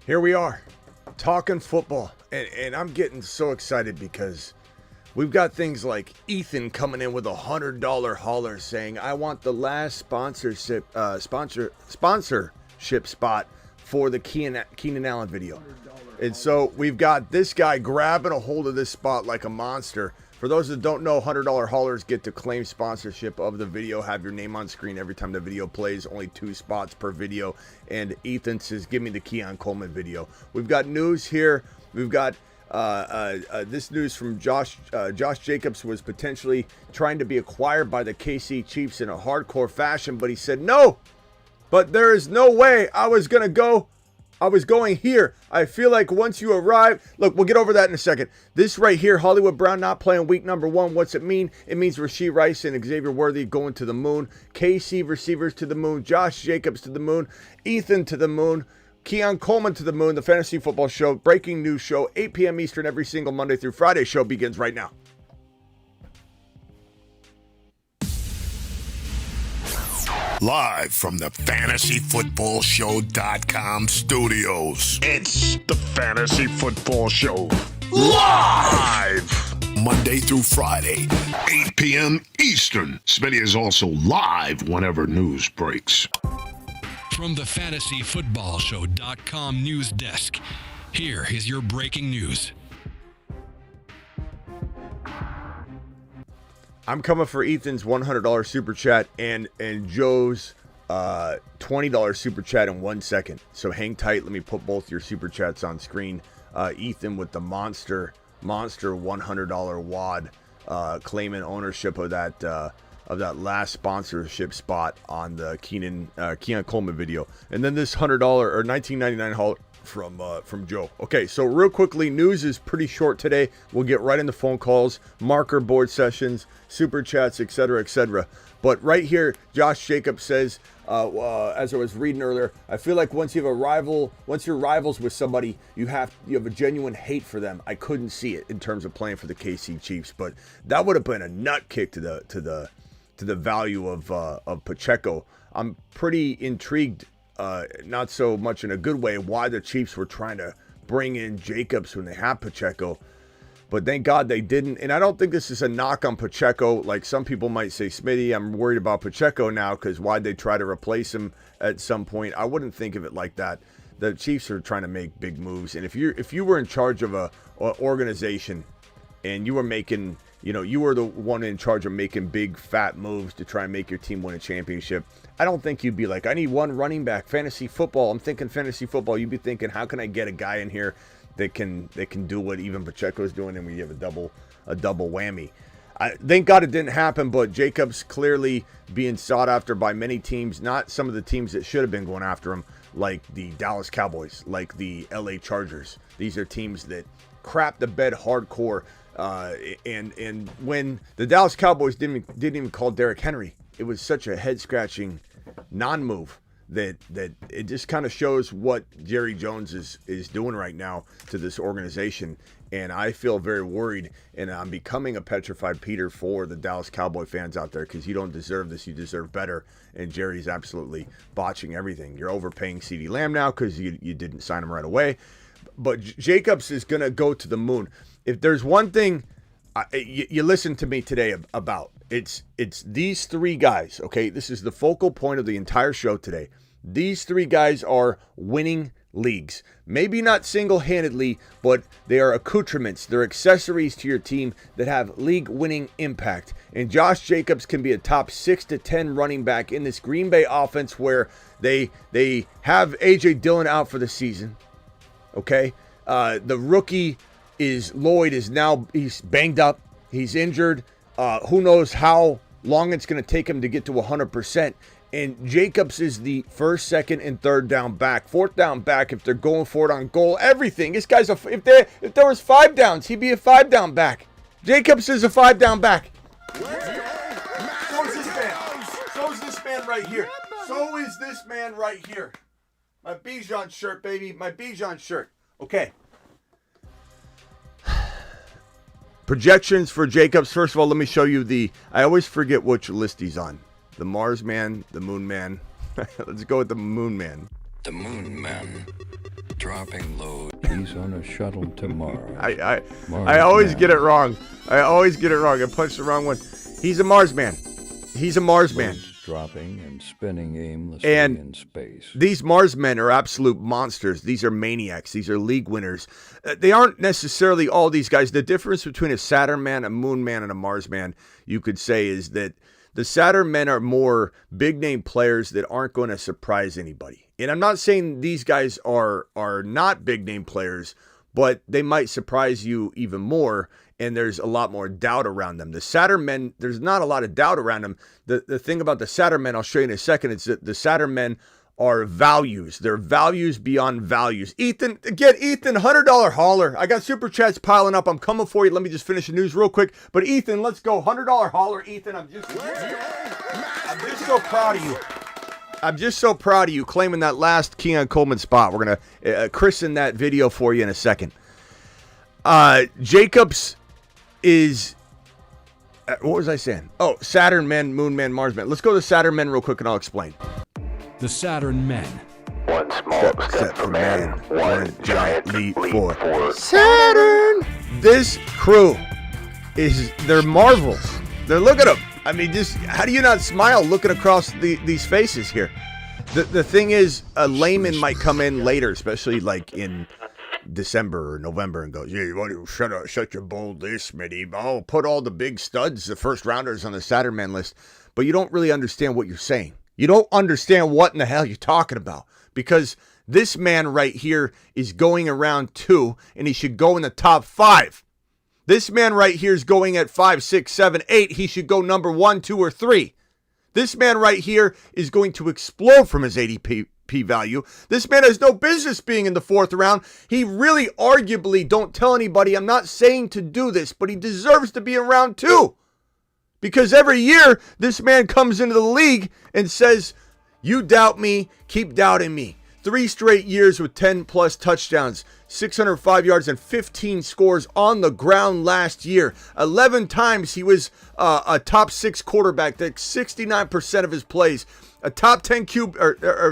Here we are, talking football, and I'm getting so excited because we've got things like Ethan coming in with $100 hauler saying, I want the last sponsorship spot for the Keenan Allen video. And so we've got this guy grabbing a hold of this spot like a monster. For those that don't know, $100 haulers get to claim sponsorship of the video, have your name on screen every time the video plays, only 2 spots per video. And Ethan says, give me the Keon Coleman video. We've got news here. We've got this news from Josh Jacobs was potentially trying to be acquired by the KC Chiefs in a hardcore fashion, but he said, no, but there is no way I was going here. I feel like once you arrive, look, we'll get over that in a second. This right here, Hollywood Brown not playing week number 1. What's it mean? It means Rashee Rice and Xavier Worthy going to the moon. KC receivers to the moon. Josh Jacobs to the moon. Ethan to the moon. Keon Coleman to the moon. The Fantasy Football Show, breaking news show, 8 p.m. Eastern every single Monday through Friday show begins right now. Live from the FantasyFootballShow.com studios. It's the Fantasy Football Show. Live! Monday through Friday, 8 p.m. Eastern. Smitty is also live whenever news breaks. From the FantasyFootballShow.com news desk, here is your breaking news. I'm coming for Ethan's $100 super chat and Joe's $20 super chat in 1 second. So hang tight. Let me put both your super chats on screen. Ethan with the monster $100 wad, claiming ownership of that last sponsorship spot on the Keon Coleman video, and then this $100 or $19.99 haul from Joe. Okay, so real quickly, news is pretty short today. We'll get right into phone calls, marker board sessions, super chats, etc. But right here, Josh Jacobs says, as I was reading earlier, I feel like once you're rivals with somebody, you have a genuine hate for them. I couldn't see it in terms of playing for the KC Chiefs, but that would have been a nut kick to the value of Pacheco. I'm pretty intrigued. Not so much in a good way, why the Chiefs were trying to bring in Jacobs when they had Pacheco. But thank God they didn't. And I don't think this is a knock on Pacheco. Like some people might say, Smitty, I'm worried about Pacheco now because why'd they try to replace him at some point? I wouldn't think of it like that. The Chiefs are trying to make big moves. And if you were in charge of a organization and you were making, you were the one in charge of making big fat moves to try and make your team win a championship, I don't think you'd be like, I need one running back, fantasy football. I'm thinking fantasy football. You'd be thinking, how can I get a guy in here that can do what even Pacheco is doing, and we have a double whammy. Thank God it didn't happen, but Jacobs clearly being sought after by many teams, not some of the teams that should have been going after him, like the Dallas Cowboys, like the LA Chargers. These are teams that crap the bed hardcore. And when the Dallas Cowboys didn't even call Derrick Henry, it was such a head-scratching non-move that it just kind of shows what Jerry Jones is doing right now to this organization. And I feel very worried, and I'm becoming a petrified Peter for the Dallas Cowboy fans out there, because you don't deserve this. You deserve better, and Jerry's absolutely botching everything. You're overpaying CeeDee Lamb now because you didn't sign him right away. But Jacobs is going to go to the moon. If there's one thing you listen to me today about, it's these 3 guys, okay? This is the focal point of the entire show today. These 3 guys are winning leagues. Maybe not single-handedly, but they are accoutrements. They're accessories to your team that have league-winning impact. And Josh Jacobs can be a top 6 to 10 running back in this Green Bay offense where they have A.J. Dillon out for the season, okay? The rookie Lloyd is now, he's banged up, he's injured. Who knows how long it's going to take him to get to 100%. And Jacobs is the first, second, and third down back, fourth down back if they're going for it on goal, everything. This guy's if there was 5 downs, he'd be a 5 down back. Jacobs is a 5 down back. So is this man. So is this man right here. So is this man right here. My Bijan shirt, baby. My Bijan shirt. Okay. Projections for Jacobs. First of all, let me show you I always forget which list he's on. The Mars man, the Moon man. Let's go with the Moon man. The Moon Men dropping low. He's on a shuttle tomorrow. I always get it wrong. I punched the wrong one. He's a Mars man. He's a Mars man. Dropping and spinning aimlessly in space. These Mars men are absolute monsters. These are maniacs. These are league winners. They aren't necessarily all these guys. The difference between a Saturn man, a Moon man, and a Mars man, you could say, is that the Saturn men are more big name players that aren't going to surprise anybody. And I'm not saying these guys are not big name players, but they might surprise you even more. And there's a lot more doubt around them. The Saturn men, there's not a lot of doubt around them. The thing about the Saturn men, I'll show you in a second, is that the Saturn men are values. They're values beyond values. Ethan, $100 hauler. I got super chats piling up. I'm coming for you. Let me just finish the news real quick. But Ethan, let's go. $100 hauler. Ethan, I'm just so proud of you. I'm just so proud of you claiming that last Keon Coleman spot. We're going to christen that video for you in a second. Jacobs is, what was I saying? Oh, Saturn men, Moon men, Mars men. Let's go to Saturn men real quick and I'll explain. The Saturn men. One small step for man, one giant leap for Saturn. This crew they're marvels. Look at them. I mean, just how do you not smile looking across these faces here? The thing is, a layman might come in later, especially like in December or November, and goes, yeah, you want to shut your bold this, Smitty. I'll put all the big studs, the first rounders on the Saturn man list, but you don't really understand what you're saying. You don't understand what in the hell you're talking about, because this man right here is going around 2, and he should go in the top 5. This man right here is going at 5, 6, 7, 8. He should go number 1, 2, or 3. This man right here is going to explode from his ADP value. This man has no business being in the 4th round. He really arguably, don't tell anybody, I'm not saying to do this, but he deserves to be in round 2. Because every year, this man comes into the league and says, you doubt me, keep doubting me. 3 straight years with 10 plus touchdowns, 605 yards and 15 scores on the ground last year. 11 times he was a top 6 quarterback, that's 69% of his plays. A top 10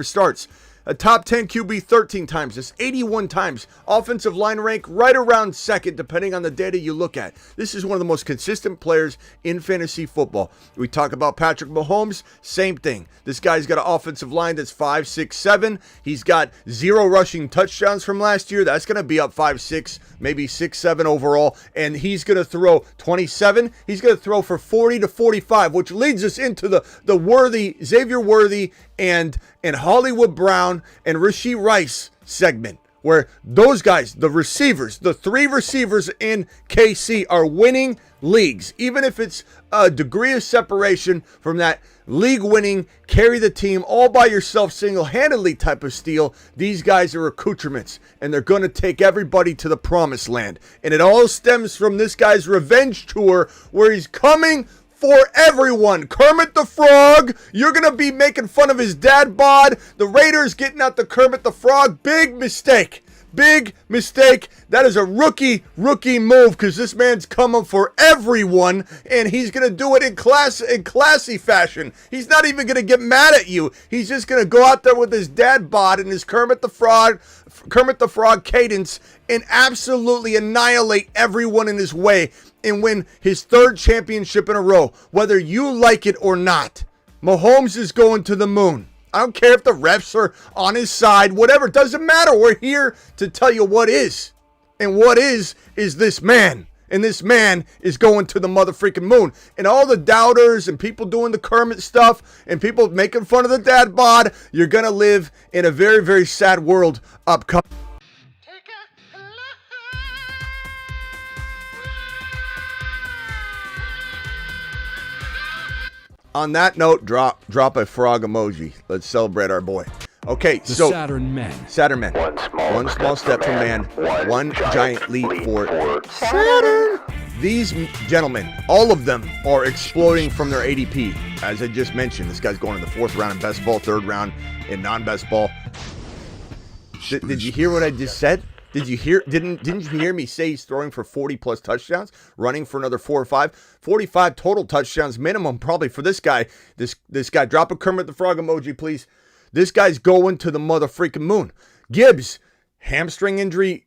starts. A top 10 QB 13 times. That's 81 times. Offensive line rank right around 2nd, depending on the data you look at. This is one of the most consistent players in fantasy football. We talk about Patrick Mahomes, same thing. This guy's got an offensive line that's 5, 6, 7. He's got 0 rushing touchdowns from last year. That's going to be up 5, 6, maybe 6, 7 overall. And he's going to throw 27. He's going to throw for 40 to 45, which leads us into the Worthy, Xavier Worthy, and Hollywood Brown and Rashee Rice segment, where those guys, the receivers, the 3 receivers in KC are winning leagues, even if it's a degree of separation from that league-winning, carry the team all by yourself single-handedly type of steal. These guys are accoutrements, and they're going to take everybody to the promised land. And it all stems from this guy's revenge tour, where he's coming for everyone. Kermit the Frog, you're going to be making fun of his dad bod. The Raiders getting out the Kermit the Frog. Big mistake. Big mistake. That is a rookie move, because this man's coming for everyone, and he's going to do it in classy fashion. He's not even going to get mad at you. He's just going to go out there with his dad bod and his Kermit the Frog cadence and absolutely annihilate everyone in his way and win his 3rd championship in a row, whether you like it or not. Mahomes is going to the moon. I don't care if the refs are on his side, whatever, it doesn't matter. We're here to tell you what is. And what is this man. And this man is going to the motherfreaking moon. And all the doubters and people doing the Kermit stuff and people making fun of the dad bod, you're going to live in a very, very sad world upcoming. On that note, drop a frog emoji. Let's celebrate our boy. Okay, The so Saturn men. Saturn men. One small step for man, one giant leap for Saturn. These gentlemen, all of them are exploding from their ADP. As I just mentioned, this guy's going in the 4th round in best ball, 3rd round in non-best ball. Did you hear what I just said? Didn't you hear me say he's throwing for 40 plus touchdowns, running for another 4 or 5, 45 total touchdowns minimum probably for this guy. This guy, drop a Kermit the Frog emoji, please. This guy's going to the mother freaking moon. Gibbs, hamstring injury.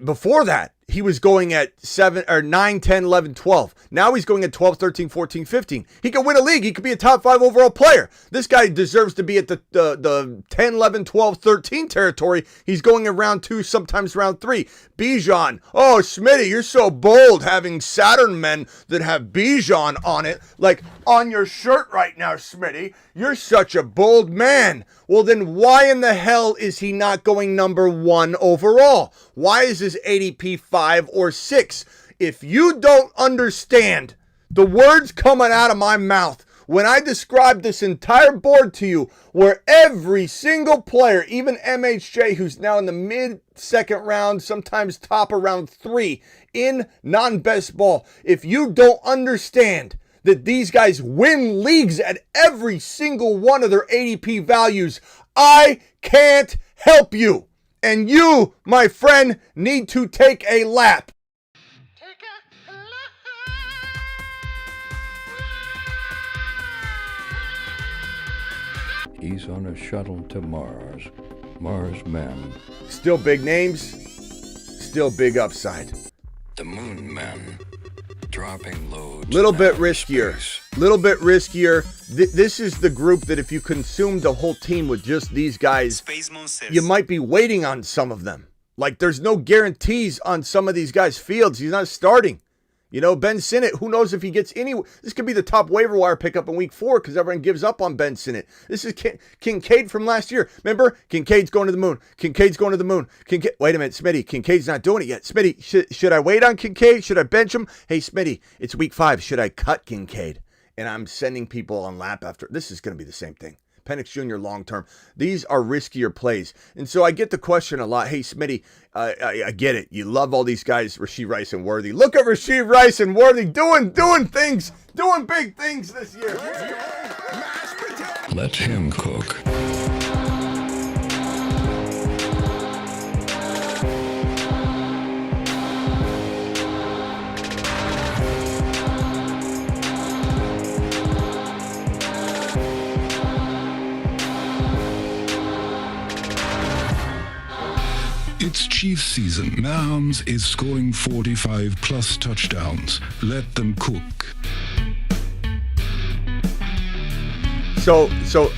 Before that, he was going at 7 or 9, 10, 11, 12. Now he's going at 12, 13, 14, 15. He could win a league. He could be a top 5 overall player. This guy deserves to be at the 10, 11, 12, 13 territory. He's going in round 2, sometimes round 3. Bijan. Oh, Smitty, you're so bold having Saturn men that have Bijan on it, like on your shirt right now, Smitty. You're such a bold man. Well, then why in the hell is he not going number 1 overall? Why is his ADP 5 or 6? If you don't understand the words coming out of my mouth when I describe this entire board to you, where every single player, even MHJ, who's now in the mid-second round, sometimes top around 3 in non-best ball, if you don't understand that these guys win leagues at every single one of their ADP values, I can't help you. And you, my friend, need to take a lap. He's on a shuttle to Mars. Mars men. Still big names, still big upside. The moon men. Dropping loads. Little bit out of riskier. space. Little bit riskier. This is the group that if you consumed the whole team with just these guys, you might be waiting on some of them. Like, there's no guarantees on some of these guys' fields. He's not starting. You know, Ben Sinnott, who knows if he gets any... This could be the top waiver wire pickup in week 4 because everyone gives up on Ben Sinnott. This is Kincaid from last year. Remember? Kincaid's going to the moon. Kincaid's going to the moon. Wait a minute, Smitty. Kincaid's not doing it yet. Smitty, should I wait on Kincaid? Should I bench him? Hey, Smitty, it's week 5. Should I cut Kincaid? And I'm sending people on lap after. This is going to be the same thing. Penix Jr. long-term. These are riskier plays. And so I get the question a lot. Hey, Smitty, I get it. You love all these guys, Rashee Rice and Worthy. Look at Rashee Rice and Worthy doing things, doing big things this year. Let him cook. It's Chiefs season. Mahomes is scoring 45 plus touchdowns. Let them cook. So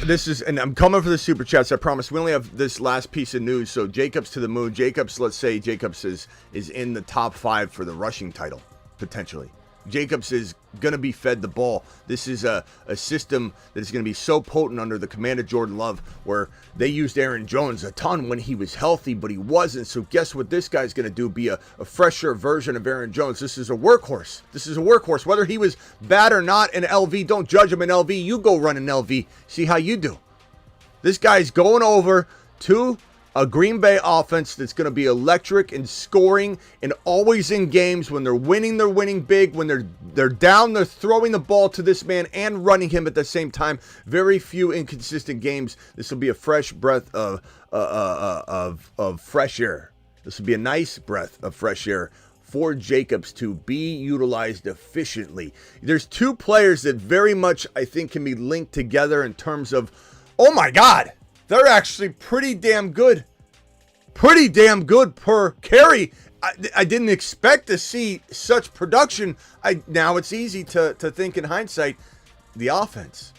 this is, and I'm coming for the super chats. I promise. We only have this last piece of news. So Jacobs to the moon. Let's say Jacobs is in the top 5 for the rushing title potentially. Jacobs is going to be fed the ball. This is a system that is going to be so potent under the command of Jordan Love, where they used Aaron Jones a ton when he was healthy, but he wasn't. So guess what this guy's going to do? Be a fresher version of Aaron Jones. This is a workhorse. Whether he was bad or not in LV, don't judge him in LV. You go run in LV. See how you do. This guy's going over to a Green Bay offense that's going to be electric and scoring and always in games. When they're winning big. When they're down, they're throwing the ball to this man and running him at the same time. Very few inconsistent games. This will be a fresh breath of fresh air. This will be a nice breath of fresh air for Jacobs to be utilized efficiently. There's 2 players that very much, I think, can be linked together in terms of, oh my God, they're actually pretty damn good. Pretty damn good per carry. I didn't expect to see such production. Now it's easy to think in hindsight. The offense.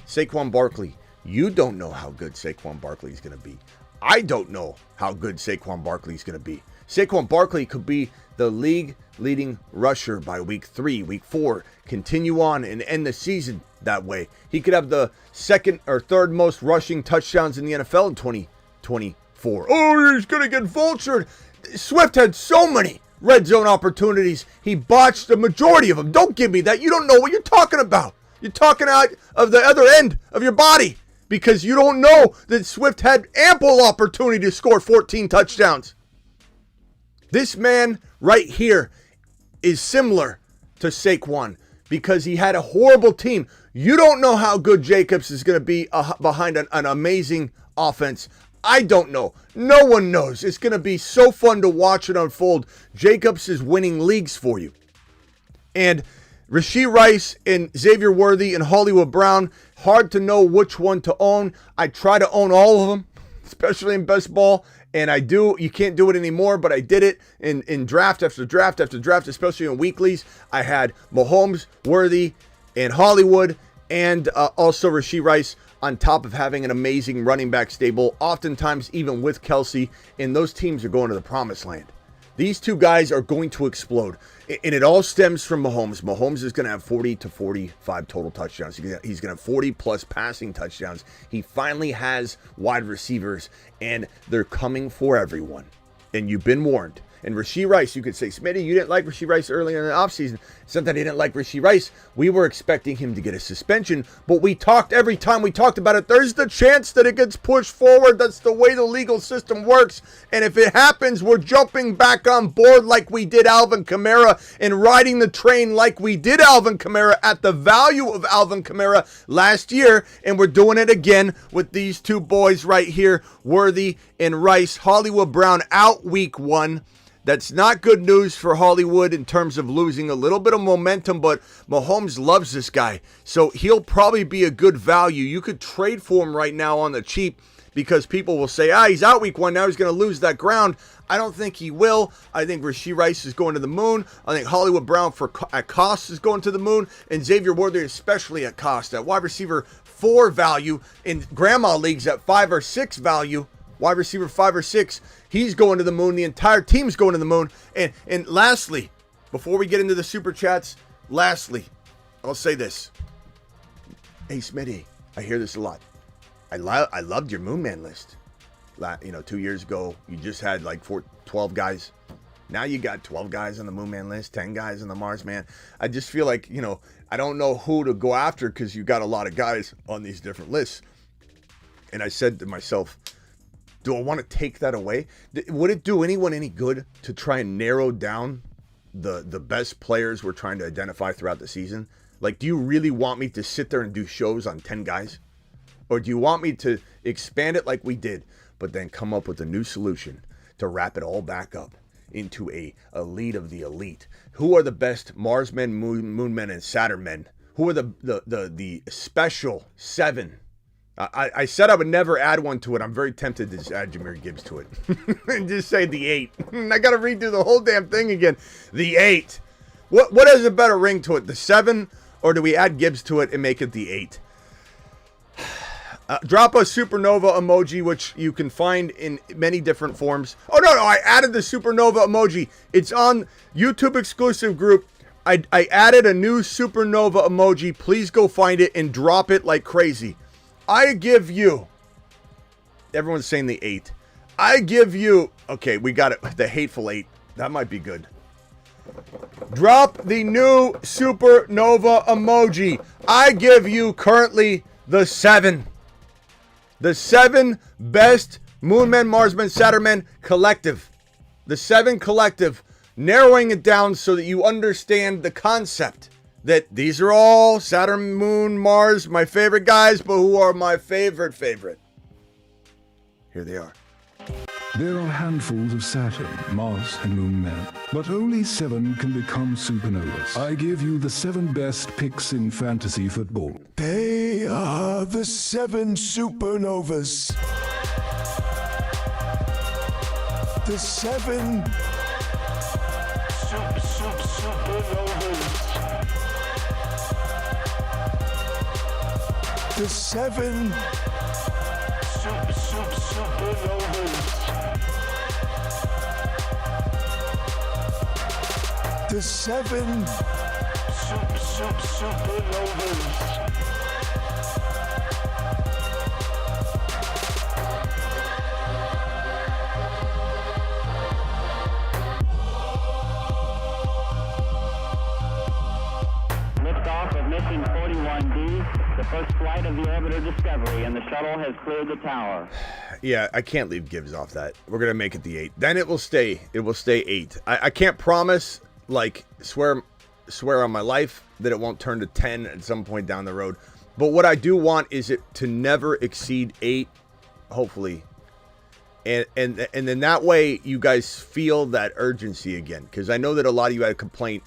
Saquon Barkley. You don't know how good Saquon Barkley is going to be. I don't know how good Saquon Barkley is going to be. Saquon Barkley could be the league leading rusher by week 3, week 4. Continue on and end the season that way. He could have the 2nd or 3rd most rushing touchdowns in the NFL in 2024. Oh, he's going to get vultured. Swift had so many red zone opportunities. He botched the majority of them. Don't give me that. You don't know what you're talking about. You're talking out of the other end of your body because you don't know that Swift had ample opportunity to score 14 touchdowns. This man right here is similar to Saquon because he had a horrible team. You don't know how good Jacobs is going to be behind an amazing offense. I don't know. No one knows. It's going to be so fun to watch it unfold. Jacobs is winning leagues for you. And Rashee Rice and Xavier Worthy and Hollywood Brown. Hard to know which one to own. I try to own all of them, especially in best ball. And I do. You can't do it anymore, but I did it in draft after draft after draft, especially in weeklies. I had Mahomes, Worthy, and Hollywood, and also Rashee Rice on top of having an amazing running back stable, oftentimes even with Kelsey, and those teams are going to the promised land. These two guys are going to explode, and it all stems from Mahomes. Mahomes is going to have 40 to 45 total touchdowns. He's going to have 40-plus passing touchdowns. He finally has wide receivers, and they're coming for everyone, and you've been warned. And Rashee Rice, you could say, Smitty, you didn't like Rashee Rice earlier in the offseason. It's not that I didn't like Rashee Rice. We were expecting him to get a suspension, but we talked every time we talked about it. There's the chance that it gets pushed forward. That's the way the legal system works. And if it happens, we're jumping back on board like we did Alvin Kamara and riding the train like we did Alvin Kamara at the value of Alvin Kamara last year. And we're doing it again with these two boys right here, Worthy and Rice. Hollywood Brown out week 1. That's not good news for Hollywood in terms of losing a little bit of momentum, but Mahomes loves this guy, so he'll probably be a good value. You could trade for him right now on the cheap because people will say, he's out week 1, now he's going to lose that ground. I don't think he will. I think Rashee Rice is going to the moon. I think Hollywood Brown at cost is going to the moon, and Xavier Worthy especially at cost. At wide receiver 4 value, in grandma leagues at 5 or 6 value, wide receiver 5 or 6, he's going to the moon. The entire team's going to the moon. And lastly, before we get into the super chats, I'll say this. Hey, Smitty, I hear this a lot. I loved your Moon Man list. 2 years ago, you just had like 12 guys. Now you got 12 guys on the Moon Man list, 10 guys on the Mars Man. I just feel like, I don't know who to go after because you got a lot of guys on these different lists. And I said to myself, do I want to take that away? Would it do anyone any good to try and narrow down the best players we're trying to identify throughout the season? Like, do you really want me to sit there and do shows on 10 guys? Or do you want me to expand it like we did, but then come up with a new solution to wrap it all back up into a elite of the elite? Who are the best Mars men, Moon men, and Saturn men? Who are the special 7? I said I would never add one to it. I'm very tempted to just add Jahmyr Gibbs to it. And just say the 8. I got to redo the whole damn thing again. The 8. What has a better ring to it? The 7? Or do we add Gibbs to it and make it the 8? Drop a supernova emoji, which you can find in many different forms. Oh, no, I added the supernova emoji. It's on YouTube exclusive group. I added a new supernova emoji. Please go find it and drop it like crazy. I give you, everyone's saying the 8. I give you, okay, we got it, the hateful 8. That might be good. Drop the new supernova emoji. I give you currently the 7. The 7 best Moonmen, Marsmen, Saturnmen collective. The 7 collective, narrowing it down so that you understand the concept. That these are all Saturn, Moon, Mars, my favorite guys, but who are my favorite? Here they are. There are handfuls of Saturn, Mars, and Moon men, but only 7 can become supernovas. I give you the 7 best picks in fantasy football. They are the 7 supernovas. The 7 supernovas. The 7 supernovas. The 7 supernovas. Liftoff of mission 41D, the first flight of the orbiter Discovery, and the shuttle has cleared the tower. Yeah, I can't leave Gibbs off that. We're going to make it the 8. Then it will stay 8. I can't promise, like, swear on my life that it won't turn to 10 at some point down the road. But what I do want is it to never exceed 8, hopefully. And then that way you guys feel that urgency again. Because I know that a lot of you had a complaint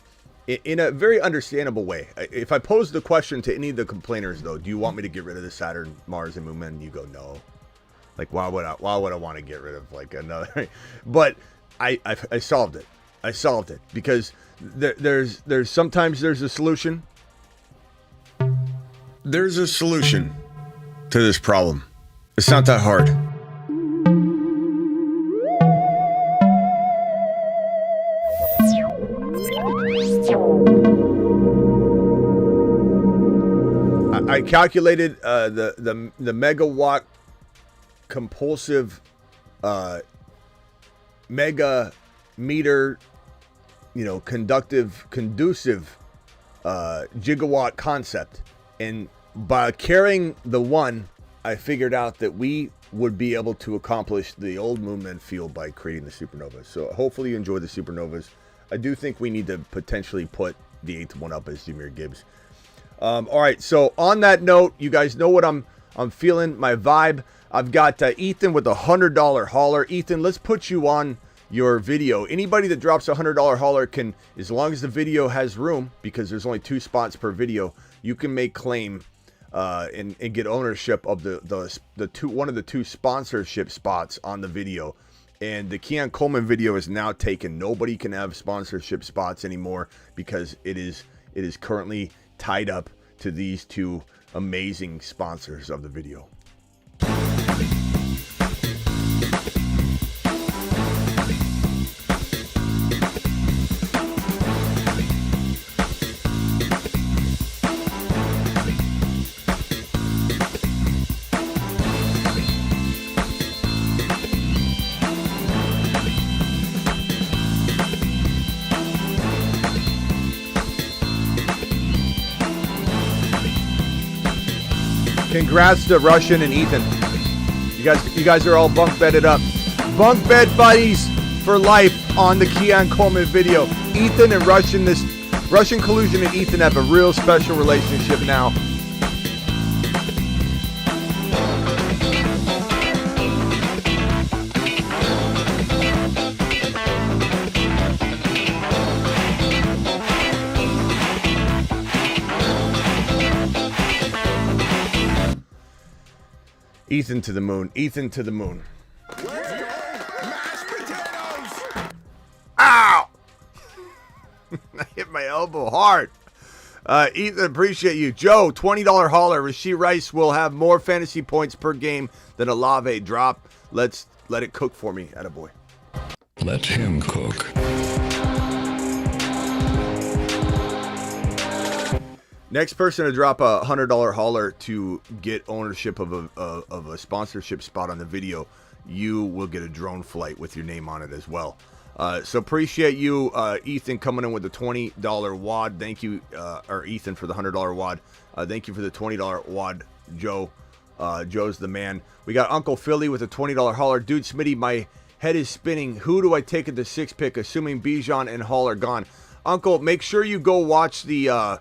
in a very understandable way. If I pose the question to any of the complainers, though, do you want me to get rid of the Saturn, Mars, and Moon Men? You go, no. Like, why would I want to get rid of like another? But I solved it. I solved it because there's sometimes there's a solution. There's a solution to this problem. It's not that hard. I calculated the megawatt compulsive mega meter, conducive gigawatt concept, and by carrying the one, I figured out that we would be able to accomplish the old movement field by creating the supernovas. So hopefully you enjoy the supernovas. I do think we need to potentially put the 8th one up as Jameer Gibbs. All right, so on that note, you guys know what I'm feeling, my vibe. I've got Ethan with a $100 hauler. Ethan, let's put you on your video. Anybody that drops a $100 hauler can, as long as the video has room, because there's only 2 spots per video, you can make claim and get ownership of one of the 2 sponsorship spots on the video. And the Keon Coleman video is now taken. Nobody can have sponsorship spots anymore because it is currently tied up to these 2 amazing sponsors of the video. Congrats to Russian and Ethan. You guys are all bunk bedded up. Bunk bed buddies for life on the Keon Coleman video. Ethan and Russian Collusion and Ethan have a real special relationship now. Ethan to the moon. Ethan to the moon. Let's go! Mashed potatoes! Ow! I hit my elbow hard. Ethan, appreciate you. Joe, $20 hauler. Rasheed Rice will have more fantasy points per game than a Lave drop. Let it cook for me. Attaboy. Let him cook. Next person to drop a $100 hauler to get ownership of a sponsorship spot on the video, you will get a drone flight with your name on it as well. So appreciate you, Ethan, coming in with the $20 wad. Thank you, or Ethan, for the $100 wad. Thank you for the $20 wad, Joe. Joe's the man. We got Uncle Philly with a $20 hauler. Dude, Smitty, my head is spinning. Who do I take at the 6 pick, assuming Bijan and Hall are gone? Uncle, make sure you go watch the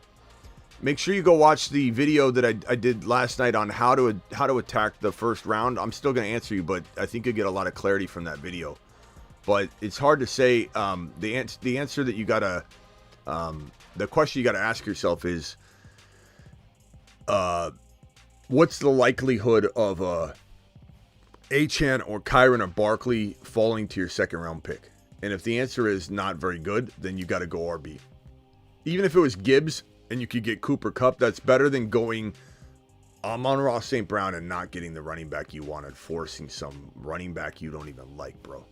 video that I did last night on how to attack the first round. I'm still going to answer you, but I think you'll get a lot of clarity from that video. But it's hard to say. The answer that you gotta, the question you gotta ask yourself is, what's the likelihood of Achane or Kyron or Barkley falling to your 2nd round pick? And if the answer is not very good, then you got to go RB. Even if it was Gibbs and you could get Cooper Kupp, that's better than going Amon-Ra St. Brown and not getting the running back you wanted, forcing some running back you don't even like, bro.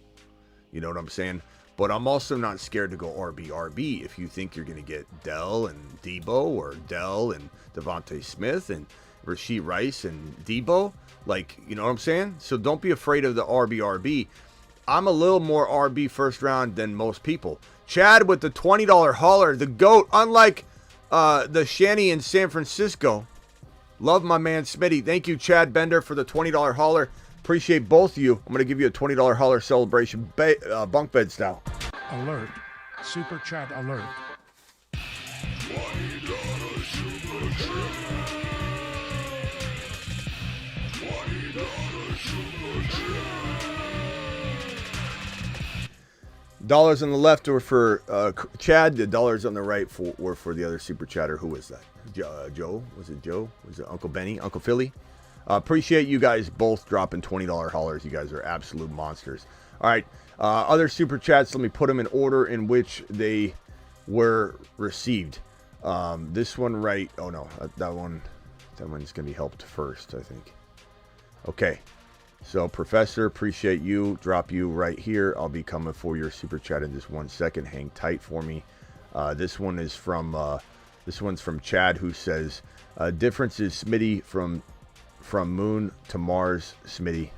You know what I'm saying? But I'm also not scared to go RB if you think you're going to get Dell and Debo, or Dell and Devontae Smith and Rasheed Rice and Debo. Like, you know what I'm saying? So don't be afraid of the RB. I'm a little more RB first round than most people. Chad with the $20 hauler, the GOAT, unlike the Shanny in San Francisco. Love my man Smitty. Thank you, Chad Bender, for the $20 hauler. Appreciate both of you. I'm going to give you a $20 hauler celebration, bunk bed style. Alert. Super chat alert. $20 super chat. $20 super chat. Dollars on the left were for Chad. The dollars on the right were for the other super chatter. Who was that? Joe? Was it Joe? Was it Uncle Benny? Uncle Philly? Appreciate you guys both dropping $20 haulers. You guys are absolute monsters. All right. Other super chats, let me put them in order in which they were received. This one right. Oh, no. That one's going to be helped first, I think. Okay. So, Professor, appreciate you. Drop you right here. I'll be coming for your super chat in just 1 second. Hang tight for me. This one is from this one's from Chad, who says, difference is Smitty from Moon to Mars. Smitty.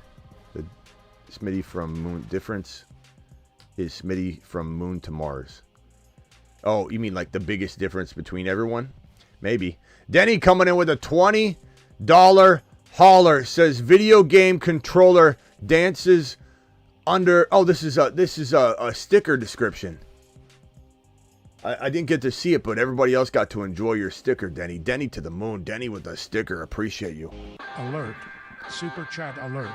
The Smitty from Moon. Difference is Smitty from Moon to Mars. Oh, you mean like the biggest difference between everyone? Maybe. Denny coming in with a $20 hauler. Says video game controller dances under. Oh, this is a sticker description. I didn't get to see it, but everybody else got to enjoy your sticker, Denny. Denny to the moon. Denny with a sticker. Appreciate you. Alert. Super chat alert.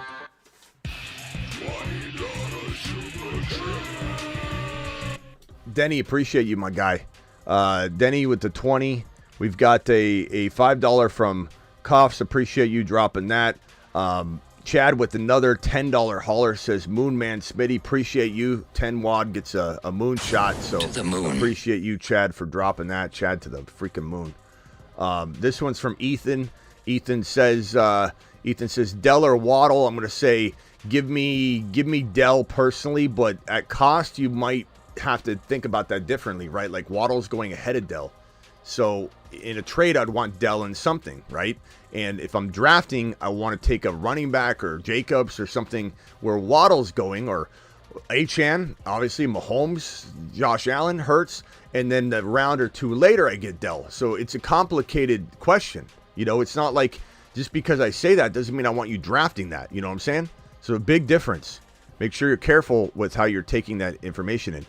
Denny, appreciate you, my guy. Denny with the 20. We've got a $5 from Coughs. Appreciate you dropping that. Chad with another $10 hauler says, Moon Man Smitty, appreciate you. 10 wad gets a moon shot. So appreciate you, Chad, for dropping that. Chad to the freaking moon. This one's from Ethan. Ethan says Dell or Waddle. I'm going to say give me Dell personally, but at cost you might have to think about that differently, right? Like Waddle's going ahead of Dell. So in a trade, I'd want Dell in something, right? And if I'm drafting, I want to take a running back or Jacobs or something where Waddle's going, or Achane, obviously Mahomes, Josh Allen, Hurts, and then the round or two later I get Dell. So it's a complicated question. You know, it's not like just because I say that doesn't mean I want you drafting that. You know what I'm saying? So a big difference. Make sure you're careful with how you're taking that information in.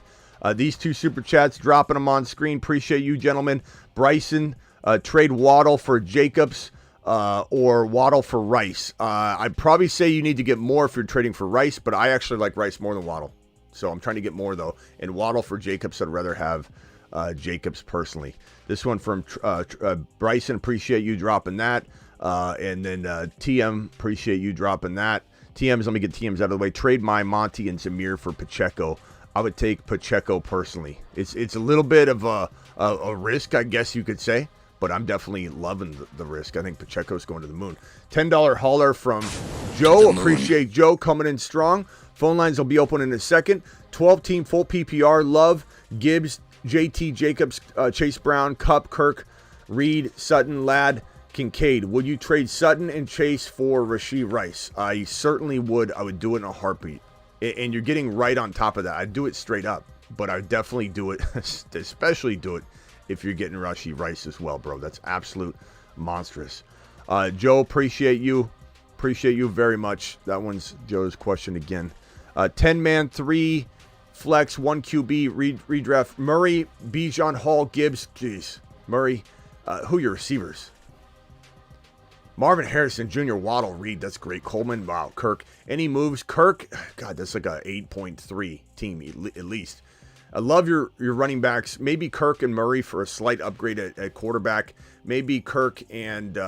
These two super chats, dropping them on screen. Appreciate you, gentlemen. Bryson, trade Waddle for Jacobs or Waddle for Rice. I'd probably say you need to get more if you're trading for Rice, but I actually like Rice more than Waddle. So I'm trying to get more, though. And Waddle for Jacobs, I'd rather have Jacobs personally. This one from Bryson, appreciate you dropping that. And then TM, appreciate you dropping that. TMs, let me get TMs out of the way. Trade my Monty and Zamir for Pacheco. I would take Pacheco personally. It's a little bit of a risk, I guess you could say, but I'm definitely loving the risk. I think Pacheco's going to the moon. $10 hauler from Joe. Appreciate Joe coming in strong. Phone lines will be open in a second. 12-team full PPR. Love, Gibbs, JT, Jacobs, Chase Brown, Kupp, Kirk, Reed, Sutton, Ladd, Kincaid. Would you trade Sutton and Chase for Rashee Rice? I certainly would. I would do it in a heartbeat. And you're getting right on top of that. I'd do it straight up, but I'd definitely do it, especially do it if you're getting Rashee Rice as well, bro. That's absolute monstrous. Joe, appreciate you. Appreciate you very much. That one's Joe's question again. 10-man, 3 flex, 1 QB, redraft. Murray, Bijan, Hall, Gibbs. Jeez. Murray, who are your receivers? Marvin Harrison Jr., Waddle, Reed, that's great. Coleman, wow. Kirk, any moves? Kirk, God, that's like a 8.3 team at least. I love your running backs. Maybe Kirk and Murray for a slight upgrade at quarterback. Maybe Kirk and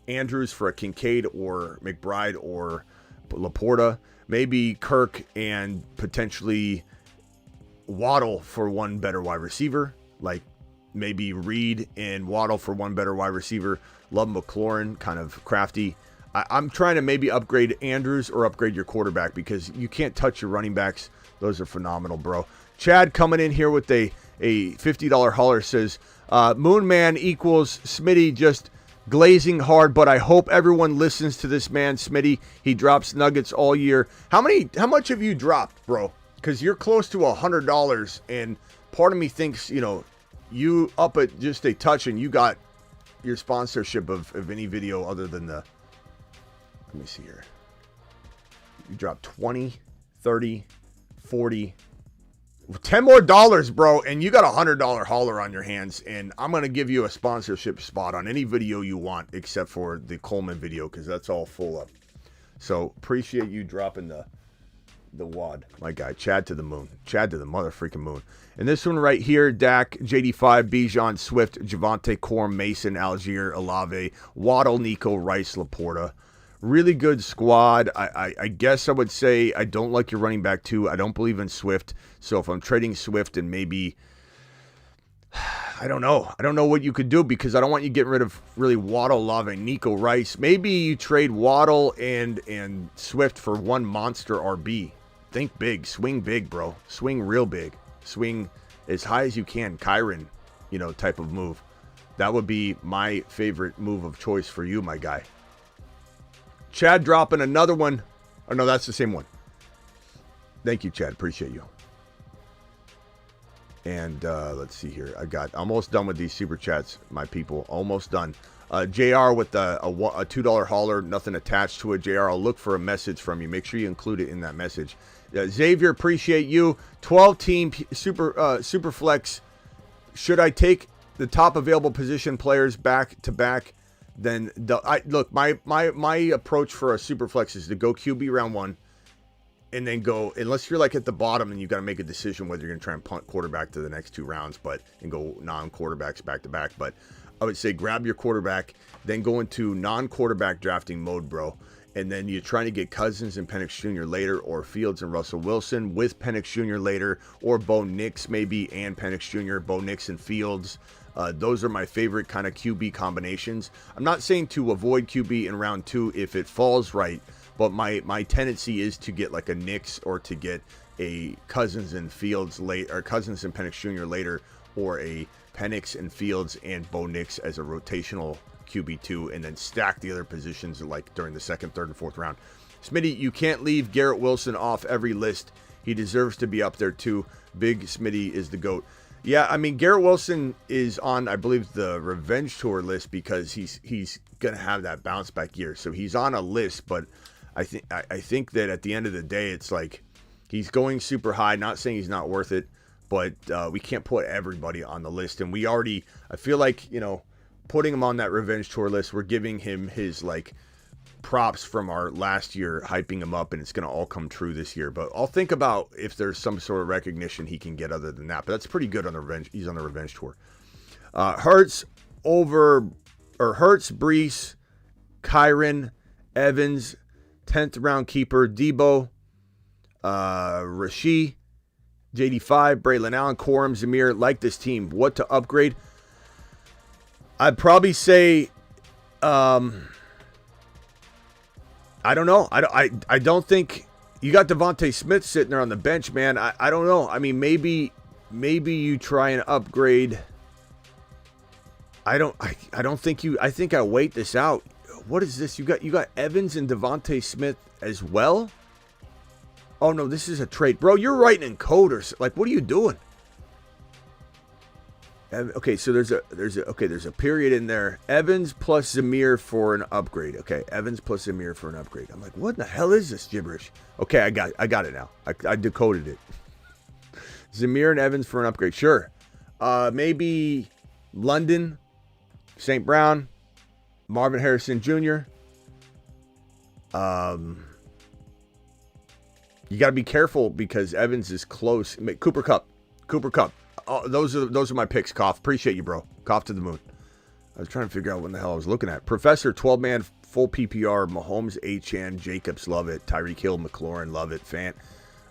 Andrews for a Kincaid or McBride or Laporta. Maybe Kirk and potentially Waddle for one better wide receiver. Like maybe Reed and Waddle for one better wide receiver. Love McLaurin, kind of crafty. I'm trying to maybe upgrade Andrews or upgrade your quarterback because you can't touch your running backs. Those are phenomenal, bro. Chad coming in here with a $50 hauler says, Moon Man equals Smitty just glazing hard, but I hope everyone listens to this man, Smitty. He drops nuggets all year. How much have you dropped, bro? Because you're close to $100, and part of me thinks, you up at just a touch and you got your sponsorship of any video other than the, let me see here. You dropped 20, 30, 40, 10 more dollars, bro, and you got $100 hauler on your hands, and I'm going to give you a sponsorship spot on any video you want except for the Coleman video because that's all full up. So appreciate you dropping the the wad. My guy, Chad to the moon. Chad to the mother freaking moon. And this one right here, Dak, JD5, Bijan, Swift, Javante, Corum, Mason, Algier, Olave, Waddle, Nico, Rice, Laporta. Really good squad. I guess I would say I don't like your running back too. I don't believe in Swift. So if I'm trading Swift and maybe, I don't know. I don't know what you could do because I don't want you getting rid of really Waddle, Olave, Nico, Rice. Maybe you trade Waddle and Swift for one monster RB. Think big. Swing big, bro. Swing real big. Swing as high as you can. Kyron, type of move. That would be my favorite move of choice for you, my guy. Chad dropping another one. Oh, no, that's the same one. Thank you, Chad. Appreciate you. And let's see here. I got almost done with these super chats, my people. Almost done. JR with a $2 hauler, nothing attached to it. JR, I'll look for a message from you. Make sure you include it in that message. Xavier, appreciate you. 12-team super flex. Should I take the top available position players back to back? Then look, my approach for a super flex is to go QB round 1 and then go, unless you're like at the bottom and you got to make a decision whether you're going to try and punt quarterback to the next 2 rounds, and go non-quarterbacks back to back. But I would say grab your quarterback, then go into non-quarterback drafting mode, bro. And then you're trying to get Cousins and Penix Jr. later, or Fields and Russell Wilson with Penix Jr. later, or Bo Nix maybe and Penix Jr., Bo Nix and Fields. Those are my favorite kind of QB combinations. I'm not saying to avoid QB in round 2 if it falls right, but my tendency is to get like a Nix or to get a Cousins and Fields late, or Cousins and Penix Jr. later, or a Penix and Fields and Bo Nix as a rotational QB2, and then stack the other positions like during the 2nd, 3rd, and 4th round. Smitty, you can't leave Garrett Wilson off every list. He deserves to be up there too. Big Smitty is the GOAT. Yeah, I mean, Garrett Wilson is on, I believe, the Revenge Tour list because he's going to have that bounce back year. So he's on a list, but I think that at the end of the day, it's like he's going super high. Not saying he's not worth it, but we can't put everybody on the list. And we already, I feel like, putting him on that Revenge Tour list, we're giving him his, like, props from our last year, hyping him up, and it's going to all come true this year. But I'll think about if there's some sort of recognition he can get other than that. But that's pretty good on the Revenge. He's on the Revenge Tour. Hurts, Brees, Kyron, Evans, 10th round keeper, Debo, Rasheed, JD5, Braylon Allen, Corum, Zamir. Like this team. What to upgrade? I'd probably say, I don't know. I don't think you got Devontae Smith sitting there on the bench, man. I don't know. I mean, maybe you try and upgrade. I don't think you. I think I wait this out. What is this? You got Evans and Devontae Smith as well? Oh no, this is a trade, bro. You're writing in code or like, what are you doing? Okay, so there's a period in there. Evans plus Zamir for an upgrade. Okay, Evans plus Zamir for an upgrade. I'm like, what in the hell is this gibberish? Okay, I got it now. I decoded it. Zamir and Evans for an upgrade. Sure. Maybe London, St. Brown, Marvin Harrison Jr. You got to be careful because Evans is close. Cooper Kupp. Oh, those are my picks, Koff. Appreciate you, bro. Koff to the moon. I was trying to figure out what the hell I was looking at. Professor, 12-man, full PPR. Mahomes, Achane, Jacobs, love it. Tyreek Hill, McLaurin, love it. Fant,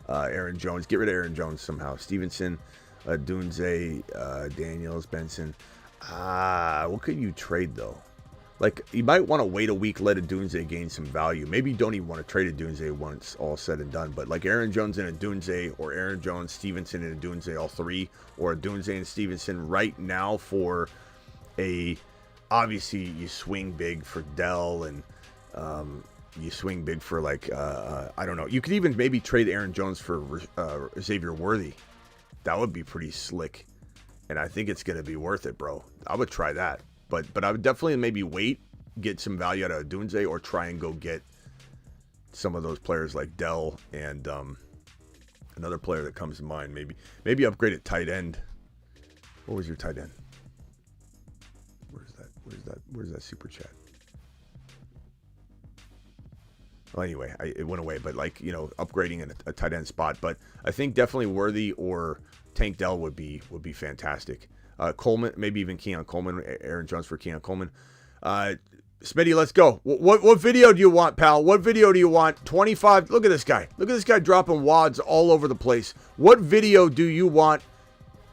Aaron Jones. Get rid of Aaron Jones somehow. Stevenson, Dunze, Daniels, Benson. What could you trade, though? Like, you might want to wait a week, let a Dunze gain some value. Maybe you don't even want to trade a Dunze once all said and done. But like Aaron Jones and a Dunze, or Aaron Jones, Stevenson and a Dunze, all three, or a Dunze and Stevenson right now for obviously you swing big for Dell, and you swing big for like, I don't know. You could even maybe trade Aaron Jones for Xavier Worthy. That would be pretty slick. And I think it's going to be worth it, bro. I would try that. But I would definitely maybe wait, get some value out of Dunze, or try and go get some of those players like Dell and another player that comes to mind. Maybe upgrade at tight end. What was your tight end? Where's that super chat? Well, anyway, it went away, but like, upgrading in a tight end spot. But I think definitely Worthy or Tank Dell would be fantastic. Coleman, maybe even Keon Coleman, Aaron Jones for Keon Coleman. Smitty, let's go. What video do you want, pal? What video do you want? 25. Look at this guy. Look at this guy dropping wads all over the place. What video do you want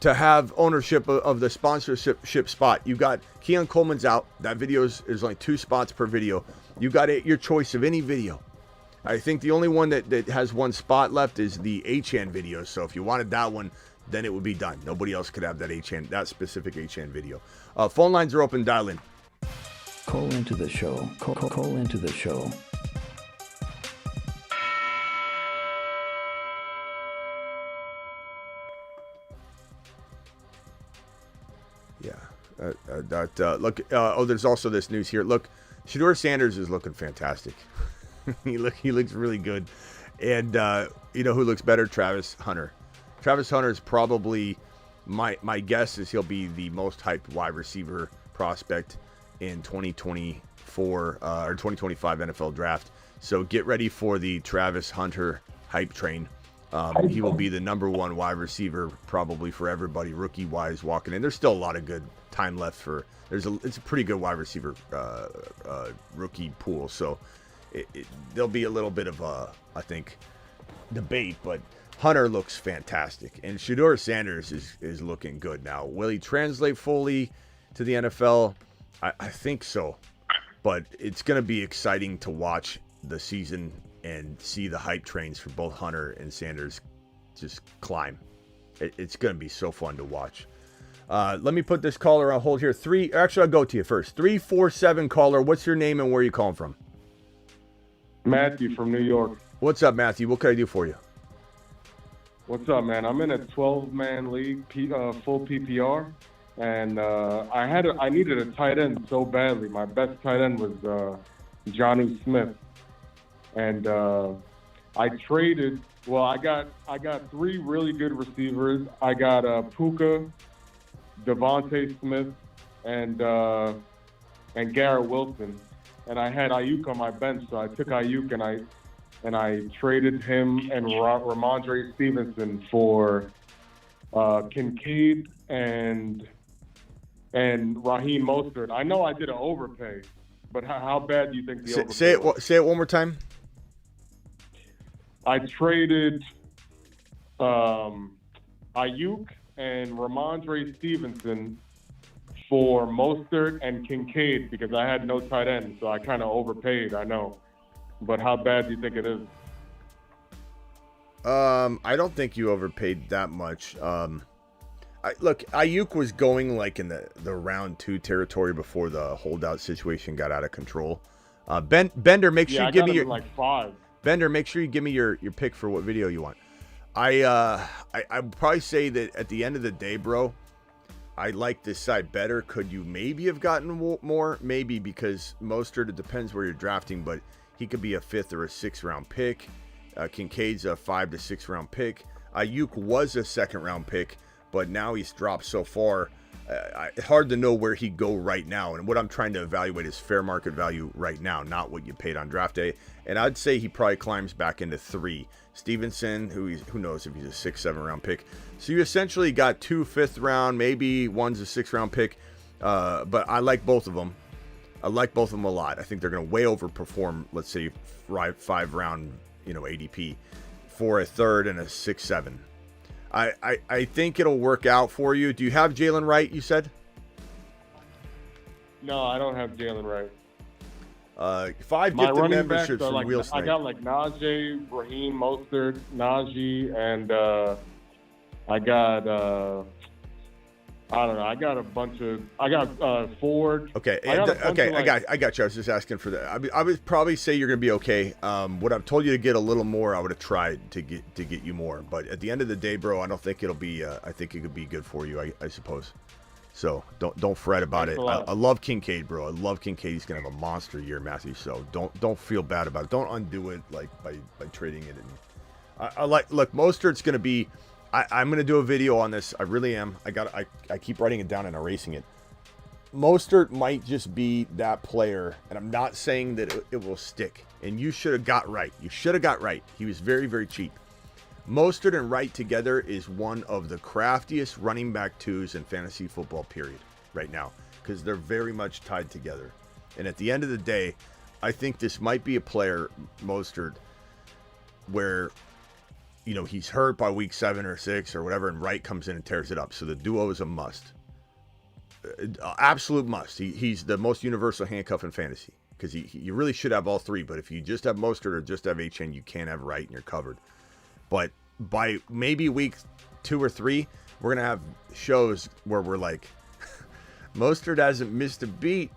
to have ownership of the sponsorship spot? You got Keon Coleman's out. That video is only 2 spots per video. You got your choice of any video. I think the only one that has 1 spot left is the Achan video. So if you wanted that one, then it would be done. Nobody else could have that specific Achan video. Phone lines are open. Dial in. Call into the show. Call into the show. Yeah. Look. There's also this news here. Look, Shedeur Sanders is looking fantastic. he looks really good. And you know who looks better? Travis Hunter. Travis Hunter is probably my guess is he'll be the most hyped wide receiver prospect in 2024 or 2025 NFL draft. So get ready for the Travis Hunter hype train. He will be the #1 wide receiver probably for everybody rookie wise walking in. There's still a lot of good time left for. It's a pretty good wide receiver rookie pool. So there'll be a little bit of I think debate, but Hunter looks fantastic, and Shedeur Sanders is looking good now. Will he translate fully to the NFL? I think so, but it's going to be exciting to watch the season and see the hype trains for both Hunter and Sanders just climb. It's going to be so fun to watch. Let me put this caller on hold here. Actually, I'll go to you first. 347 caller. What's your name and where are you calling from? Matthew from New York. What's up, Matthew? What can I do for you? What's up, man? I'm in a 12-man league, full PPR, and I needed a tight end so badly. My best tight end was Jonnu Smith, and I traded. Well, I got 3 really good receivers. I got Puka, Devontae Smith, and Garrett Wilson, and I had Ayuk on my bench, so I took Ayuk and I traded him and Ramondre Stevenson for Kincaid and Raheem Mostert. I know I did an overpay, but how bad do you think the overpay was? Say it one more time. I traded Ayuk and Ramondre Stevenson for Mostert and Kincaid because I had no tight end, so I kind of overpaid, I know. But how bad do you think it is? I don't think you overpaid that much. Look, Ayuk was going like in the round 2 territory before the holdout situation got out of control. Bender, make sure you give me your like 5. Bender, make sure you give me your pick for what video you want. I'd probably say that at the end of the day, bro, I like this side better. Could you maybe have gotten more? Maybe, because Mostert, it depends where you're drafting, but he could be a 5th or a 6th round pick. Kincaid's a 5 to 6 round pick. Ayuk was a 2nd round pick, but now he's dropped so far. Hard to know where he'd go right now. And what I'm trying to evaluate is fair market value right now, not what you paid on draft day. And I'd say he probably climbs back into 3. Stevenson, who knows if he's a 6, 7 round pick. So you essentially got 2 5th round, maybe one's a 6th round pick. But I like both of them. I like both of them a lot. I think they're going to way overperform, let's say, 5 round, ADP for a 3rd and a 6, 7. I think it'll work out for you. Do you have Jalen Wright, you said? No, I don't have Jalen Wright. 5 My gifted running memberships backs are from Wheel Snipe. I got like Najee, Raheem Mostert, Najee, and I got I don't know. I got a bunch of. I got Ford. Okay. I got you. I was just asking for that. I would probably say you're going to be okay. What I've told you to get a little more, I would have tried to get you more. But at the end of the day, bro, I don't think it'll be. I think it could be good for you. I suppose. So don't fret about it. I love Kincaid, bro. I love Kincaid. He's going to have a monster year, Matthew. So don't feel bad about it. Don't undo it like by trading it. And look. Mostert's going to be. I'm going to do a video on this. I really am. I keep writing it down and erasing it. Mostert might just be that player, and I'm not saying that it will stick. And you should have got right. You should have got right. He was very, very cheap. Mostert and Wright together is one of the craftiest running back twos in fantasy football, period, right now, because they're very much tied together. And at the end of the day, I think this might be a player, Mostert, where, you know, he's hurt by week 7 or 6 or whatever, and Wright comes in and tears it up. So the duo is a must. Absolute must. He's the most universal handcuff in fantasy, because you really should have all three. But if you just have Mostert or just have HN, you can't have Wright and you're covered. But by maybe week 2 or 3, we're going to have shows where we're like, Mostert hasn't missed a beat,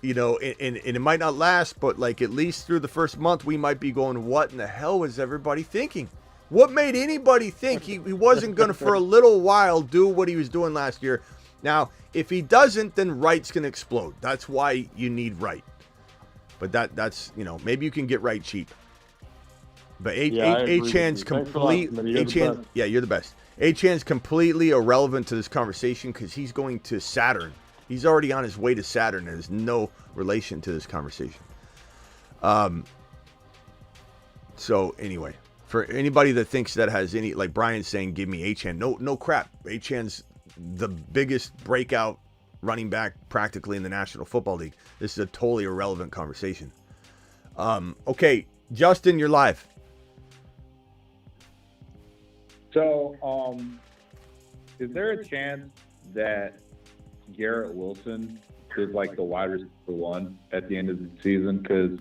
you know, and it might not last, but like at least through the first month, we might be going, what in the hell was everybody thinking? What made anybody think he wasn't going to, for a little while, do what he was doing last year? Now, if he doesn't, then Wright's going to explode. That's why you need Wright. But that's, you know, maybe you can get Wright cheap. But Achan's yeah, you're the best. Achan's completely irrelevant to this conversation because he's going to Saturn. He's already on his way to Saturn. There's no relation to this conversation. So anyway, for anybody that thinks that has any, like Brian's saying, give me Achan. No crap. Achan's the biggest breakout running back practically in the National Football League. This is a totally irrelevant conversation. Okay, Justin, you're live. So, is there a chance that Garrett Wilson is like the wide receiver 1 at the end of the season? Because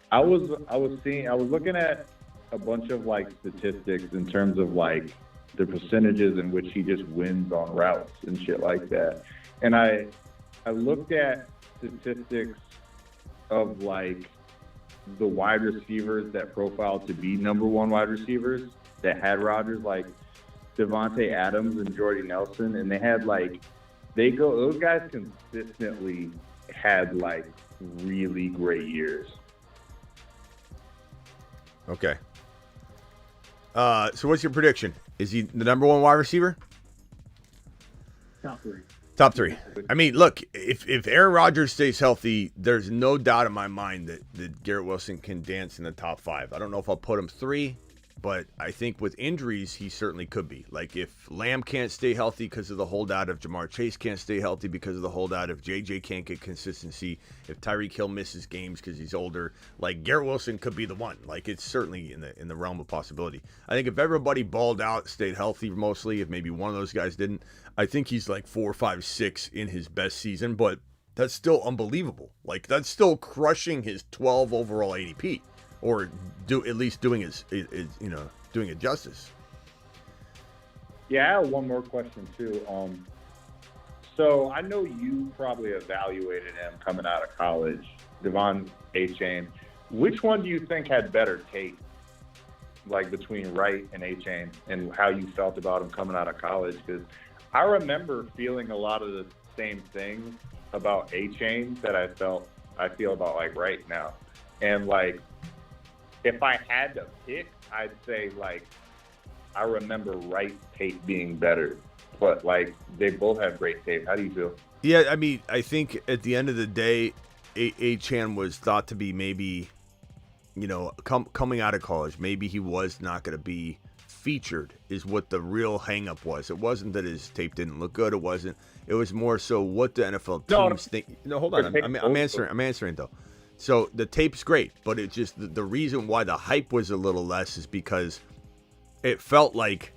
I was looking at a bunch of like statistics in terms of like the percentages in which he just wins on routes and shit like that. And I looked at statistics of like the wide receivers that profiled to be number 1 wide receivers that had Rodgers, like Devontae Adams and Jordy Nelson, and they had like those guys consistently had like really great years. Okay. So what's your prediction? Is he the number 1 wide receiver? Top three. I mean, look, if Aaron Rodgers stays healthy, there's no doubt in my mind that Garrett Wilson can dance in the top 5. I don't know if I'll put him 3, but I think with injuries, he certainly could be. Like if Lamb can't stay healthy because of the holdout, if Jamar Chase can't stay healthy because of the holdout, if JJ can't get consistency, if Tyreek Hill misses games because he's older, like Garrett Wilson could be the one. Like it's certainly in the realm of possibility. I think if everybody balled out, stayed healthy mostly, if maybe one of those guys didn't, I think he's like 4, 5, 6 in his best season, but that's still unbelievable. Like that's still crushing his 12 overall ADP. Or at least doing it justice. Yeah, I have one more question too. So I know you probably evaluated him coming out of college, Devon Achane. Which one do you think had better tape, like between Wright and Achane, and how you felt about him coming out of college? Because I remember feeling a lot of the same things about Achane that I feel about like Wright now, and like. If I had to pick, I'd say, like, I remember Wright's tape being better. But, like, they both have great tape. How do you feel? Yeah, I mean, I think at the end of the day, Achan was thought to be maybe, you know, coming out of college, maybe he was not going to be featured is what the real hang-up was. It wasn't that his tape didn't look good. It wasn't. It was more so what the NFL teams think. No, hold on. I'm answering, though. So the tape's great, but it just the reason why the hype was a little less is because it felt like,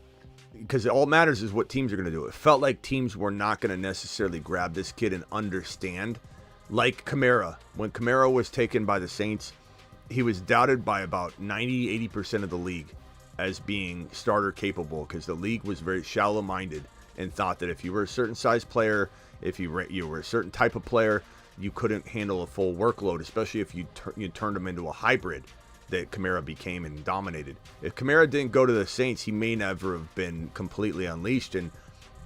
because all matters is what teams are going to do. It felt like teams were not going to necessarily grab this kid and understand. Like Kamara. When Kamara was taken by the Saints, he was doubted by about 90-80% of the league as being starter capable because the league was very shallow-minded and thought that if you were a certain size player, if you were a certain type of player, you couldn't handle a full workload, especially if you turned him into a hybrid that Kamara became and dominated. If Kamara didn't go to the Saints, he may never have been completely unleashed. And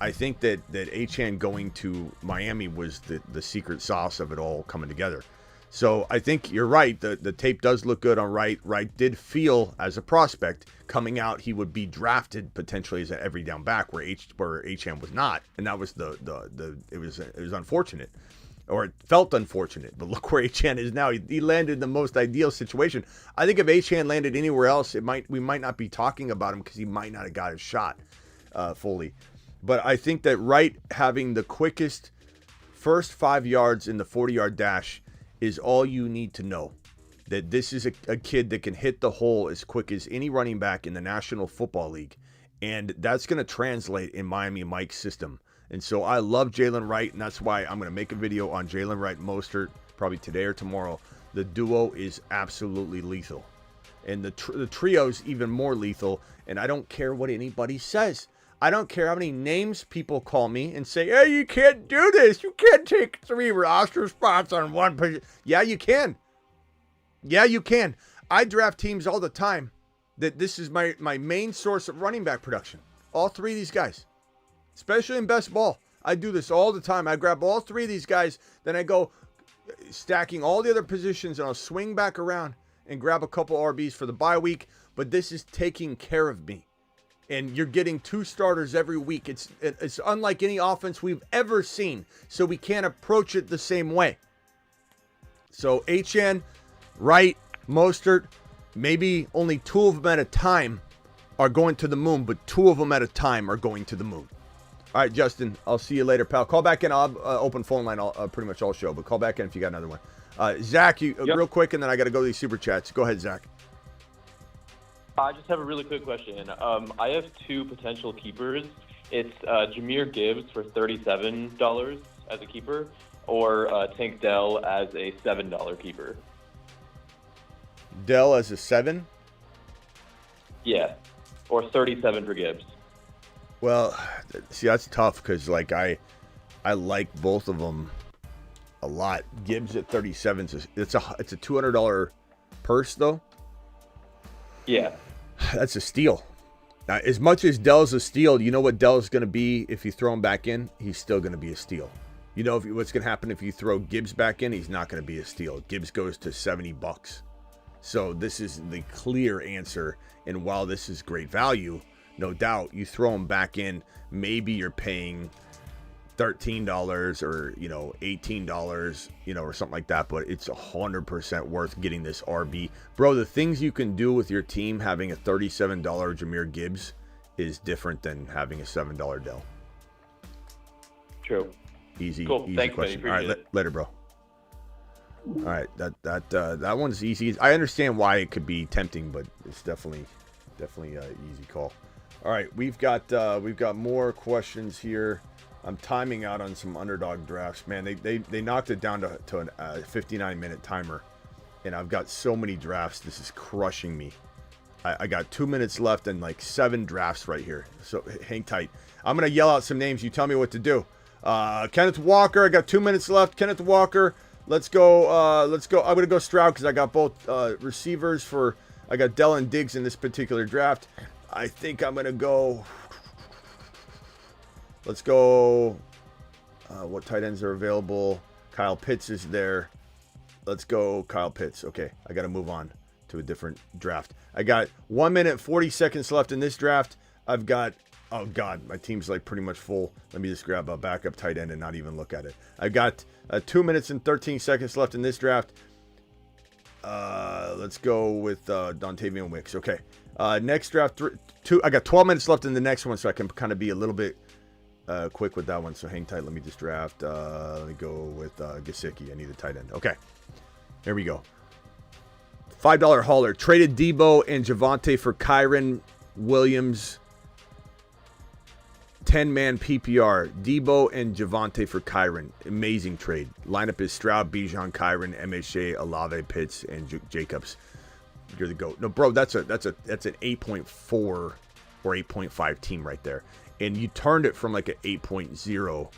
I think that Achan going to Miami was the secret sauce of it all coming together. So I think you're right. The tape does look good on Wright. Wright did feel as a prospect coming out he would be drafted potentially as an every down back where Achan was not, and that was it was unfortunate. or it felt unfortunate. But look where Achane is now. He landed in the most ideal situation. I think if Achane landed anywhere else, we might not be talking about him because he might not have got his shot fully. But I think that Wright having the quickest first 5 yards in the 40-yard dash is all you need to know. That this is a kid that can hit the hole as quick as any running back in the National Football League. And that's going to translate in Miami Mike's system. And so I love Jalen Wright, and that's why I'm going to make a video on Jalen Wright Mostert probably today or tomorrow. The duo is absolutely lethal. And the trio's even more lethal, and I don't care what anybody says. I don't care how many names people call me and say, hey, you can't do this. You can't take 3 roster spots on one position. Yeah, you can. Yeah, you can. I draft teams all the time that this is my main source of running back production. All 3 of these guys. Especially in best ball. I do this all the time. I grab all 3 of these guys, then I go stacking all the other positions, and I'll swing back around and grab a couple RBs for the bye week. But this is taking care of me. And you're getting 2 starters every week. It's unlike any offense we've ever seen. So we can't approach it the same way. So Achane, Wright, Mostert, maybe only 2 of them at a time are going to the moon, but 2 of them at a time are going to the moon. All right, Justin, I'll see you later, pal. Call back in. I'll open phone line pretty much all show, but call back in if you got another one. Zach, real quick, and then I got to go to these super chats. Go ahead, Zach. I just have a really quick question. I have 2 potential keepers. It's Jahmyr Gibbs for $37 as a keeper, or Tank Dell as a $7 keeper. Dell as a 7? Yeah, or 37 for Gibbs. Well, see, that's tough because like I like both of them a lot. Gibbs at 37, it's a $200 purse though. Yeah, that's a steal. Now, as much as Dell's a steal, you know what Dell's going to be if you throw him back in? He's still going to be a steal. You know what's going to happen if you throw Gibbs back in? He's not going to be a steal. Gibbs goes to $70. So this is the clear answer. And while this is great value, no doubt, you throw him back in, maybe you're paying $13 or, $18, or something like that. But it's 100% worth getting this RB. Bro, the things you can do with your team having a $37 Jahmyr Gibbs is different than having a $7 Dell. True. Easy. Cool. Easy Thanks, question. buddy. All right, later, bro. All right, that one's easy. I understand why it could be tempting, but it's definitely an easy call. All right, we've got more questions here. I'm timing out on some underdog drafts, man. They knocked it down to a 59-minute timer, and I've got so many drafts. This is crushing me. I got 2 minutes left and like 7 drafts right here. So hang tight. I'm gonna yell out some names. You tell me what to do. Kenneth Walker. I got 2 minutes left. Kenneth Walker. Let's go. I'm gonna go Stroud because I got both receivers for. I got Dell and Diggs in this particular draft. I think I'm gonna go. Let's go. What tight ends are available? Kyle Pitts is there. Let's go Kyle Pitts. Okay, I got to move on to a different draft. I got 1 minute 40 seconds left in this draft. I've got. Oh God, my team's like pretty much full. Let me just grab a backup tight end and not even look at it. I've got 2 minutes and 13 seconds left in this draft. Let's go with Dontavian Wicks. Okay. Next draft, I got 12 minutes left in the next one, so I can kind of be a little bit quick with that one. So hang tight. Let me just draft. Let me go with Gesicki. I need a tight end. Okay. There we go. $5 hauler. Traded Debo and Javonte for Kyren Williams. 10-man PPR. Debo and Javonte for Kyren. Amazing trade. Lineup is Stroud, Bijan, Kyren, MHA, Olave, Pitts, and Jacobs. You're the GOAT. No, bro, that's an 8.4 or 8.5 team right there. And you turned it from like an 8.0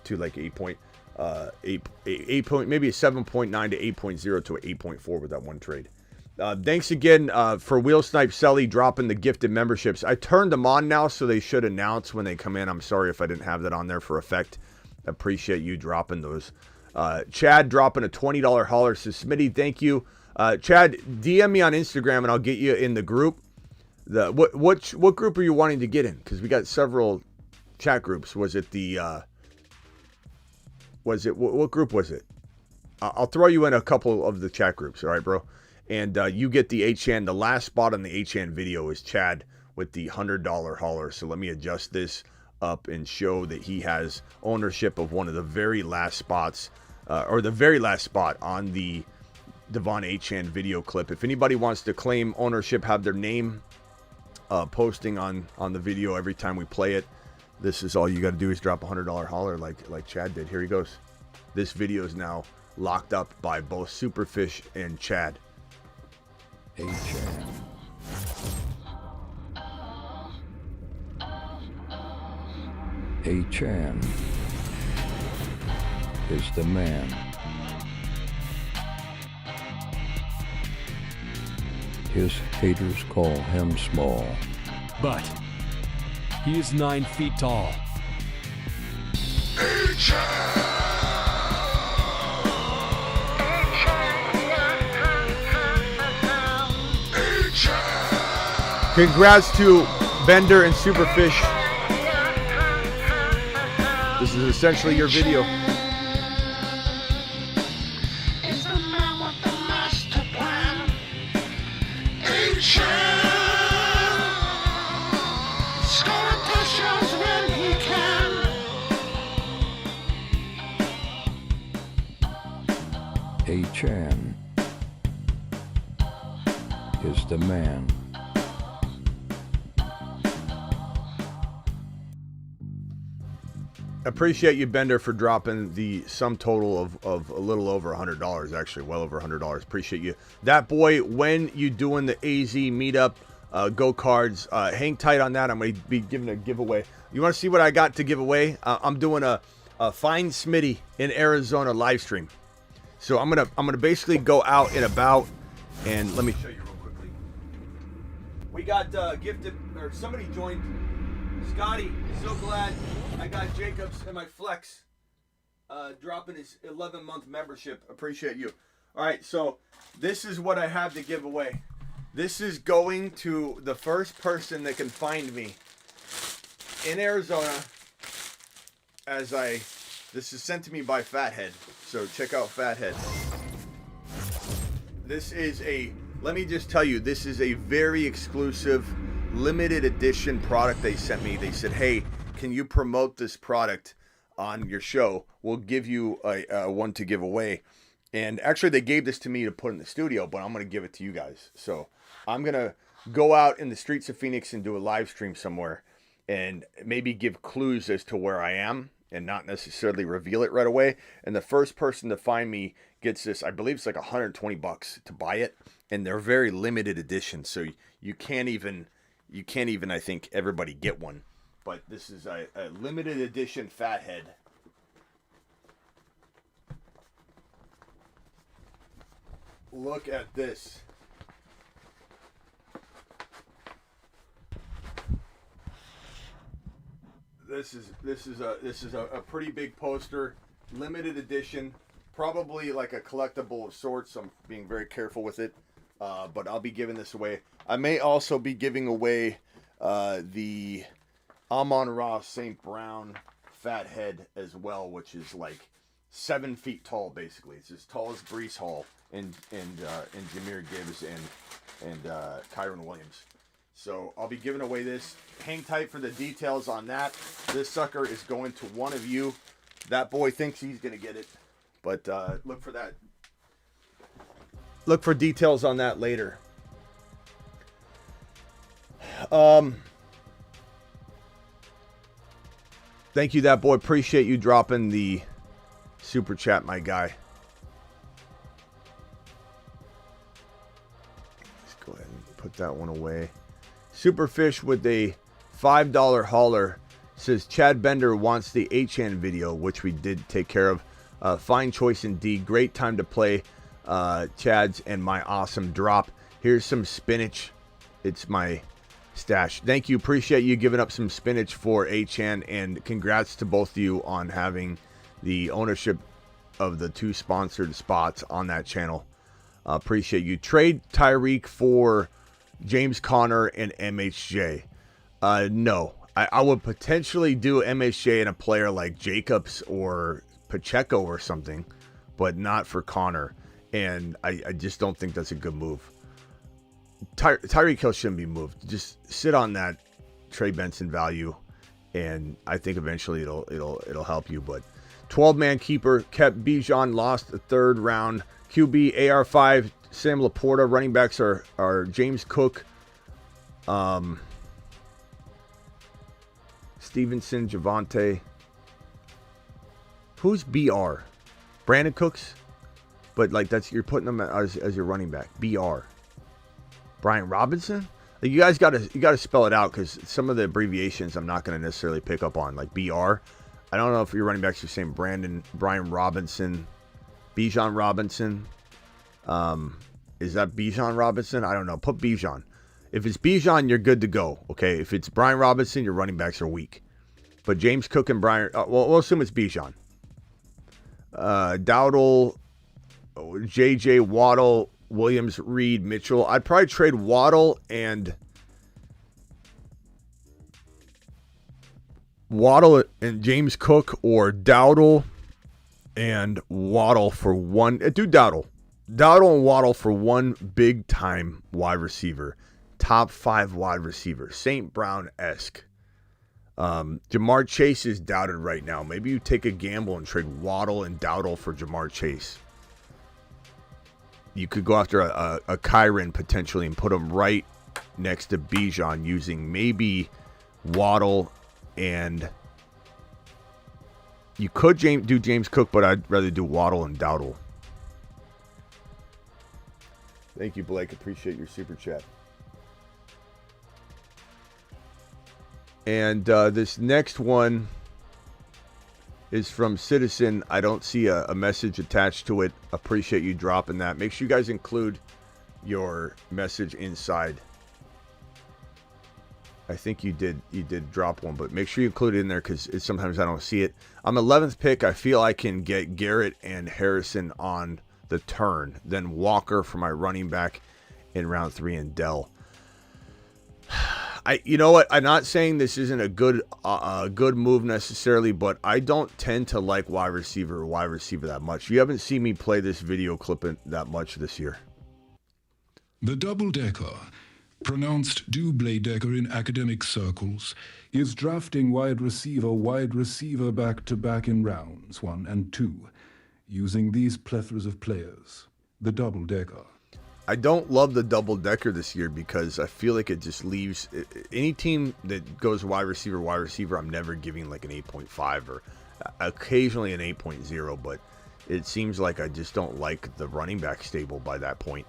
to like 8 point, maybe a 7.9 to 8.0 to an 8.4 with that one trade. Thanks again for Wheel Snipe Selly dropping the gifted memberships. I turned them on now, so they should announce when they come in. I'm sorry if I didn't have that on there for effect. Appreciate you dropping those. Chad dropping a $20 hauler. Says, Smitty, thank you. Chad, DM me on Instagram and I'll get you in the group. What group are you wanting to get in? Because we got several chat groups. Was it the was it? What group was it? I'll throw you in a couple of the chat groups. All right, bro. And you get the HN. The last spot on the HN video is Chad with the $100 hauler. So let me adjust this up and show that he has ownership of one of the very last spots, or the very last spot on the Devon HN video clip. If anybody wants to claim ownership, have their name posting on the video every time we play it, this is all you got to do is drop a $100 hauler like Chad did. Here he goes. This video is now locked up by both Superfish and Chad. HN. HN is the man. His haters call him small. But he is 9 feet tall. Congrats to Bender and Superfish. This is essentially your video. HN is the man. Appreciate you, Bender, for dropping the sum total of a little over $100, actually, well over $100. Appreciate you. That boy, when you doing the AZ meetup, go cards, hang tight on that. I'm going to be giving a giveaway. You want to see what I got to give away? I'm doing a Find Smitty in Arizona live stream. So I'm gonna basically go out and about, and let me show you real quickly. We got gifted, or somebody joined. Scotty, so glad I got Jacobs and my Flex dropping his 11-month membership. Appreciate you. All right, so this is what I have to give away. This is going to the first person that can find me in Arizona. This is sent to me by Fathead, so check out Fathead. This is let me just tell you, this is a very exclusive, limited edition product they sent me. They said, hey, can you promote this product on your show? We'll give you a one to give away. And actually, they gave this to me to put in the studio, but I'm going to give it to you guys. So I'm going to go out in the streets of Phoenix and do a live stream somewhere and maybe give clues as to where I am and not necessarily reveal it right away. And the first person to find me gets this. I believe it's like $120 to buy it. And they're very limited edition. So you can't even, I think, everybody get one. But this is a limited edition Fathead. Look at this. This is a pretty big poster, limited edition, probably like a collectible of sorts. I'm being very careful with it, but I'll be giving this away. I may also be giving away the Amon-Ra St. Brown Fathead as well, which is like 7 feet tall, basically. It's as tall as Brees Hall and Jahmyr Gibbs and Kyron Williams. So I'll be giving away this. Hang tight for the details on that. This sucker is going to one of you. That boy thinks he's going to get it. But look for that. Look for details on that later. Thank you, that boy. Appreciate you dropping the super chat, my guy. Let's go ahead and put that one away. Superfish with a $5 hauler says Chad Bender wants the HN video, which we did take care of. Fine choice indeed. Great time to play Chad's and my awesome drop. Here's some spinach. It's my stash. Thank you. Appreciate you giving up some spinach for HN, and congrats to both of you on having the ownership of the 2 sponsored spots on that channel. Appreciate you. Trade Tyreek for James Conner and MHJ. No, I would potentially do MHJ and a player like Jacobs or Pacheco or something, but not for Connor. And I just don't think that's a good move. Tyreek Hill shouldn't be moved. Just sit on that Trey Benson value, and I think eventually it'll help you. But 12-man keeper kept Bijan, lost the third round. QB AR5, Sam Laporta. Running backs are James Cook, Stevenson, Javonte. Who's BR? Brandon Cooks? But like you're putting them as your running back. BR. Brian Robinson? Like, you guys gotta spell it out, because some of the abbreviations I'm not gonna necessarily pick up on. Like BR. I don't know if your running backs are saying Brian Robinson, Bijan Robinson. Is that Bijan Robinson? I don't know. Put Bijan. If it's Bijan, you're good to go. Okay. If it's Brian Robinson, your running backs are weak. But James Cook and Brian, we'll assume it's Bijan. Dowdle, JJ, Waddle, Williams, Reed, Mitchell. I'd probably trade Waddle and James Cook, or Dowdle and Waddle for one. Do Dowdle and Waddle for one big time wide receiver, top 5 wide receiver, St. Brown-esque. Jamar Chase is doubted right now. Maybe you take a gamble and trade Waddle and Dowdle for Jamar Chase. You could go after a Kyren potentially and put him right next to Bijan, using maybe Waddle, and you could do James Cook, but I'd rather do Waddle and Dowdle. Thank you, Blake. Appreciate your super chat. And this next one is from Citizen. I don't see a message attached to it. Appreciate you dropping that. Make sure you guys include your message inside. I think you did drop one, but make sure you include it in there, because sometimes I don't see it. I'm 11th pick. I feel I can get Garrett and Harrison on the turn, then Walker for my running back in round 3, and Dell. You know what? I'm not saying this isn't a good move necessarily, but I don't tend to like wide receiver that much. You haven't seen me play this video clip that much this year. The double-decker, pronounced double-decker in academic circles, is drafting wide receiver back-to-back in rounds 1 and 2, using these plethoras of players. The double-decker. I don't love the double-decker this year, because I feel like it just leaves any team that goes wide receiver, I'm never giving like an 8.5 or occasionally an 8.0, but it seems like I just don't like the running back stable by that point.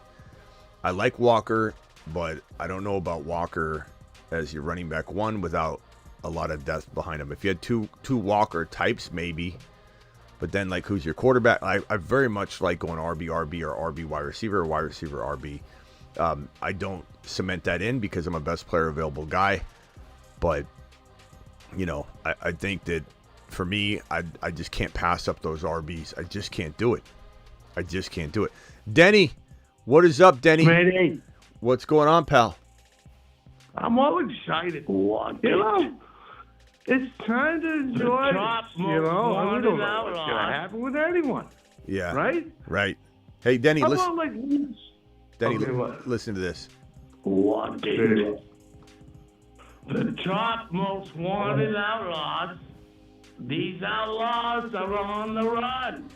I like Walker, but I don't know about Walker as your running back 1 without a lot of depth behind him. If you had two Walker types, maybe. But then, like, who's your quarterback? I very much like going RB, or RB wide receiver, or wide receiver RB. I don't cement that in because I'm a best player available guy. But, you know, I think that for me, I just can't pass up those RBs. I just can't do it. Denny, what is up, Denny? Smitty. What's going on, pal? I'm all excited. What? You know, it's time to enjoy it. You know, I don't know what's going to happen with anyone. Yeah. Right? Hey, Denny, listen. Listen to this. What is the top most wanted outlaws? These outlaws are on the run.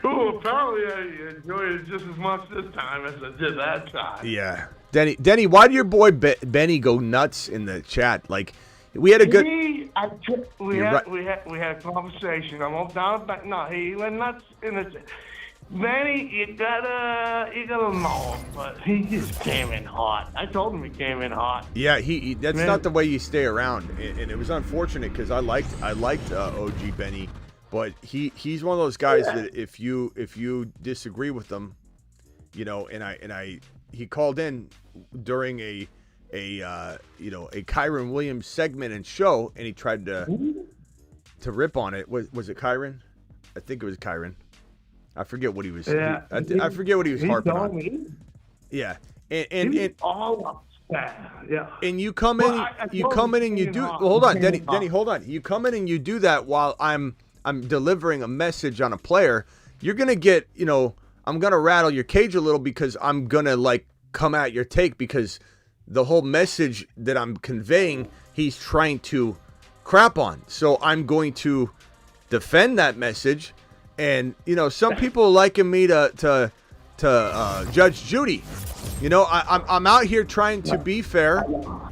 Oh, apparently I enjoyed it just as much this time as I did that time. Yeah. Denny, why did your boy Benny go nuts in the chat? Like, we had a good... We had a conversation. I won't down back. No, he went nuts in the... Benny, you gotta know him, but he just came in hot. I told him he came in hot. Yeah, that's not the way you stay around, and it was unfortunate because I liked OG Benny, but he's one of those guys that if you disagree with him, you know, and he called in during a Kyren Williams segment and show, and he tried to rip on it. Was it Kyren? I think it was Kyren. I forget what he was. I forget what he was harping on. Me. Yeah, and all up. Yeah. And you come in, and you do. Well, hold on, Denny, hold on. You come in and you do that while I'm delivering a message on a player. You're gonna get, I'm gonna rattle your cage a little because I'm gonna like come at your take because the whole message that I'm conveying, he's trying to crap on. So I'm going to defend that message, and some people liken me to Judge Judy. I'm out here trying to be fair,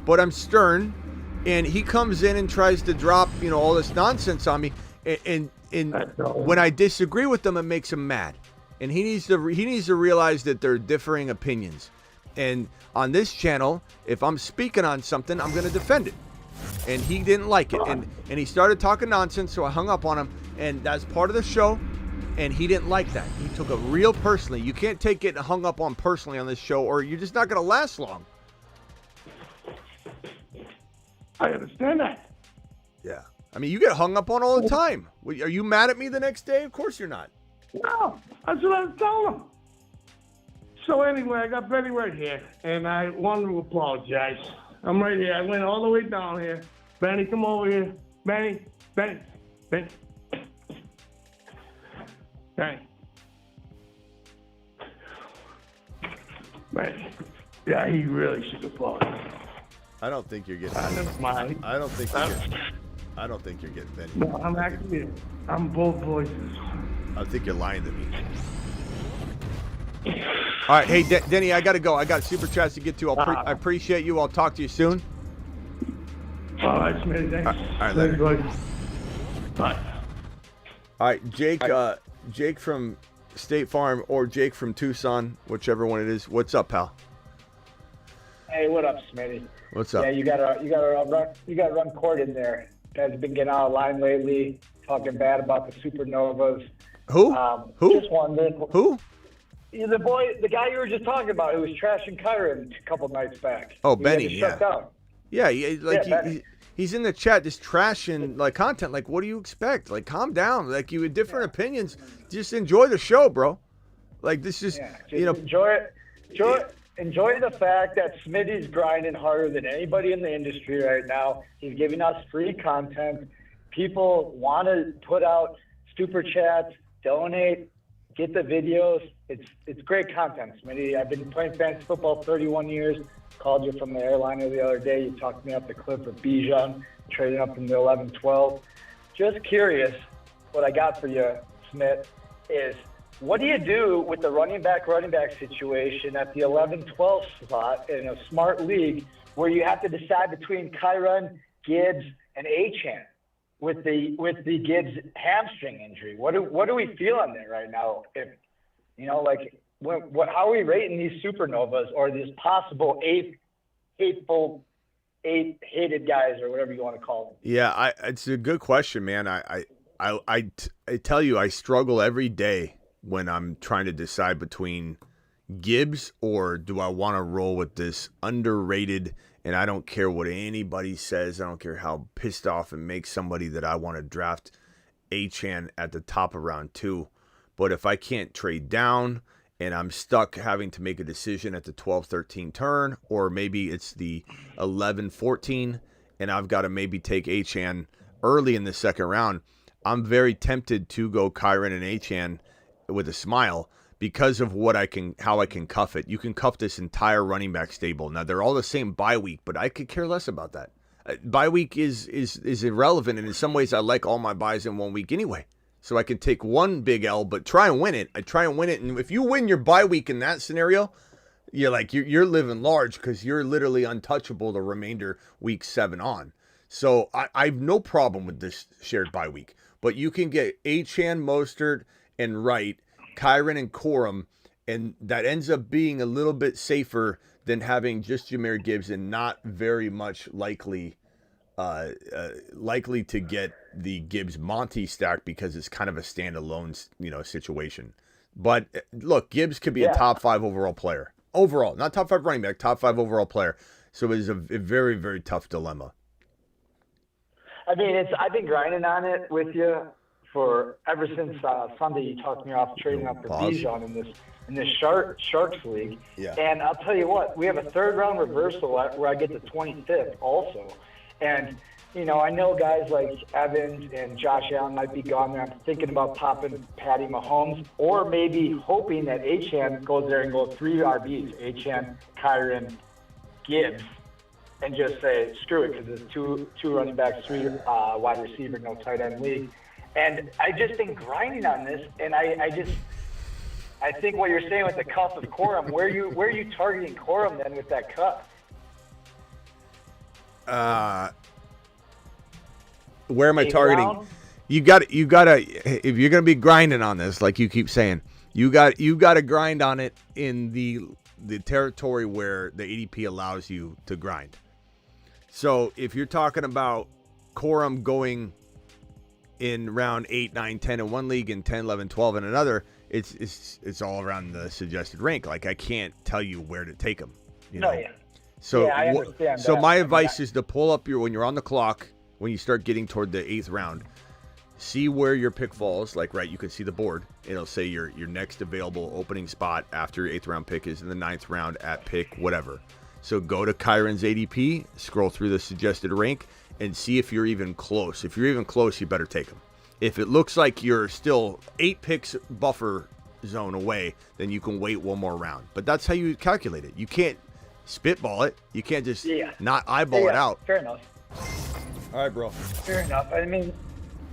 but I'm stern, and he comes in and tries to drop all this nonsense on me, and when I disagree with them, it makes him mad, and he needs to realize that they're differing opinions. And on this channel, if I'm speaking on something, I'm going to defend it. And he didn't like it, and he started talking nonsense, so I hung up on him, and that's part of the show. And he didn't like that. He took it real personally. You can't take getting hung up on personally on this show, or you're just not going to last long. I understand that. Yeah. I mean, you get hung up on all the time. Are you mad at me the next day? Of course you're not. No, that's what I was telling him. So anyway, I got Benny right here, and I wanted to apologize. I'm right here. I went all the way down here. Benny, come over here. Benny. Benny. Yeah, he really should apologize. I don't think you're getting. I don't think you're getting Benny. No, I'm both voices. I think you're lying to me. All right, hey Denny, I gotta go. I got super chats to get to. I appreciate you. I'll talk to you soon. All right, Smitty. Thanks. All right, later. Bye. All right, Jake from State Farm or Jake from Tucson, whichever one it is. What's up, pal? Hey, what up, Smitty? What's up? Yeah, you gotta run court in there. Guys have been getting out of line lately, talking bad about the supernovas. Who? Who? Just wondering. Who? The guy you were just talking about, who was trashing Kyron a couple nights back. Oh, Benny. Yeah. Shut down. Yeah, he's in the chat just trashing like content. Like, what do you expect? Like, calm down. Like, you had different opinions. Just enjoy the show, bro. Like, this is enjoy it. Enjoy the fact that Smitty's grinding harder than anybody in the industry right now. He's giving us free content. People want to put out super chats, donate, get the videos. It's great content, Smitty. I've been playing fantasy football 31 years. Called you from the airliner the other day. You talked me up the clip of Bijan, trading up from the 11-12. Just curious, what I got for you, Smith, is what do you do with the running back situation at the 11-12 slot in a smart league where you have to decide between Kyron, Gibbs, and Achane with the Gibbs hamstring injury? What do we feel on there right now? If how are we rating these supernovas or these possible eight hated guys or whatever you want to call them? Yeah, it's a good question, man. I tell you, I struggle every day when I'm trying to decide between Gibbs or do I want to roll with this underrated, and I don't care what anybody says. I don't care how pissed off it makes somebody that I want to draft Achane at the top of round 2. But if I can't trade down and I'm stuck having to make a decision at the 12-13 turn, or maybe it's the 11-14 and I've got to maybe take Achane early in the second round, I'm very tempted to go Kyron and Achane with a smile because of how I can cuff it. You can cuff this entire running back stable. Now they're all the same bye week, but I could care less about that. Bye week is irrelevant, and in some ways I like all my buys in 1 week anyway. So I can take one big L, but try and win it. I try and win it, and if you win your bye week in that scenario, you're living large because you're literally untouchable the remainder week 7 on. So I have no problem with this shared bye week. But you can get Achane, Mostert, and Wright, Kyron, and Corum, and that ends up being a little bit safer than having just Jahmyr Gibbs and not very much likely to get the Gibbs Monty stack because it's kind of a standalone situation. But look, Gibbs could be a top 5 overall player. Overall, not top 5 running back, top 5 overall player. So it is a very, very tough dilemma. I mean, I've been grinding on it with you for ever since Sunday. You talked me off trading up for Bijan in this Sharks league. Yeah. And I'll tell you what, we have a third round reversal where I get the 25th also. And you know, I know guys like Evans and Josh Allen might be gone there. I'm thinking about popping Patty Mahomes, or maybe hoping that Achane goes there and goes 3 RBs, Achane, Kyren, Gibbs, and just say, screw it, because it's two running backs, 3 wide receiver, no tight end league. And I just been grinding on this, and I think what you're saying with the cuff of Corum, where are you targeting Corum then with that cut? Where am I targeting? Round? You got to if you're going to be grinding on this, like you keep saying, you got to grind on it in the territory where the ADP allows you to grind. So if you're talking about Corum going in round 8, 9, 10 in one league and 10, 11, 12 in another, it's all around the suggested rank. Like I can't tell you where to take them. You know? Yeah. So I understand so that. my advice is to pull up when you're on the clock, when you start getting toward the 8th round, see where your pick falls. Like, right, you can see the board. It'll say your next available opening spot after your 8th round pick is in the 9th round at pick whatever. So go to Kyren's ADP, scroll through the suggested rank, and see if you're even close. If you're even close, you better take him. If it looks like you're still 8 picks buffer zone away, then you can wait one more round. But that's how you calculate it. You can't spitball it. You can't just not eyeball it out. Fair enough. All right, bro. Fair enough. I mean,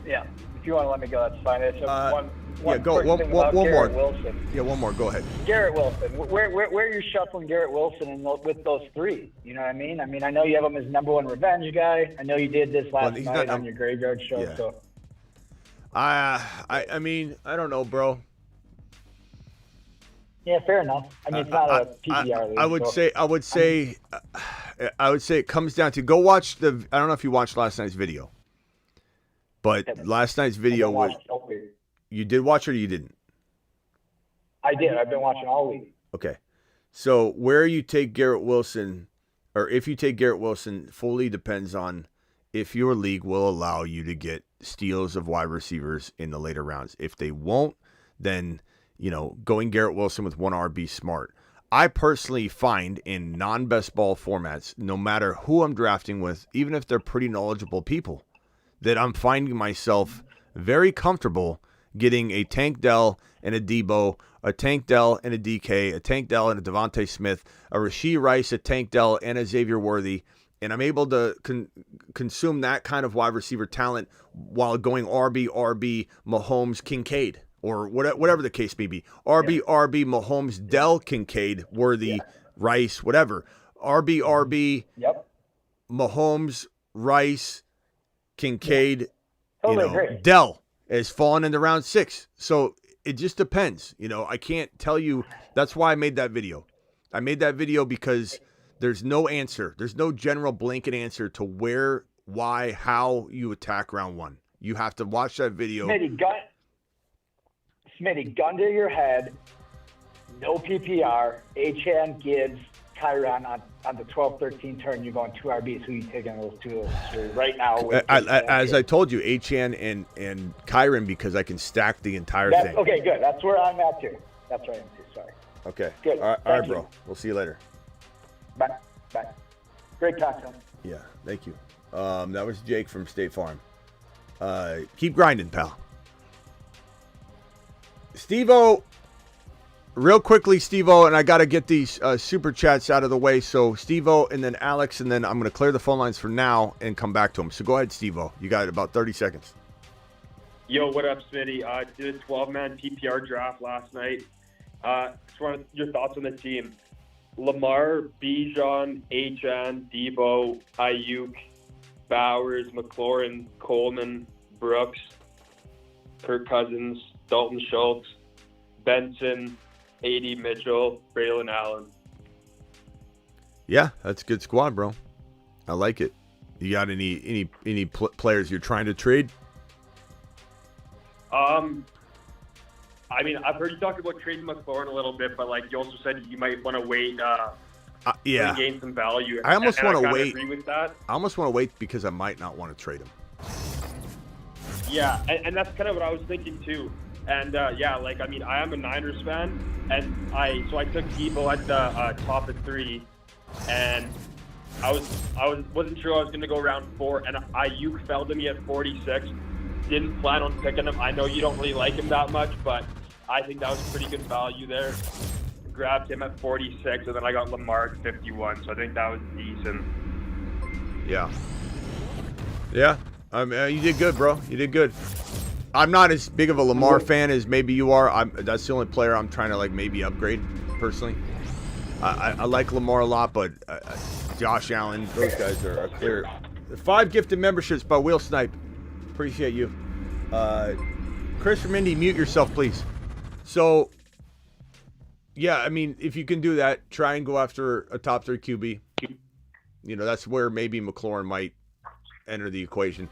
yeah. If you want to let me go, that's fine. It's one more. Wilson. Yeah, one more. Go ahead. Garrett Wilson. Where are you shuffling Garrett Wilson with those 3? You know what I mean? I mean, I know you have him as number 1 revenge guy. I know you did this last night on your graveyard show. Yeah. So. I mean, I don't know, bro. Yeah, fair enough. I mean, it's not a PPR league. I would say it comes down to go watch I don't know if you watched last night's video, but last night's video was. You did watch it or you didn't? I did. I've been watching all week. Okay, so where you take Garrett Wilson, or if you take Garrett Wilson, fully depends on if your league will allow you to get steals of wide receivers in the later rounds. If they won't, then going Garrett Wilson with 1 RB smart. I personally find in non-best ball formats, no matter who I'm drafting with, even if they're pretty knowledgeable people, that I'm finding myself very comfortable getting a Tank Dell and a Debo, a Tank Dell and a DK, a Tank Dell and a Devontae Smith, a Rashee Rice, a Tank Dell, and a Xavier Worthy. And I'm able to consume that kind of wide receiver talent while going RB, Mahomes, Kincaid. Or whatever the case may be. RB, Mahomes, Dell, Kincaid, Worthy, Rice, whatever. RB, Mahomes, Rice, Kincaid, Dell has fallen into round 6. So it just depends. I can't tell you. That's why I made that video. I made that video because there's no answer. There's no general blanket answer to where, why, how you attack round 1. You have to watch that video. Smitty, gun to your head, no PPR, Achane, Gibbs, Kyren on the 12-13 turn. You're going 2 RBs. Who you taking those 2 right now? As I told you, Achane and Kyren, because I can stack the entire thing. Okay, good. That's where I'm at too. That's where I am too. Sorry. Okay. Good. All right, bro. We'll see you later. Bye. Great talk, Yeah, thank you. That was Jake from State Farm. Keep grinding, pal. Steve-O, real quickly, Steve-O, and I got to get these super chats out of the way. So Steve-O and then Alex, and then I'm going to clear the phone lines for now and come back to them. So go ahead, Steve-O. You got about 30 seconds. Yo, what up, Smitty? Did a 12-man PPR draft last night. Just wanted your thoughts on the team. Lamar, Bijan, Achane, Debo, Ayuk, Bowers, McLaurin, Coleman, Brooks, Kirk Cousins, Dalton Schultz, Benson, A.D. Mitchell, Braylon Allen. Yeah, that's a good squad, bro. I like it. You got any players you're trying to trade? I mean, I've heard you talk about trading McLaurin a little bit, but you also said you might want to wait. Yeah. To gain some value. I almost want to wait. Agree with that. I almost want to wait because I might not want to trade him. Yeah, and that's kind of what I was thinking too. And yeah, like I mean, I am a Niners fan, and I took Debo at the top of 3, and wasn't sure I was going to go around 4, and Ayuk fell to me at 46. Didn't plan on picking him. I know you don't really like him that much, but I think that was pretty good value there. Grabbed him at 46, and then I got Lamar at 51. So I think that was decent. Yeah. Yeah. You did good, bro. You did good. I'm not as big of a Lamar fan as maybe you are. That's the only player I'm trying to like maybe upgrade personally. I like Lamar a lot, but Josh Allen, those guys are clear. 5 gifted memberships by Wheel Snipe. Appreciate you. Chris from Indy, mute yourself, please. So, yeah, I mean, if you can do that, try and go after a top 3 QB. You know, that's where maybe McLaurin might enter the equation.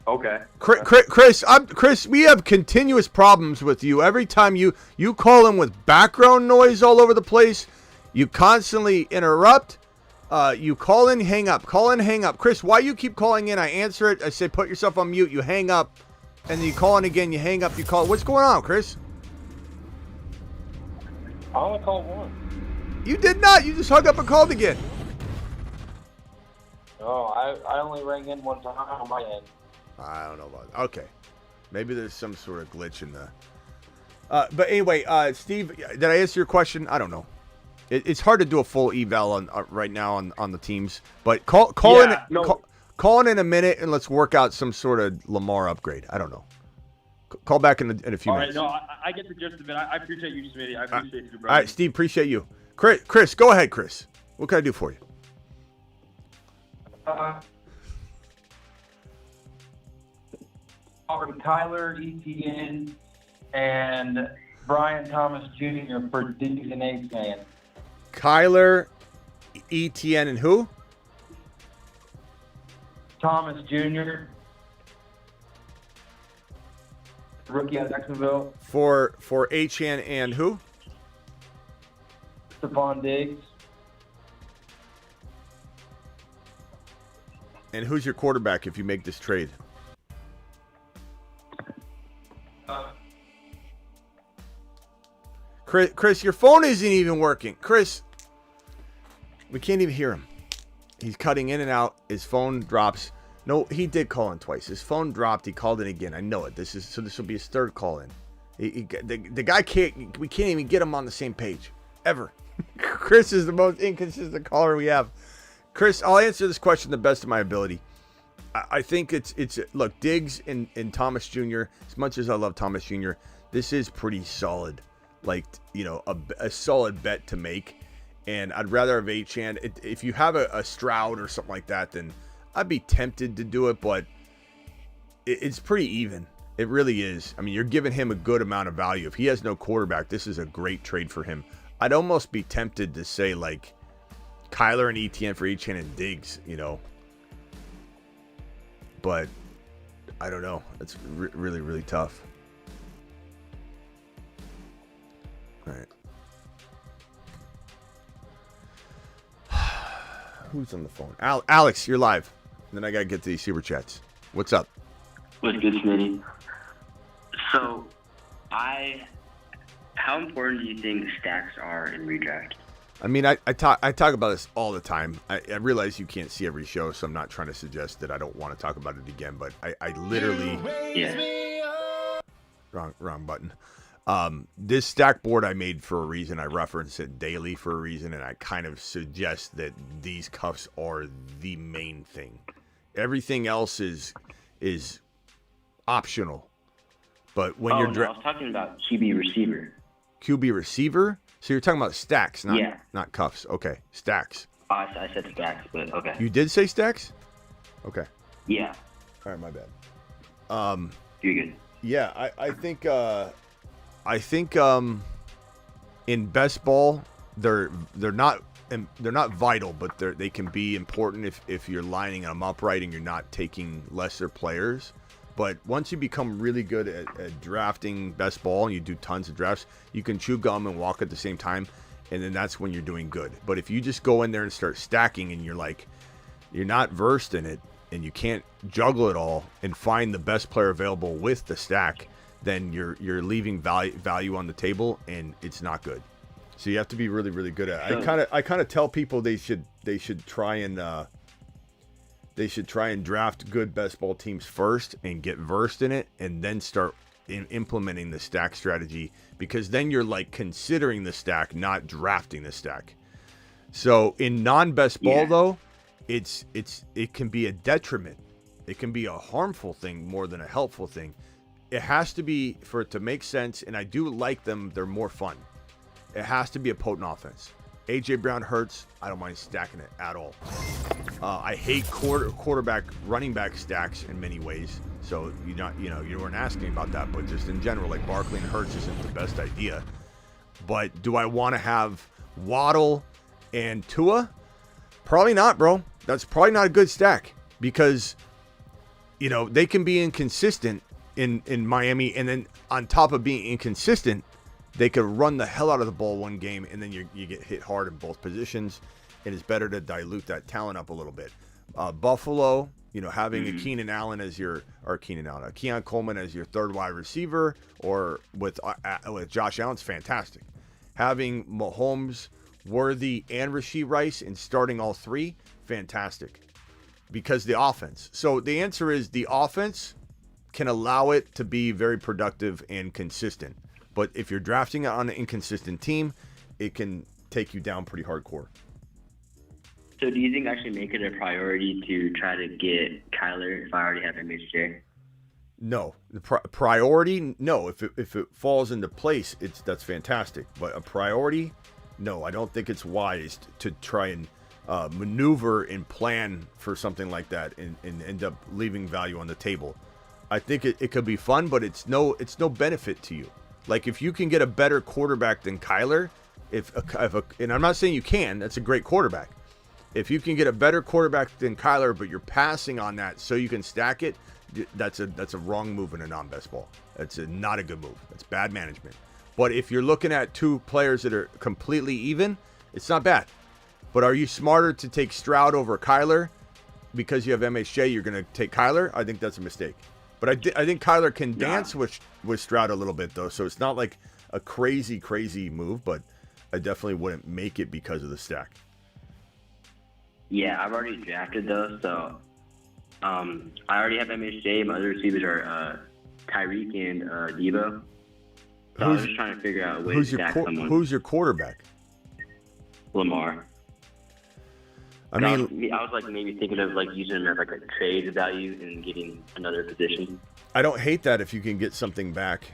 Okay. Chris, we have continuous problems with you. Every time you call in with background noise all over the place, you constantly interrupt. You call in, hang up. Call in, hang up. Chris, why you keep calling in? I answer it. I say put yourself on mute. You hang up, and then you call in again. You hang up. You call. What's going on, Chris? I only called one. You did not. You just hung up and called again. No, I only rang in one time on my end. I don't know about that. Okay. Maybe there's some sort of glitch in the... but anyway, Steve, did I answer your question? I don't know. It's hard to do a full eval on right now on the teams. But call in in a minute and let's work out some sort of Lamar upgrade. I don't know. Call back in a few minutes. All right, no, I get the gist of it. I appreciate you, Smitty. I appreciate you, brother. All right, Steve, appreciate you. Chris, go ahead, Chris. What can I do for you? Tyler, ETN, and Brian Thomas Jr. for Diggs and A-Fan. Kyler, ETN, and who? Thomas Jr. Rookie out of Jacksonville. For HN and who? Stephon Diggs. And who's your quarterback if you make this trade? Chris, your phone isn't even working. Chris, we can't even hear him. He's cutting in and out. His phone drops. No, he did call in twice. His phone dropped. He called in again. I know it. This will be his third call in. The guy can't. We can't even get him on the same page ever. Chris is the most inconsistent caller we have. Chris, I'll answer this question the best of my ability. I think it's look, Diggs and Thomas Jr., as much as I love Thomas Jr., this is pretty solid. Like, you know, a solid bet to make. And I'd rather have Achane. If you have a Stroud or something like that, then I'd be tempted to do it, but it's pretty even. It really is. I mean, you're giving him a good amount of value. If he has no quarterback, this is a great trade for him. I'd almost be tempted to say, like, Kyler and ETN for Achane and Diggs, you know. But I don't know. It's really, really tough. All right. Who's on the phone? Alex, you're live. And then I got to get to these super chats. What's up? What's good, Smitty? So, how important do you think stacks are in redraft? I mean, I talk about this all the time. I realize you can't see every show, so I'm not trying to suggest that I don't want to talk about it again. But I literally... Yeah. Wrong button. This stack board I made for a reason. I reference it daily for a reason, and I kind of suggest that these cuffs are the main thing. Everything else is optional. But when you're I was talking about QB receiver. QB receiver? So you're talking about stacks, not cuffs. Okay, stacks. I said stacks, but okay. You did say stacks? Okay. Yeah. All right, my bad. You're good. Yeah, I think in best ball they're not vital, but they can be important if you're lining them up right and you're not taking lesser players. But once you become really good at drafting best ball and you do tons of drafts, you can chew gum and walk at the same time, and then that's when you're doing good. But if you just go in there and start stacking and you're not versed in it, and you can't juggle it all and find the best player available with the stack, then you're leaving value on the table, and it's not good. So you have to be really, really good at it. I kind of tell people they should try and draft good best ball teams first and get versed in it, and then start implementing the stack strategy, because then you're like considering the stack, not drafting the stack. So in non-best ball though, it can be a detriment. It can be a harmful thing more than a helpful thing. It has to be, for it to make sense, and I do like them. They're more fun. It has to be a potent offense. AJ Brown hurts. I don't mind stacking it at all. I hate quarterback, running back stacks in many ways. So you weren't asking about that, but just in general, like Barkley and Hurts isn't the best idea. But do I want to have Waddle and Tua? Probably not, bro. That's probably not a good stack, because they can be inconsistent in Miami, and then on top of being inconsistent, they could run the hell out of the ball one game, and then you get hit hard in both positions. And it's better to dilute that talent up a little bit. Buffalo, having a Keon Coleman as your third wide receiver, or with Josh Allen's fantastic. Having Mahomes, Worthy, and Rashee Rice and starting all three, fantastic. Because the offense. So the answer is the offense can allow it to be very productive and consistent. But if you're drafting it on an inconsistent team, it can take you down pretty hardcore. So do you think I should make it a priority to try to get Kyler if I already have MHJ? No. The priority, no. If it falls into place, that's fantastic. But a priority, no. I don't think it's wise to try and maneuver and plan for something like that and end up leaving value on the table. I think it could be fun, but it's no benefit to you. Like, if you can get a better quarterback than Kyler, and I'm not saying you can, that's a great quarterback. If you can get a better quarterback than Kyler, but you're passing on that so you can stack it, that's a wrong move in a non-best ball. That's not a good move. That's bad management. But if you're looking at two players that are completely even, it's not bad. But are you smarter to take Stroud over Kyler because you have MHJ? You're going to take Kyler? I think that's a mistake. But I think Kyler can dance with Stroud a little bit, though. So it's not like a crazy move, but I definitely wouldn't make it because of the stack. Yeah, I've already drafted those, so I already have MHJ. My other receivers are Tyreek and Debo. So I was just trying to figure out a way to stack someone. Who's your quarterback? Lamar. I was like maybe thinking of like using him as like a trade value and getting another position. I don't hate that if you can get something back.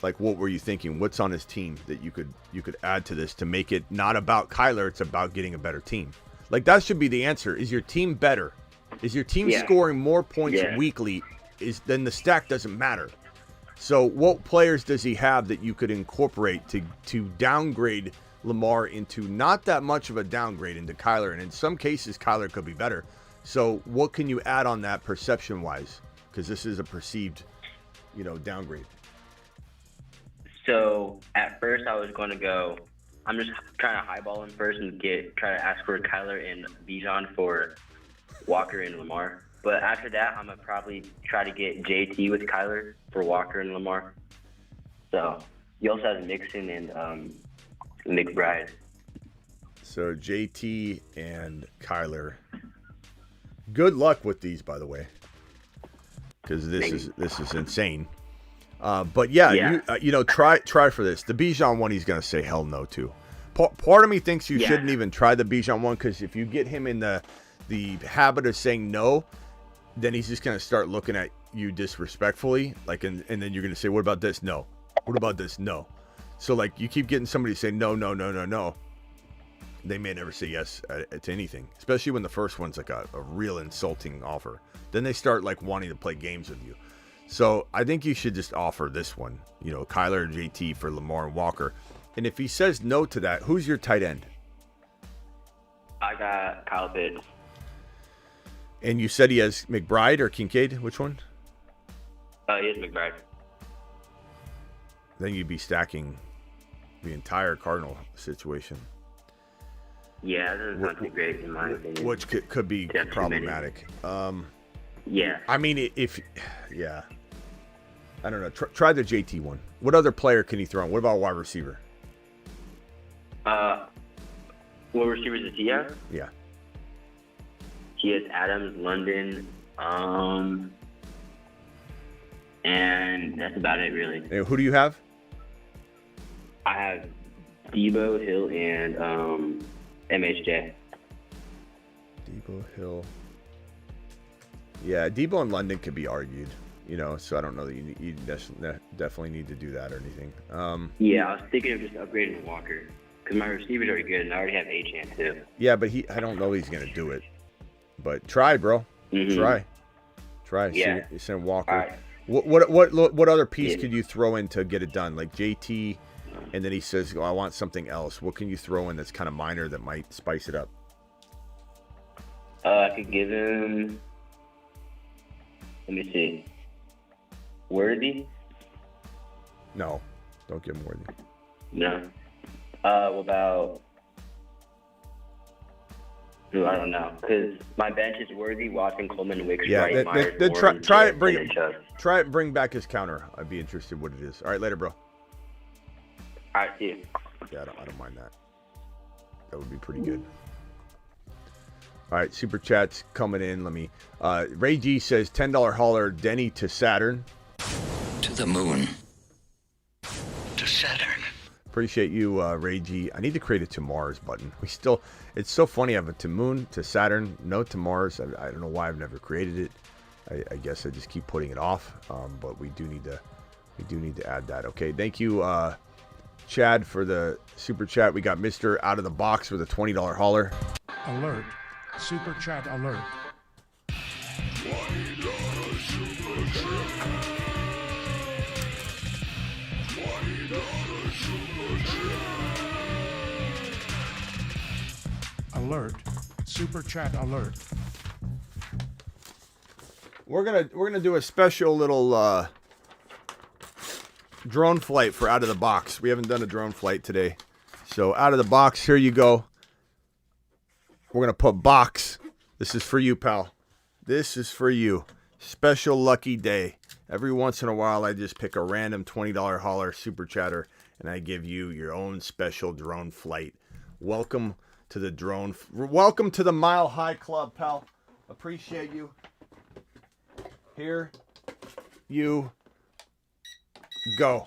Like, what were you thinking? What's on his team that you could add to this to make it not about Kyler? It's about getting a better team. Like, that should be the answer. Is your team better? Is your team scoring more points weekly? Then the stack doesn't matter. So what players does he have that you could incorporate to downgrade Lamar into not that much of a downgrade into Kyler? And in some cases, Kyler could be better. So what can you add on that perception-wise? Because this is a perceived, downgrade. So at first I was going to go, I'm just trying to highball him first and try to ask for Kyler and Bijan for Walker and Lamar. But after that, I'm going to probably try to get JT with Kyler for Walker and Lamar. So you also have Mixon and McBride. So JT and Kyler. Good luck with these, by the way, because this is insane. But yeah. Try for this. The Bijan one, he's gonna say hell no to. Part of me thinks you shouldn't even try the Bijan one, because if you get him in the habit of saying no, then he's just gonna start looking at you disrespectfully, like, and then you're gonna say, what about this? No. What about this? No. So like, you keep getting somebody to say no. They may never say yes to anything, especially when the first one's like a real insulting offer. Then they start like wanting to play games with you. So I think you should just offer this one, Kyler and JT for Lamar and Walker. And if he says no to that, who's your tight end? I got Kyle Pitts. And you said he has McBride or Kincaid? Which one? He has McBride. Then you'd be stacking the entire Cardinal situation. Yeah, that doesn't sound too great in my opinion. Which could be problematic. Yeah. I mean, I don't know. Try the JT one. What other player can he throw in? What about wide receiver? What receivers does he have? Yeah. He has Adams, London, and that's about it, really. And who do you have? I have Debo, Hill, and MHJ. Debo, Hill. Yeah, Debo and London could be argued, so I don't know that you definitely need to do that or anything. Yeah, I was thinking of just upgrading Walker because my receivers are good and I already have Achane too. Yeah, but I don't know he's going to do it. But try, bro. Mm-hmm. Try. Yeah. Send Walker. All right. What other piece could you throw in to get it done? Like JT, and then he says, I want something else. What can you throw in that's kind of minor that might spice it up? I could give him, let me see, Worthy? No, don't give him Worthy. No. What about, I don't know, because my bench is Worthy, Watson, Coleman, Wicks, Wright, Myers, Warren, try it. Bring back his counter. I'd be interested what it is. All right, later, bro. All right, see you. Yeah, I don't mind that. That would be pretty good. All right, super chats coming in. Let me. Ray G says $10 hauler Denny to Saturn. To the moon. To Saturn. Appreciate you, Ray G. I need to create a to Mars button. It's so funny. I have a to Moon, to Saturn, no to Mars. I don't know why I've never created it. I guess I just keep putting it off. But we do need to add that. Okay, thank you, Chad, for the super chat. We got Mr. Out of the Box with a $20 hauler. Alert. Super chat alert. $20 super chat. $20 super chat. Alert. Super chat alert. We're gonna do a special little drone flight for Out of the Box. We haven't done a drone flight today, so Out of the Box. Here you go. We're going to put box. This is for you, pal. This is for you. Special lucky day. Every once in a while, I just pick a random $20 hauler super chatter, and I give you your own special drone flight. Welcome to the Mile High Club, pal. Appreciate you. Here you go.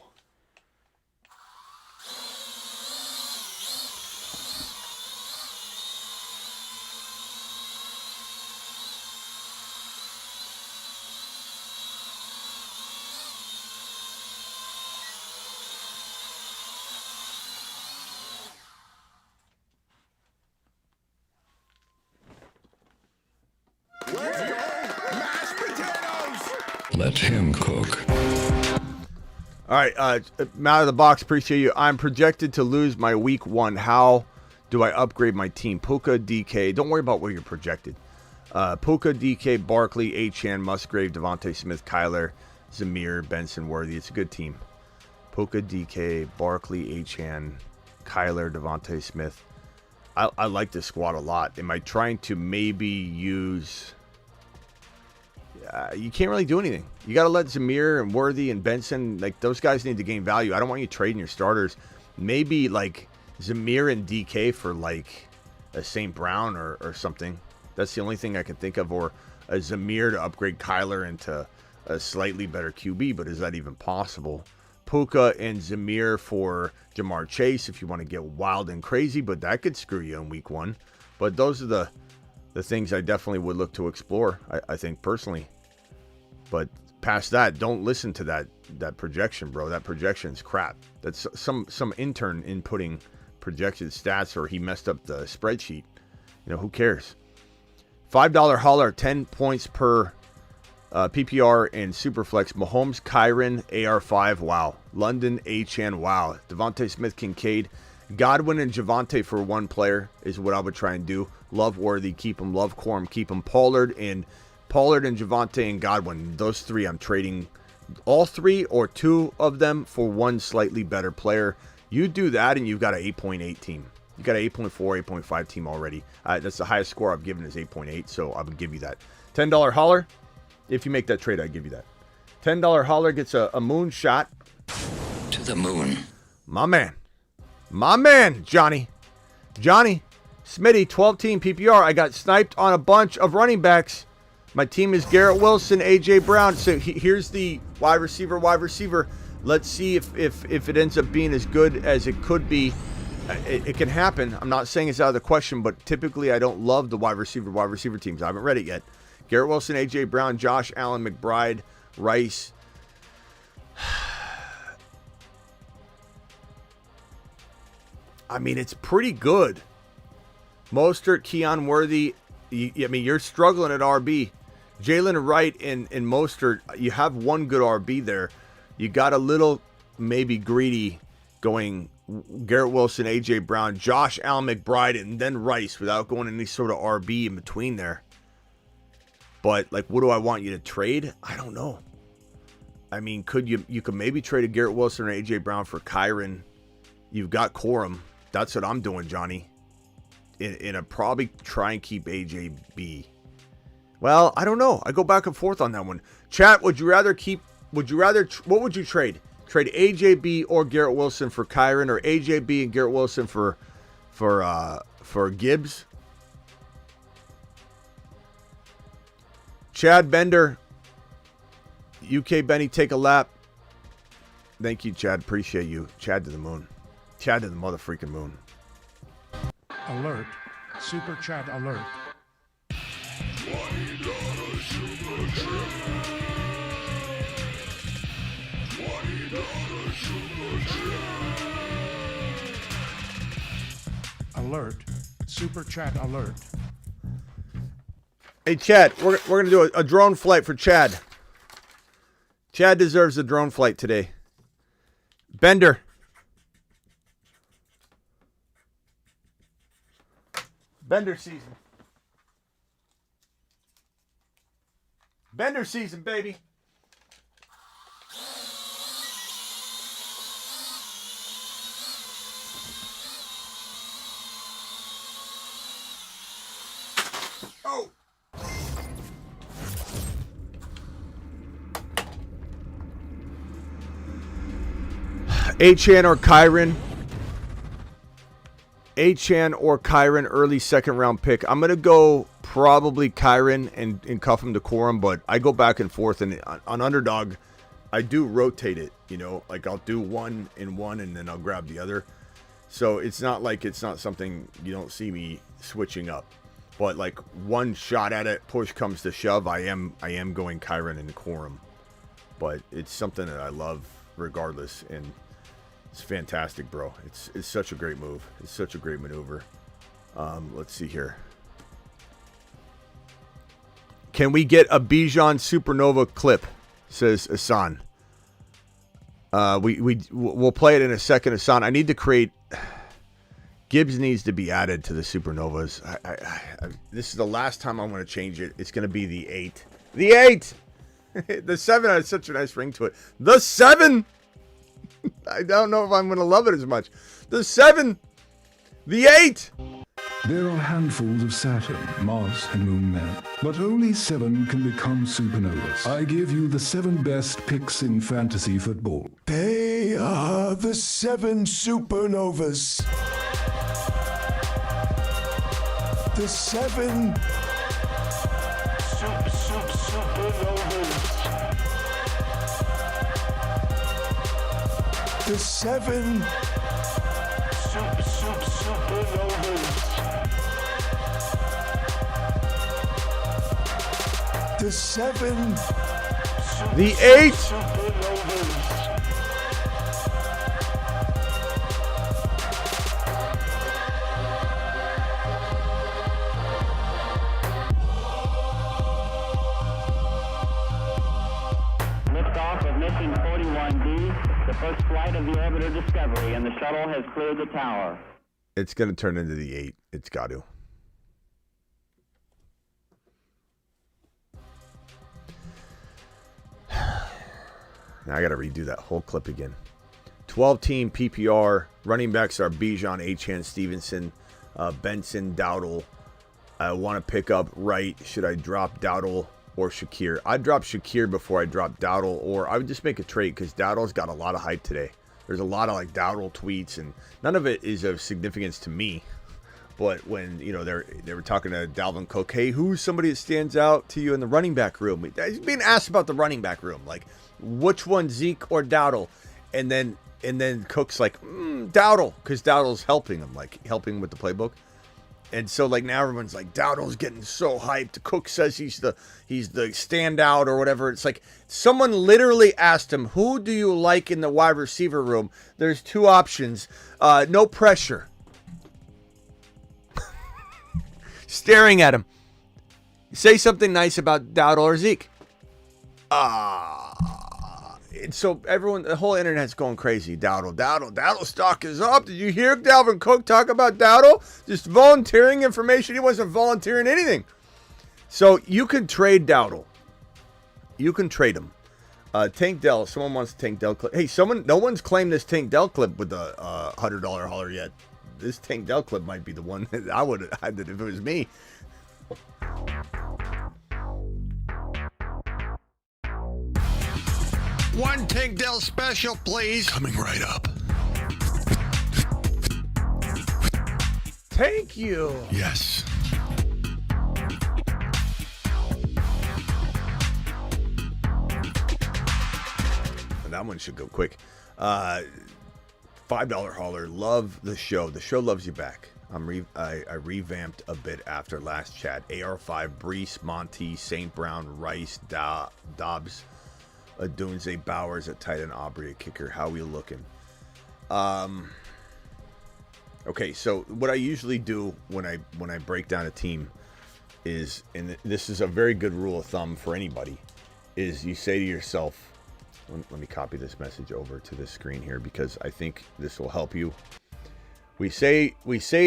Let him cook. All right, out of the box, appreciate you. I'm projected to lose my week 1. How do I upgrade my team? Puka, DK. Don't worry about where you're projected. Puka, DK, Barkley, Achane, Musgrave, Devontae Smith, Kyler, Zamir, Benson, Worthy. It's a good team. Puka, DK, Barkley, Achane, Kyler, Devontae Smith. I like this squad a lot. Am I trying to maybe use... you can't really do anything. You got to let Zamir and Worthy and Benson, like, those guys need to gain value. I don't want you trading your starters. Maybe, like, Zamir and DK for, like, a St. Brown or something. That's the only thing I can think of. Or a Zamir to upgrade Kyler into a slightly better QB, but is that even possible? Puka and Zamir for Jamar Chase if you want to get wild and crazy, but that could screw you in week 1. But those are the things I definitely would look to explore, I think, personally. But past that, don't listen to that projection, bro. That projection's crap. That's some intern inputting projected stats, or he messed up the spreadsheet. Who cares? $5 hauler, 10 points per PPR and Superflex. Mahomes, Kyron, AR5, wow. London, Achane, wow. Devontae Smith, Kincaid. Godwin and Javonte for one player is what I would try and do. Love Worthy, keep him. Love Quorum, keep him. Pollard and Javonte and Godwin. Those 3 I'm trading, all 3 or 2 of them for one slightly better player. You do that and you've got an 8.8 team. You got an 8.4, 8.5 team already. That's the highest score I've given is 8.8, so I would give you that. $10 holler. If you make that trade, I'd give you that. $10 holler gets a moonshot. To the moon. My man. My man, Johnny. Johnny. Smitty, 12-team PPR. I got sniped on a bunch of running backs. My team is Garrett Wilson, A.J. Brown. So here's the wide receiver. Let's see if it ends up being as good as it could be. It can happen. I'm not saying it's out of the question, but typically I don't love the wide receiver teams. I haven't read it yet. Garrett Wilson, A.J. Brown, Josh Allen, McBride, Rice. I mean, it's pretty good. Mostert, Keon Worthy. I mean, you're struggling at RB. Jalen Wright and Mostert, you have one good RB there. You got a little maybe greedy going Garrett Wilson, A.J. Brown, Josh Allen, McBride, and then Rice without going any sort of RB in between there. But, like, what do I want you to trade? I don't know. I mean, you could maybe trade a Garrett Wilson or A.J. Brown for Kyron. You've got Corum. That's what I'm doing, Johnny. And I'd probably try and keep AJB. Well, I don't know. I go back and forth on that one. Chat, what would you trade? Trade AJB or Garrett Wilson for Kyron, or AJB and Garrett Wilson for Gibbs? Chad Bender, UK Benny, take a lap. Thank you, Chad. Appreciate you. Chad to the moon. Chad to the motherfreaking moon. Alert. Super chat alert. $20 super chat. $20 super chat. Alert. Super chat alert. Hey, Chad, we're going to do a drone flight for Chad. Chad deserves a drone flight today. Bender. Bender season. Bender season, baby. Oh. Achan or Kyron. Achan or Kyron, early second round pick. I'm going to go probably Kyron and cuff him to Corum, but I go back and forth. And on Underdog, I do rotate it, you know, like I'll do one and then I'll grab the other. So it's not something you don't see me switching up. But like one shot at it, push comes to shove, I am going Kyron and Corum. But it's something that I love regardless, and it's fantastic, bro. It's such a great move. It's such a great maneuver. Let's see here. Can we get a Bijan Supernova clip? Says Asan. We'll play it in a second, Asan. I need to create. Gibbs needs to be added to the Supernovas. This is the last time I'm going to change it. It's going to be the 8. The 8. The 7 has such a nice ring to it. The 7. I don't know if I'm going to love it as much. The 7. The 8. There are handfuls of Saturn, Mars, and Moon men, but only 7 can become supernovas. I give you the 7 best picks in fantasy football. They are the 7 supernovas. The 7 supernovas. The 7 supernovas. The 7 The 8 supernovas. Liftoff of mission 41D, the first flight of the orbiter Discovery, and the shuttle has cleared the tower. It's going to turn into the 8. It's got to. Now I got to redo that whole clip again. 12-team PPR. Running backs are Bijan, Achane, Stevenson, Benson, Dowdle. I want to pick up Wright. Should I drop Dowdle or Shakir? I'd drop Shakir before I drop Dowdle, or I would just make a trade because Dowdle's got a lot of hype today. There's a lot of like Dowdle tweets, and none of it is of significance to me. But when they were talking to Dalvin Cook, hey, who's somebody that stands out to you in the running back room? He's being asked about the running back room, like which one, Zeke or Dowdle? And then Cook's like Dowdle, because Dowdle's helping him with the playbook. And so like now everyone's like Dowdle's getting so hyped. Cook says he's the standout or whatever. It's like someone literally asked him, who do you like in the wide receiver room? There's two options. No pressure. Staring at him. Say something nice about Dowdle or Zeke. And so everyone, the whole internet's going crazy. Dowdle stock is up. Did you hear Dalvin Cook talk about Dowdle? Just volunteering information. He wasn't volunteering anything. So you can trade Dowdle. You can trade him. Tank Dell. Someone wants a Tank Dell clip. Hey, no one's claimed this Tank Dell clip with the $100 hauler yet. This Tank Dell clip might be the one that I would have had if it was me. One Tank Dell special, please. Coming right up. Thank you. Yes. That one should go quick. $5 hauler. Love the show. The show loves you back. I revamped a bit after last chat. AR5, Brees, Monty, St. Brown, Rice, Dobbs, Adunze, Bowers at tight end, Aubrey at kicker. How we looking? Okay, so what I usually do when I break down a team is, and this is a very good rule of thumb for anybody, is you say to yourself, let me copy this message over to this screen here because I think this will help you. We say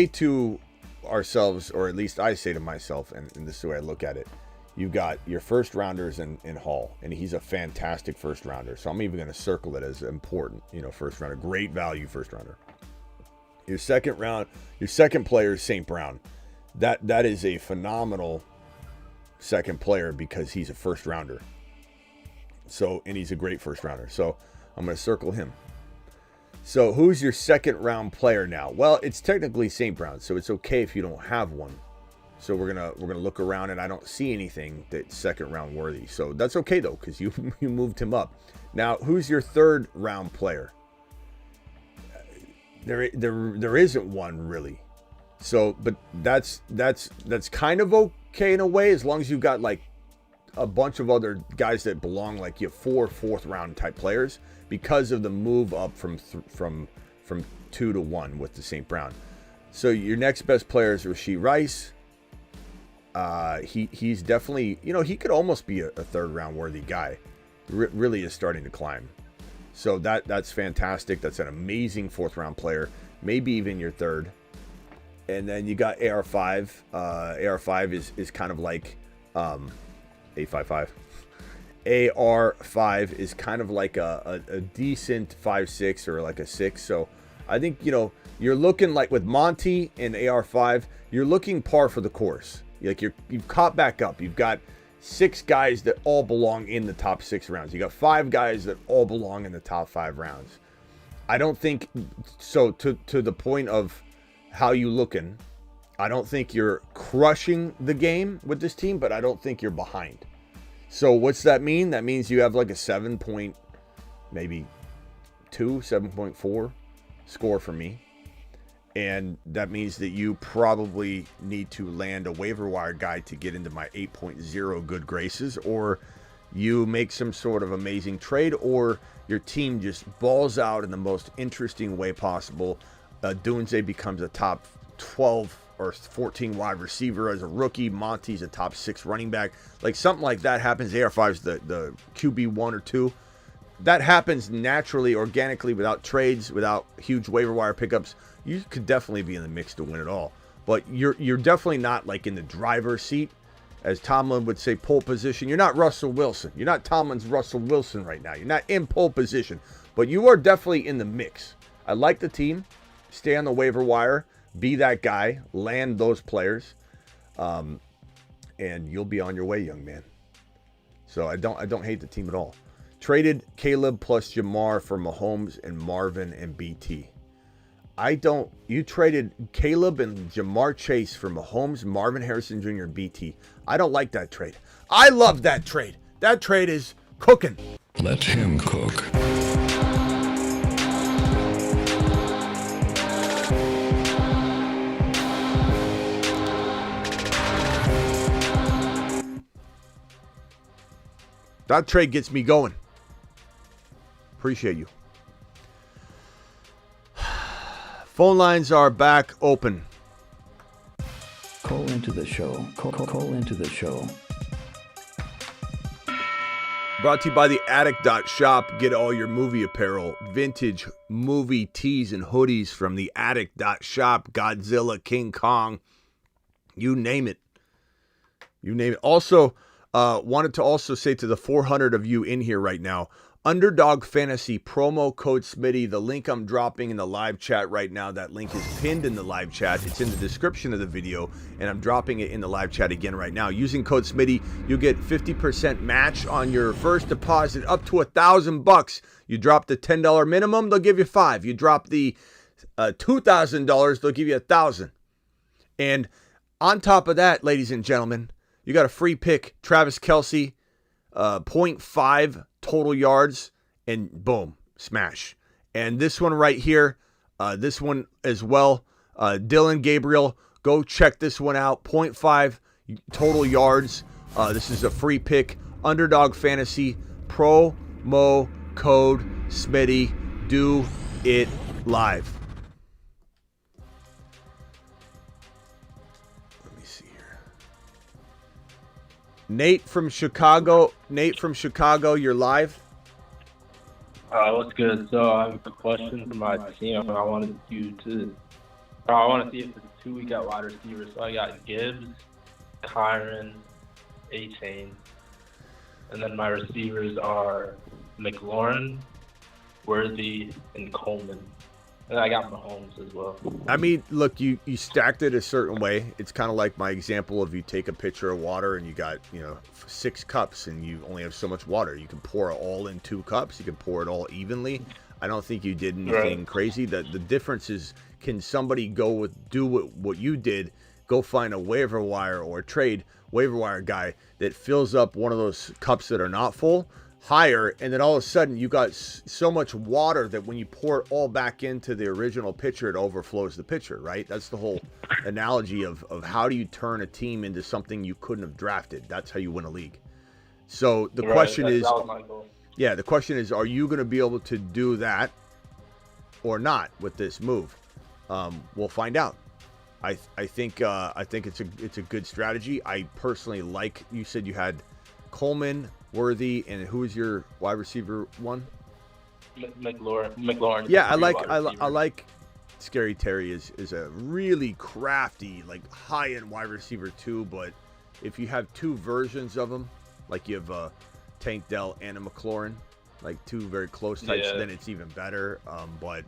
to ourselves, or at least I say to myself, and this is the way I look at it. You've got your first rounders in Hall, and he's a fantastic first rounder. So I'm even going to circle it as important, first rounder, great value first rounder. Your second player is St. Brown. That is a phenomenal second player because he's a first rounder. So, and he's a great first rounder. So I'm going to circle him. So who's your second round player now? Well, it's technically St. Brown, so it's okay if you don't have one. So we're gonna look around, and I don't see anything that's second round worthy. So that's okay though, because you moved him up. Now, who's your third round player? There isn't one really. So, but that's kind of okay in a way, as long as you've got like a bunch of other guys that belong, like you have 4 fourth round type players, because of the move up from 2 to 1 with the St. Brown. So your next best player is Rashee Rice. He's definitely, he could almost be a third round worthy guy. Really is starting to climb. So that's fantastic. That's an amazing fourth round player. Maybe even your third. And then you got AR5. AR5 is kind of like 855. AR5 is kind of like a decent 5.6 or like a 6. So I think, you're looking like with Monty and AR5, you're looking par for the course. Like you've caught back up. You've got 6 guys that all belong in the top 6 rounds. You got 5 guys that all belong in the top 5 rounds. I don't think so. To the point of how you looking, I don't think you're crushing the game with this team, but I don't think you're behind. So what's that mean? That means you have like a 7.4 score for me. And that means that you probably need to land a waiver wire guy to get into my 8.0 good graces, or you make some sort of amazing trade, or your team just balls out in the most interesting way possible. Dunze becomes a top 12 or 14 wide receiver as a rookie. Monty's a top 6 running back. Like something like that happens. AR5's the QB 1 or 2. That happens naturally, organically, without trades, without huge waiver wire pickups. You could definitely be in the mix to win it all. But you're definitely not like in the driver's seat. As Tomlin would say, pole position. You're not Russell Wilson. You're not Tomlin's Russell Wilson right now. You're not in pole position. But you are definitely in the mix. I like the team. Stay on the waiver wire. Be that guy. Land those players. And you'll be on your way, young man. So I don't hate the team at all. Traded Caleb plus Jamar for Mahomes and Marvin and BT. You traded Caleb and Jamar Chase for Mahomes, Marvin Harrison Jr., and BT. I don't like that trade. I love that trade. That trade is cooking. Let him cook. That trade gets me going. Appreciate you. Phone lines are back open. Call into the show. Call into the show. Brought to you by the Attic.shop. Get all your movie apparel, vintage movie tees and hoodies from the Attic.shop. Godzilla, King Kong, you name it. You name it. Also, wanted to also say to the 400 of you in here right now, Underdog Fantasy promo code Smitty. The link I'm dropping in the live chat right now, that link is pinned in the live chat. It's in the description of the video, and I'm dropping it in the live chat again right now. Using code Smitty, you get 50% match on your first deposit up to $1,000. You drop the $10 minimum, they'll give you $5. You drop the $2,000, they'll give you $1,000. And on top of that, ladies and gentlemen, you got a free pick, Travis Kelce, 0.5 total yards, and boom, smash. And this one right here, this one as well, Dylan Gabriel, go check this one out, 0.5 total yards. This is a free pick, Underdog Fantasy, promo code Smitty, do it live. Nate from Chicago, you're live. What's good? So I have a question for my team, and I want to see if it's 2 we got wide receivers. So I got Gibbs, Kyron, A-Chain, and then my receivers are McLaurin, Worthy, and Coleman. And I got Mahomes as well. I mean, look, you stacked it a certain way. It's kind of like my example of you take a pitcher of water and you got, 6 cups and you only have so much water. You can pour it all in 2 cups. You can pour it all evenly. I don't think you did anything crazy. The difference is, can somebody do what you did, go find a waiver wire or trade waiver wire guy that fills up one of those cups that are not full, higher, and then all of a sudden you got so much water that when you pour it all back into the original pitcher, it overflows the pitcher, right? That's the whole analogy of how do you turn a team into something you couldn't have drafted. That's how you win a league. So the question is, the question is, are you going to be able to do that or not with this move? We'll find out. I think it's a good strategy. I personally like, you said you had Coleman, Worthy, and who is your wide receiver one? McLaurin. Yeah, I like Scary Terry is a really crafty, like high-end wide receiver too. But if you have 2 versions of him, like you have Tank Dell and a McLaurin, like 2 very close types, then it's even better. But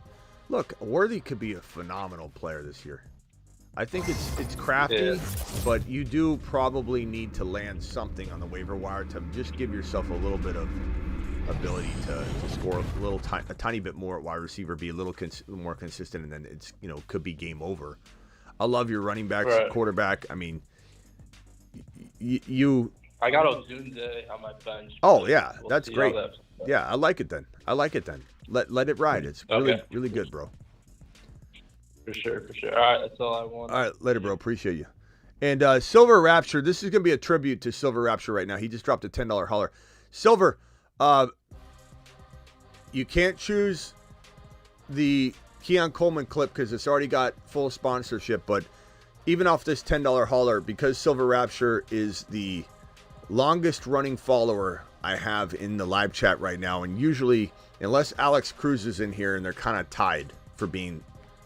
look, Worthy could be a phenomenal player this year. I think it's crafty, but you do probably need to land something on the waiver wire to just give yourself a little bit of ability to score a tiny bit more at wide receiver, be a little more consistent, and then it's could be game over. I love your running backs, quarterback. I mean, I got Ozunze on my bench. Oh yeah, that's great. Yeah, I like it then. Let it ride. It's really good, bro. For sure. All right, that's all I want. All right, later, bro. Appreciate you. And Silver Rapture, this is going to be a tribute to Silver Rapture right now. He just dropped a $10 holler. Silver, you can't choose the Keon Coleman clip because it's already got full sponsorship, but even off this $10 holler, because Silver Rapture is the longest running follower I have in the live chat right now, and usually, unless Alex Cruz is in here and they're kind of tied for being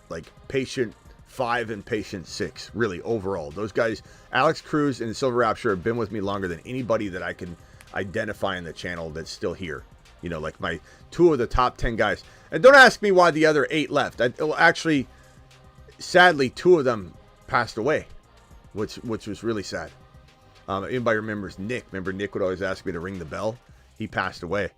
like patient 5 and patient 6, really overall. Those guys, Alex Cruz and Silver Rapture, have been with me longer than anybody that I can identify in the channel that's still here. You know, like my 2 of the top 10 guys. And don't ask me why the other 8 left. Actually, sadly, 2 of them passed away, which was really sad. Anybody remembers Nick? Remember Nick would always ask me to ring the bell? He passed away.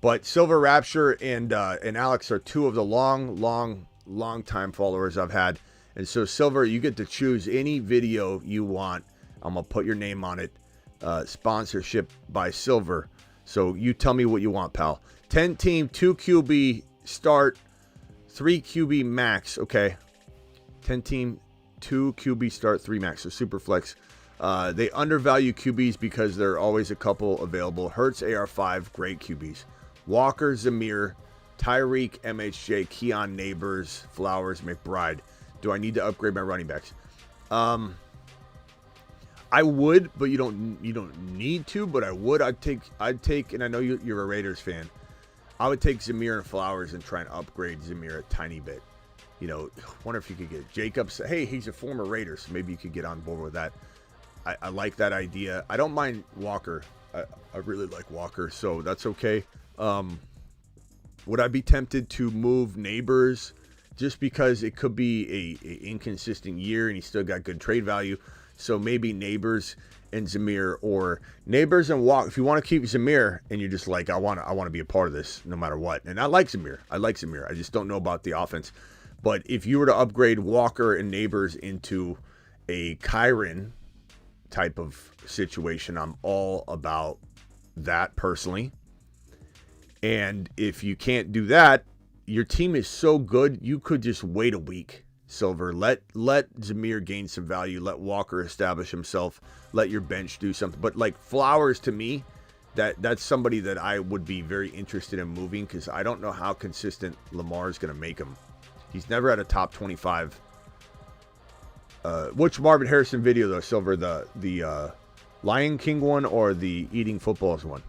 But Silver Rapture and Alex are 2 of the long time followers I've had. And so, Silver, you get to choose any video you want. I'm going to put your name on it. Sponsorship by Silver. So you tell me what you want, pal. 10 team, 2 QB start, 3 QB max. Okay. 10 team, 2 QB start, 3 max. So super flex. They undervalue QBs because there are always a couple available. Hertz, AR5, great QBs. Walker, Zamir, Tyreek, MHJ, Keon, Neighbors, Flowers, McBride. Do I need to upgrade my running backs? I would, but you don't need to. But I would. I'd take, and I know you're a Raiders fan. I would take Zamir and Flowers and try and upgrade Zamir a tiny bit. You know, wonder if you could get Jacobs. Hey, he's a former Raider, so maybe you could get on board with that. I like that idea. I don't mind Walker. I really like Walker, so that's okay. Would I be tempted to move Neighbors just because it could be a inconsistent year and he still got good trade value? So maybe Neighbors and Zamir, or Neighbors and Walker. If you want to keep Zamir and you're just like, I want to be a part of this no matter what. And I like Zamir. I just don't know about the offense. But if you were to upgrade Walker and Neighbors into a Kyron type of situation, I'm all about that personally. And if you can't do that, your team is so good, you could just wait a week. Silver, let Zamir gain some value, let Walker establish himself, let your bench do something. But like Flowers, to me, that's somebody that I would be very interested in moving, because I don't know how consistent Lamar is going to make him. He's never had a top 25. Which Marvin Harrison video though, Silver? The Lion King one or the Eating Footballs one?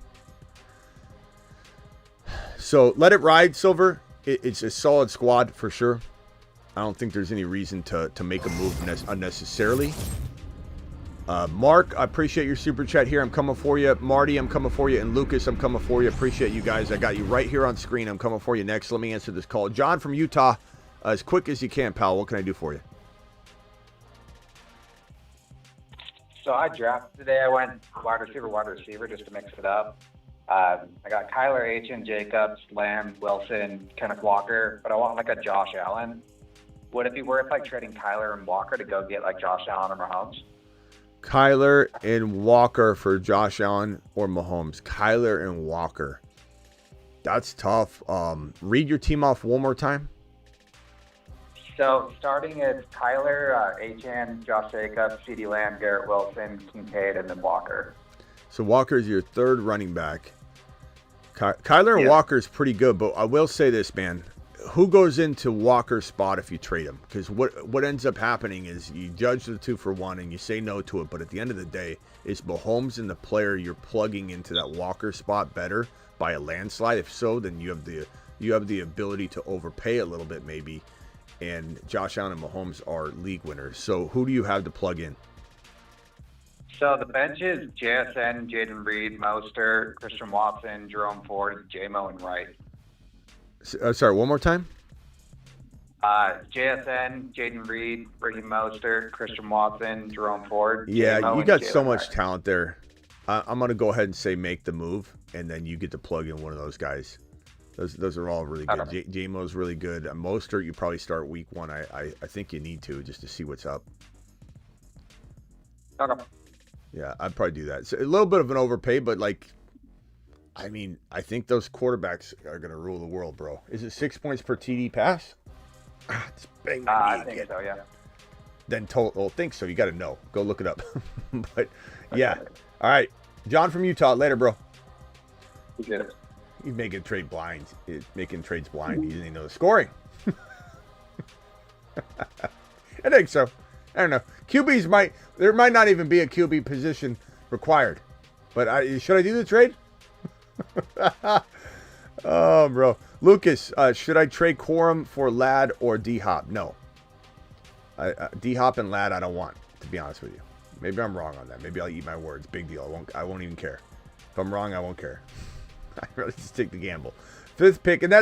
So let it ride, Silver. It's a solid squad for sure. I don't think there's any reason to make a move unnecessarily. Mark, I appreciate your super chat here. I'm coming for you. Marty, I'm coming for you. And Lucas, I'm coming for you. Appreciate you guys. I got you right here on screen. I'm coming for you next. Let me answer this call. John from Utah, as quick as you can, pal. What can I do for you? So I drafted today. I went wide receiver, just to mix it up. I got Kyler, H.N. Jacobs, Lamb, Wilson, Kenneth Walker, but I want like a Josh Allen. Would it be worth like trading Kyler and Walker to go get like Josh Allen or Mahomes? Kyler and Walker for Josh Allen or Mahomes. Kyler and Walker. That's tough. Read your team off one more time. So starting at Kyler, H.N., Josh Jacobs, CeeDee Lamb, Garrett Wilson, Kincaid, and then Walker. So Walker is your third running back. Kyler and Walker is pretty good, but I will say this, man. Who goes into Walker's spot if you trade him? Because what ends up happening is you judge the 2 for 1 and you say no to it. But at the end of the day, is Mahomes and the player you're plugging into that Walker spot better by a landslide? If so, then you have the ability to overpay a little bit maybe. And Josh Allen and Mahomes are league winners. So who do you have to plug in? So the bench is JSN, Jaden Reed, Mostert, Christian Watson, Jerome Ford, J-Mo, and Wright. Sorry, one more time? JSN, Jaden Reed, Raheem Mostert, Christian Watson, Jerome Ford. Yeah, J-Mo, you got and so Jalen much Wright. talent there. I'm going to go ahead and say make the move, and then you get to plug in one of those guys. Those are all really good. J-Mo's really good. Mostert, you probably start week 1. I think you need to, just to see what's up. Okay. Yeah, I'd probably do that. So a little bit of an overpay, but like, I mean, I think those quarterbacks are going to rule the world, bro. Is it 6 points per TD pass? It's bang my knee I think again. so, yeah. Then think so. You got to know. Go look it up. But yeah. All right. John from Utah. Later, bro. Yeah. He's making trades blind. He didn't even know the scoring. I think so. I don't know. There might not even be a QB position required. But should I do the trade? Oh, bro. Lucas, should I trade Corum for Ladd or D-Hop? No. D-Hop and Ladd I don't want, to be honest with you. Maybe I'm wrong on that. Maybe I'll eat my words. Big deal. I won't even care. If I'm wrong, I won't care. I'd rather just take the gamble. 5th pick, and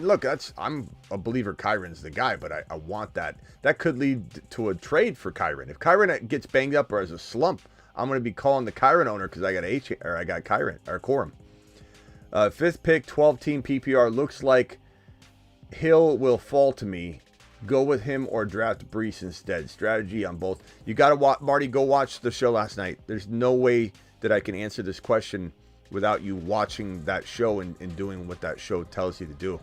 look, I'm a believer Kyron's the guy, but I want that. That could lead to a trade for Kyron. If Kyron gets banged up or has a slump, I'm going to be calling the Kyron owner because I got Kyron or Corum. 5th pick, 12-team PPR. Looks like Hill will fall to me. Go with him or draft Brees instead. Strategy on both. You got to Marty, go watch the show last night. There's no way that I can answer this question without you watching that show and doing what that show tells you to do.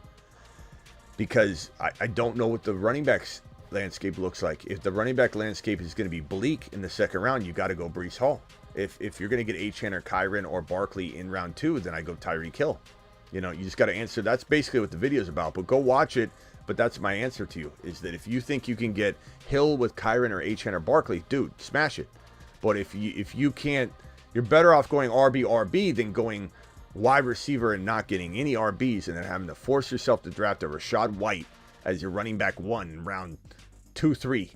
Because I don't know what the running backs landscape looks like. If the running back landscape is going to be bleak in the second round, you got to go Brees Hall. If you're going to get Achane or Kyron or Barkley in round 2, then I go Tyreek Hill. You know, you just got to answer. That's basically what the video is about. But go watch it. But that's my answer to you, is that if you think you can get Hill with Kyron or Achane or Barkley, dude, smash it. But if you can't, you're better off going RB than going wide receiver and not getting any RBs and then having to force yourself to draft a Rashad White as your running back 1 in round 2, 3.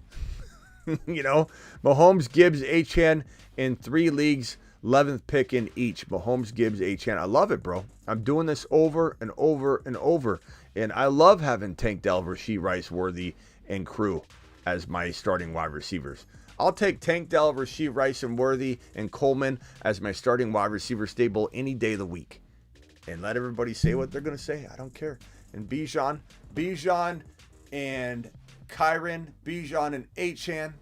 You know, Mahomes, Gibbs, Achane in 3 leagues, 11th pick in each. Mahomes, Gibbs, Achane. I love it, bro. I'm doing this over and over and over. And I love having Tank Dell, Rashee Rice, Worthy, and crew as my starting wide receivers. I'll take Tank Dell, Rashee Rice, and Worthy, and Coleman as my starting wide receiver stable any day of the week. And let everybody say what they're going to say. I don't care. And Bijan and Kyron, Bijan and Achane.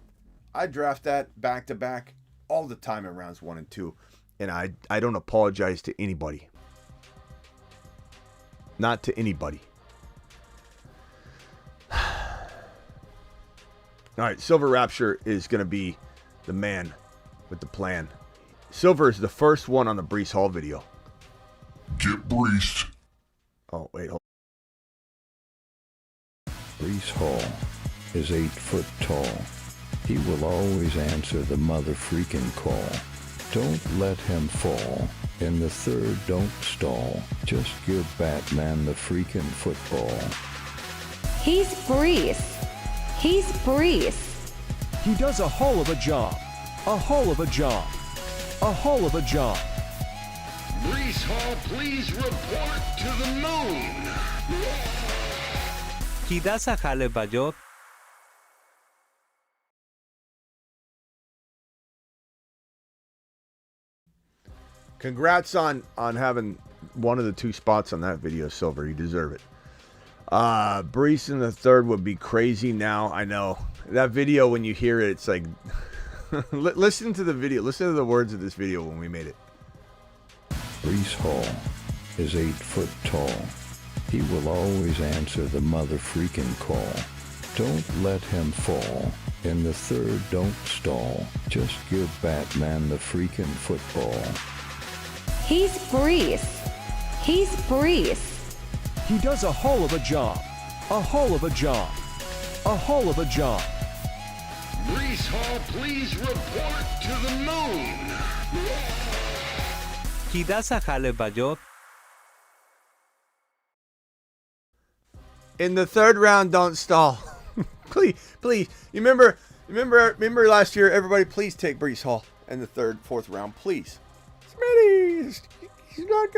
I draft that back-to-back all the time in rounds 1 and 2. And I don't apologize to anybody. Not to anybody. All right, Silver Rapture is going to be the man with the plan. Silver is the first one on the Brees Hall video. Get Brees. Oh, wait. Hold. Brees Hall is 8 foot tall. He will always answer the mother freaking call. Don't let him fall. In the third, don't stall. Just give Batman the freaking football. He's Brees. He's Brees. He does a whole of a job. A whole of a job. A whole of a job. Brees Hall, please report to the moon. He does a hell of a job. Congrats on having one of the 2 spots on that video, Silver. You deserve it. Brees in the third would be crazy now. I know. That video, when you hear it, it's like... listen to the video. Listen to the words of this video when we made it. Brees Hall is 8 foot tall. He will always answer the mother freaking call. Don't let him fall. In the third, don't stall. Just give Batman the freaking football. He's Brees. He's Brees. He does a whole of a job. A whole of a job. A whole of a job. Brees Hall, please report to the moon. He does a hell of a job. In the third round, don't stall. please. You remember last year, everybody, please take Brees Hall in the third, 4th round, please. Smitty, he's got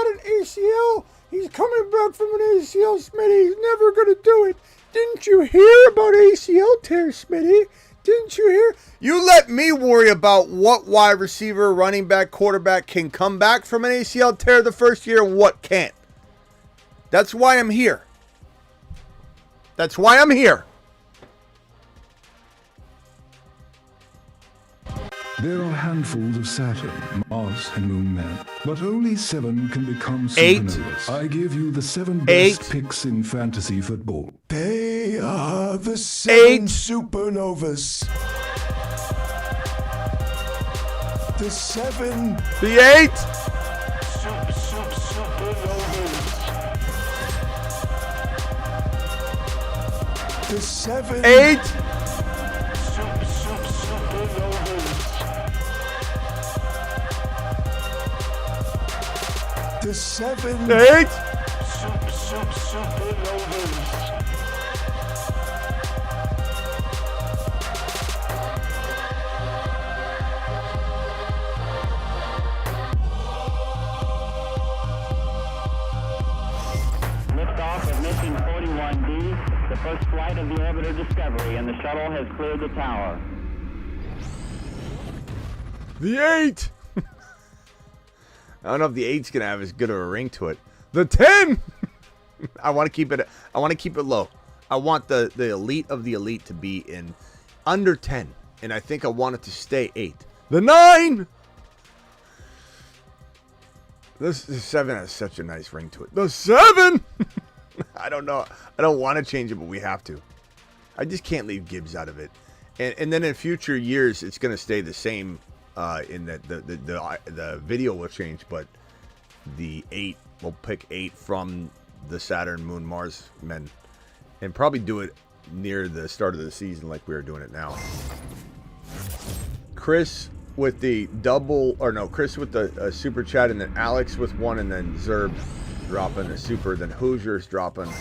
an ACL. He's coming back from an ACL, Smitty. He's never going to do it. Didn't you hear about ACL tears, Smitty? Didn't you hear? You let me worry about what wide receiver, running back, quarterback can come back from an ACL tear the first year and what can't. That's why I'm here. That's why I'm here. There are handfuls of Saturn, Mars, and Moon men, but only 7 can become supernovas. I give you the 7 best picks in fantasy football. They are the 7 supernovas. The 7. The 8. Supernovas. The 7. 8. The 7. 8. Supernovas. first flight of the orbiter Discovery, and the shuttle has cleared the tower. The 8! I don't know if the 8's gonna have as good of a ring to it. The 10! I want to keep it low. I want the elite of the elite to be in under 10. And I think I want it to stay 8. The 9! The 7 has such a nice ring to it. The 7! I don't know. I don't want to change it, but we have to. I just can't leave Gibbs out of it. And then in future years, it's going to stay the same. In that the video will change, but the 8 will pick 8 from the Saturn, Moon, Mars men, and probably do it near the start of the season like we are doing it now. Chris with the Chris with the super chat, and then Alex with 1, and then Zerb dropping a super, then Hoosiers dropping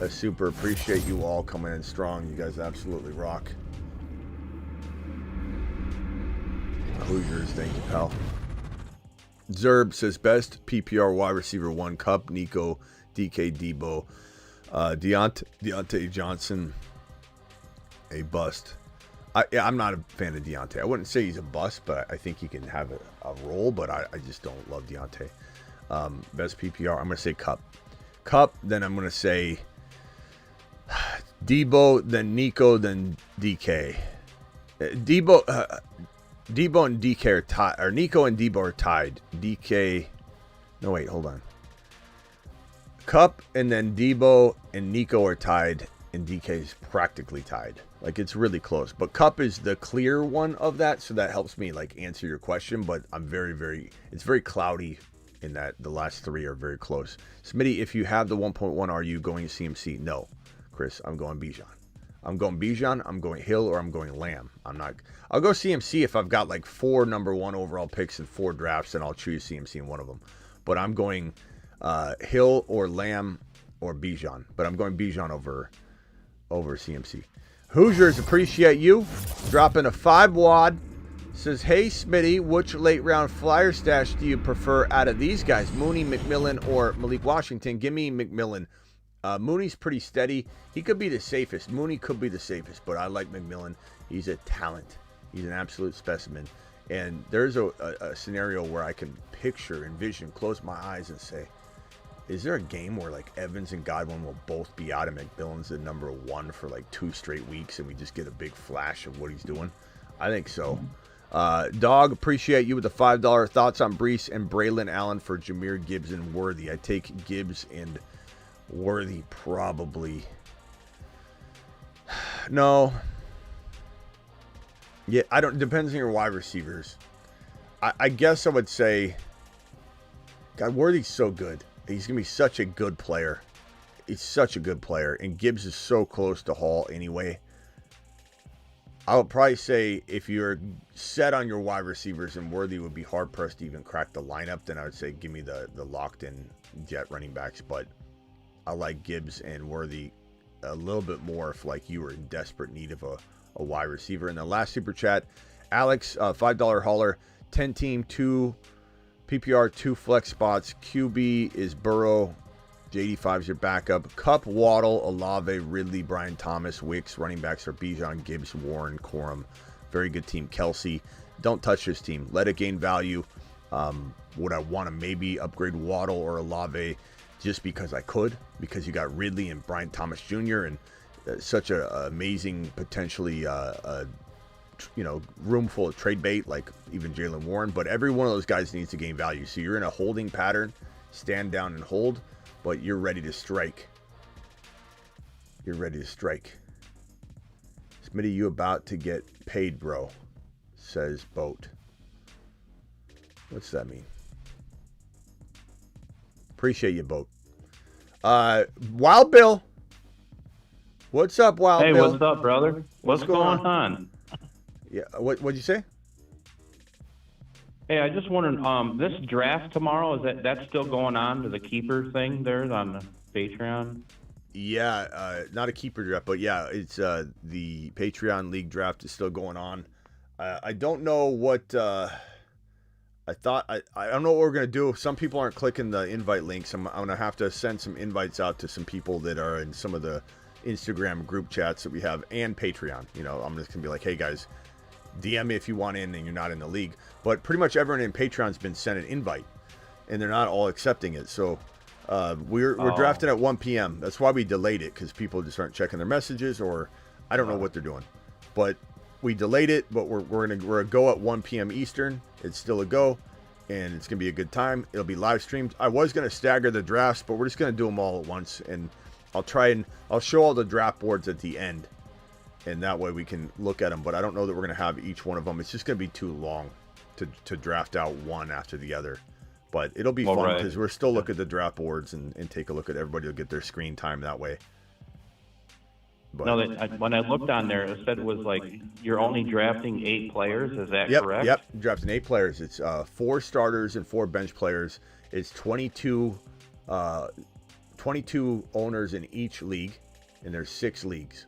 a super. Appreciate you all coming in strong. You guys absolutely rock. Hoosiers, thank you, pal. Zerb says best PPR wide receiver 1 Cup, Nico, DK, Debo, Deontay Johnson, a bust. I'm not a fan of Deontay. I wouldn't say he's a bust, but I think he can have a role, but I just don't love Deontay. Best PPR, I'm going to say Cup. Cup, then I'm going to say Debo, then Nico, then DK. Debo and DK are tied, or Nico and Debo are tied. DK, no wait, hold on. Cup and then Debo and Nico are tied, and DK is practically tied. Like, it's really close. But Cup is the clear one of that, so that helps me like answer your question. But I'm it's very cloudy in that the last 3 are very close. Smitty, if you have the 1.1, are you going CMC? No, Chris, I'm going Bijan. I'm going Bijan, I'm going Hill, or I'm going Lamb. I'll go CMC if I've got like 4 number 1 overall picks in 4 drafts, and I'll choose CMC in one of them. But I'm going Hill or Lamb or Bijan. But I'm going Bijan over CMC. Hoosiers, appreciate you. Dropping a 5 wad. Says, hey Smitty, which late round flyer stash do you prefer out of these guys? Mooney, McMillan, or Malik Washington? Give me McMillan. Mooney's pretty steady. He could be the safest. Mooney could be the safest, but I like McMillan. He's a talent. He's an absolute specimen. And there's a scenario where I can envision, close my eyes and say, is there a game where like Evans and Godwin will both be out and McMillan's the number 1 for like 2 straight weeks and we just get a big flash of what he's doing? I think so. Dog, appreciate you with the $5. Thoughts on Brees and Braylon Allen for Jahmyr Gibbs and Worthy? I take Gibbs and Worthy probably. No. Yeah, I don't. Depends on your wide receivers. I guess I would say, God, Worthy's so good. He's gonna be such a good player. He's such a good player, and Gibbs is so close to Hall anyway. I would probably say if you're set on your wide receivers and Worthy would be hard pressed to even crack the lineup, then I would say give me the locked in jet running backs. But I like Gibbs and Worthy a little bit more if like you were in desperate need of a wide receiver. And the last super chat, Alex, $5 hauler, 10 team, 2 PPR, 2 flex spots. QB is Burrow. J85 is your backup. Cup, Waddle, Olave, Ridley, Brian Thomas, Wicks. Running backs are Bijan, Gibbs, Warren, Corum. Very good team. Kelsey. Don't touch this team. Let it gain value. Would I want to maybe upgrade Waddle or Olave just because I could? Because you got Ridley and Brian Thomas Jr. and such an amazing, potentially, room full of trade bait, like even Jalen Warren. But every one of those guys needs to gain value. So you're in a holding pattern. Stand down and hold. But you're ready to strike. You're ready to strike. Smitty, you about to get paid, bro, says Boat. What's that mean? Appreciate you, Boat. Wild Bill. What's up, Wild Bill? Hey, what's up, brother? What's going on? Yeah, what'd you say? Hey, I just wondered, this draft tomorrow, that's still going on to the keeper thing there on the Patreon? Yeah, not a keeper draft, but yeah, it's the Patreon League draft is still going on. I don't know what I don't know what we're gonna do. Some people aren't clicking the invite links. I'm gonna have to send some invites out to some people that are in some of the Instagram group chats that we have and Patreon. You know, I'm just gonna be like, hey guys, DM me if you want in and you're not in the league. But pretty much everyone in Patreon's been sent an invite, and they're not all accepting it. So we're drafting at 1 p.m. That's why we delayed it, because people just aren't checking their messages, or I don't know what they're doing. But we delayed it, but we're gonna go at 1 p.m. Eastern. It's still a go, and it's gonna be a good time. It'll be live streamed. I was gonna stagger the drafts, but we're just gonna do them all at once, and I'll show all the draft boards at the end, and that way we can look at them. But I don't know that we're gonna have each one of them. It's just gonna be too long to draft out one after the other. But it'll be fun, because we're still looking at the draft boards and take a look at everybody will get their screen time that way. But, no, when I looked on there, it said it was like you're only drafting 8 players. Is that correct? Yep, drafting 8 players. It's 4 starters and 4 bench players. It's 22 owners in each league, and there's 6 leagues.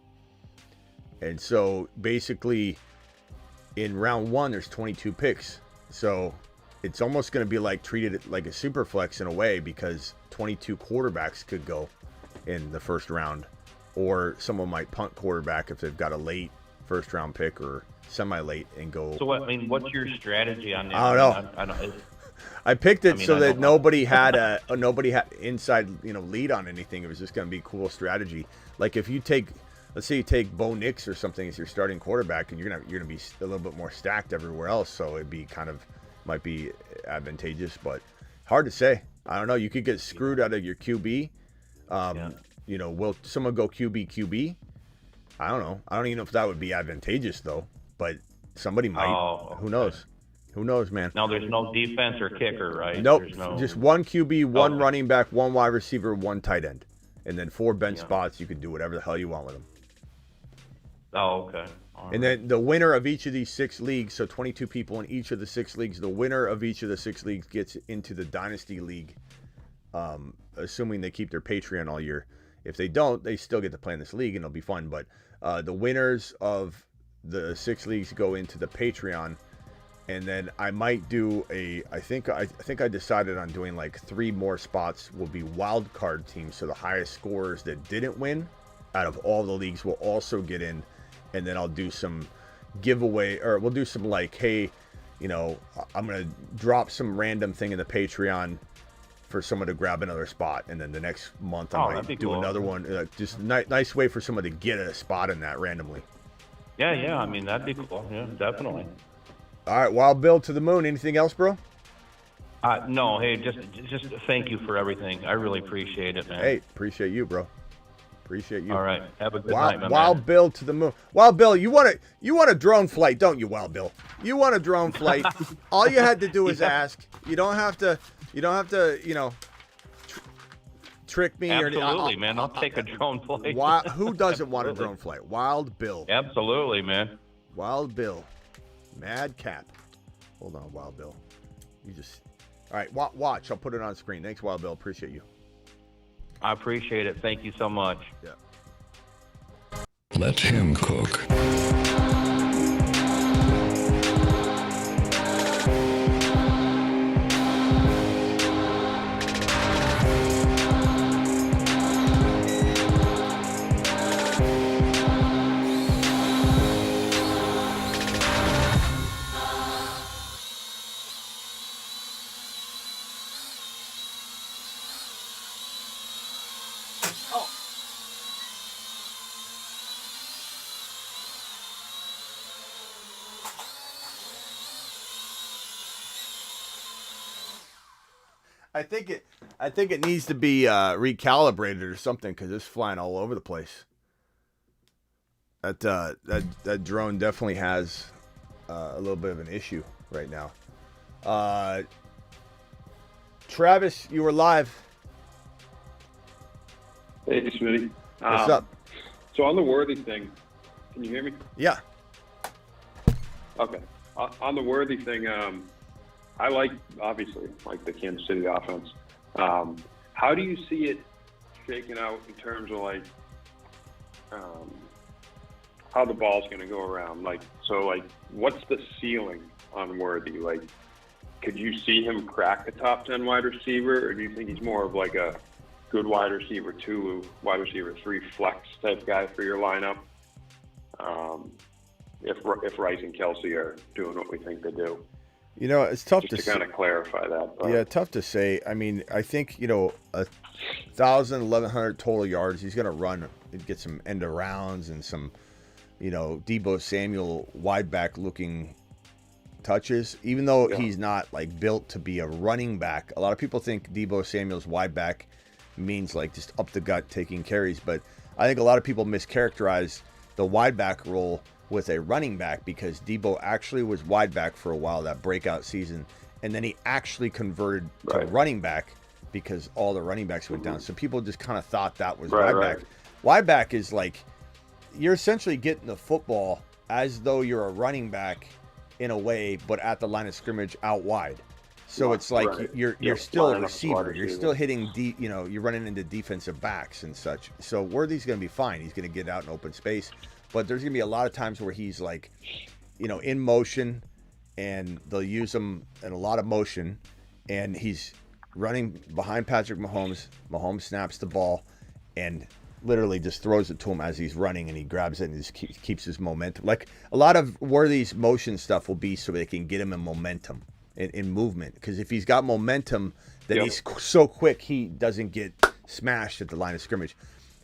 And so basically, in round 1, there's 22 picks. So it's almost going to be like treated like a super flex in a way, because 22 quarterbacks could go in the first round. Or someone might punt quarterback if they've got a late first round pick or semi-late and go. So what's your strategy on that? I don't know. I picked it so that nobody had inside lead on anything. It was just going to be cool strategy. Like if you take, let's say you take Bo Nix or something as your starting quarterback, and you're gonna be a little bit more stacked everywhere else. So it'd be might be advantageous, but hard to say. I don't know. You could get screwed out of your QB. Will someone go QB? I don't know. I don't even know if that would be advantageous, though. But somebody might. Okay. Who knows? Who knows, man? No, there's no defense or kicker, right? Nope. Just 1 QB, 1 running back, 1 wide receiver, 1 tight end. And then 4 bench spots. You can do whatever the hell you want with them. Oh, okay. And then the winner of each of these 6 leagues, so 22 people in each of the 6 leagues, the winner of each of the 6 leagues gets into the Dynasty League, assuming they keep their Patreon all year. If they don't, they still get to play in this league, and it'll be fun. But the winners of the 6 leagues go into the Patreon, and then I might do I think I decided on doing like 3 more spots will be wild card teams. So the highest scorers that didn't win out of all the leagues will also get in, and then I'll do some giveaway, or we'll do some like, hey, I'm gonna drop some random thing in the Patreon for someone to grab another spot, and then the next month I might do another one. Just nice way for someone to get a spot in that randomly. Yeah. I mean, that'd be cool. Yeah, definitely. All right, Wild Bill to the moon. Anything else, bro? No. Hey, just thank you for everything. I really appreciate it, man. Hey, appreciate you, bro. Appreciate you. All right. Have a good night, my Wild man. Bill to the moon. Wild Bill, you want a drone flight, don't you, Wild Bill? You want a drone flight. All you had to do is ask. You don't have to, trick me. Absolutely, man. I'll take a drone flight. Who doesn't want a drone flight? Wild Bill. Absolutely, man. Wild Bill. Mad Cap. Hold on, Wild Bill. All right, watch. I'll put it on screen. Thanks, Wild Bill. Appreciate you. I appreciate it. Thank you so much. Yeah. Let him cook. I think it needs to be recalibrated or something, because it's flying all over the place. That drone definitely has a little bit of an issue right now. Travis, you were live. Hey, Smitty. What's up? So on the Worthy thing, can you hear me? Yeah. Okay. On the Worthy thing, I obviously like the Kansas City offense. How do you see it shaking out in terms of how the ball's going to go around? What's the ceiling on Worthy? Could you see him crack a top 10 wide receiver, or do you think he's more of a good wide receiver 2, wide receiver 3 flex type guy for your lineup. If Rice and Kelsey are doing what we think they do. You know, it's tough just to kind of clarify that. But. Yeah, tough to say. I mean, I think, 1,000, 1,100 total yards. He's going to run and get some end arounds and some, Deebo Samuel wide back looking touches. Even though he's not like built to be a running back. A lot of people think Deebo Samuel's wide back means like just up the gut taking carries, but I think a lot of people mischaracterize the wide back role with a running back, because Deebo actually was wide back for a while, that breakout season, and then he actually converted to running back because all the running backs went down. So people just kind of thought that was wide back. Wide back is like you're essentially getting the football as though you're a running back in a way, but at the line of scrimmage out wide. So it's like you're still a receiver. You're still hitting you're running into defensive backs and such. So Worthy's going to be fine. He's going to get out in open space. But there's going to be a lot of times where he's like, in motion, and they'll use him in a lot of motion, and he's running behind Patrick Mahomes. Mahomes snaps the ball and literally just throws it to him as he's running, and he grabs it and just keeps his momentum. Like a lot of Worthy's motion stuff will be so they can get him in momentum, in movement. Because if he's got momentum, then he's so quick he doesn't get smashed at the line of scrimmage.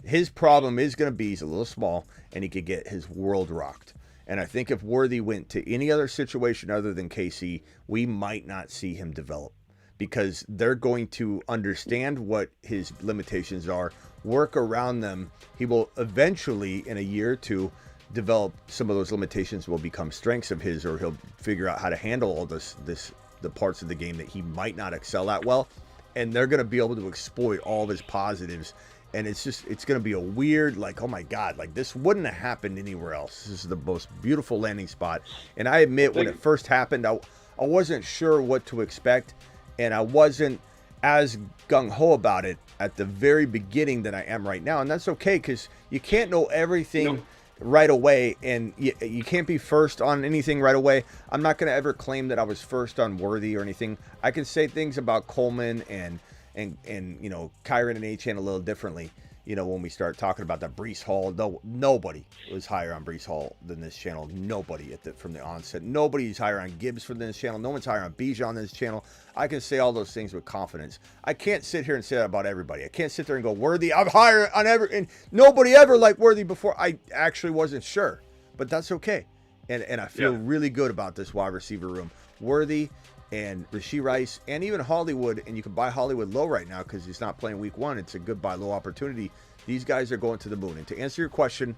His problem is going to be he's a little small, and he could get his world rocked. And I think if Worthy went to any other situation other than KC, we might not see him develop, because they're going to understand what his limitations are, work around them. He will eventually, in a year or two, develop some of those limitations will become strengths of his, or he'll figure out how to handle all the parts of the game that he might not excel at well. And they're going to be able to exploit all of his positives. And it's going to be a weird, like, oh my God, like this wouldn't have happened anywhere else. This is the most beautiful landing spot. And I admit, when it first happened, I wasn't sure what to expect. And I wasn't as gung-ho about it at the very beginning that I am right now. And that's okay, because you can't know everything right away. And you can't be first on anything right away. I'm not going to ever claim that I was first on Worthy or anything. I can say things about Coleman and Kyron and Achane a little differently, when we start talking about that. Breece Hall, nobody was higher on Breece Hall than this channel. Nobody from the onset. Nobody's higher on Gibbs for this channel. No one's higher on Bijan on this channel. I can say all those things with confidence. I can't sit here and say that about everybody. I can't sit there and go, Worthy, I'm higher on and nobody ever liked Worthy before. I actually wasn't sure, but that's okay. And I feel really good about this wide receiver room. Worthy and Rashee Rice, and even Hollywood, and you can buy Hollywood low right now because he's not playing week 1. It's a good buy low opportunity. These guys are going to the moon. And to answer your question,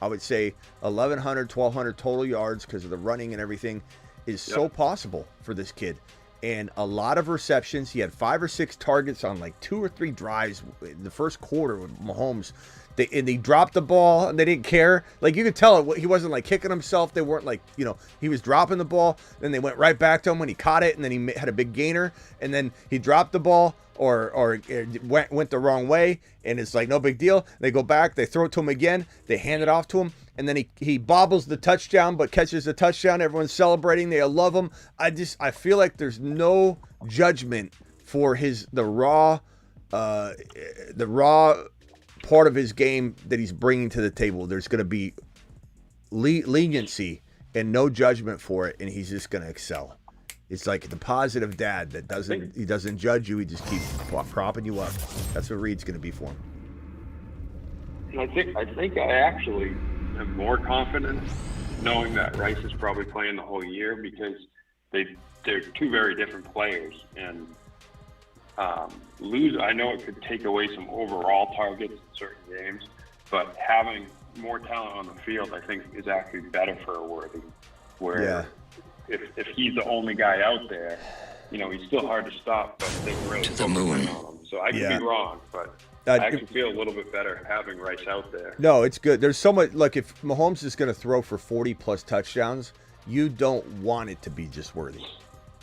I would say 1,100, 1,200 total yards because of the running and everything is so possible for this kid. And a lot of receptions. He had 5 or 6 targets on like 2 or 3 drives in the first quarter with Mahomes. They dropped the ball and they didn't care. Like you could tell he wasn't like kicking himself. They weren't like, he was dropping the ball. Then they went right back to him when he caught it, and then he had a big gainer, and then he dropped the ball or went the wrong way, and it's like no big deal. They go back, they throw it to him again, they hand it off to him, and then he bobbles the touchdown but catches the touchdown. Everyone's celebrating. They love him. I feel like there's no judgment for the raw part of his game that he's bringing to the table. There's going to be leniency and no judgment for it, and he's just going to excel. It's like the positive dad that doesn't judge you. He just keeps propping you up. That's what Reed's going to be for him. And I think I actually am more confident knowing that Rice is probably playing the whole year, because they're 2 very different players, and I know it could take away some overall targets in certain games, but having more talent on the field, I think, is actually better for a Worthy. Where if he's the only guy out there, he's still hard to stop, but they can really focus on him. So I could be wrong, but I actually feel a little bit better having Rice out there. No, it's good. There's so much. Like if Mahomes is going to throw for 40+ touchdowns, you don't want it to be just Worthy.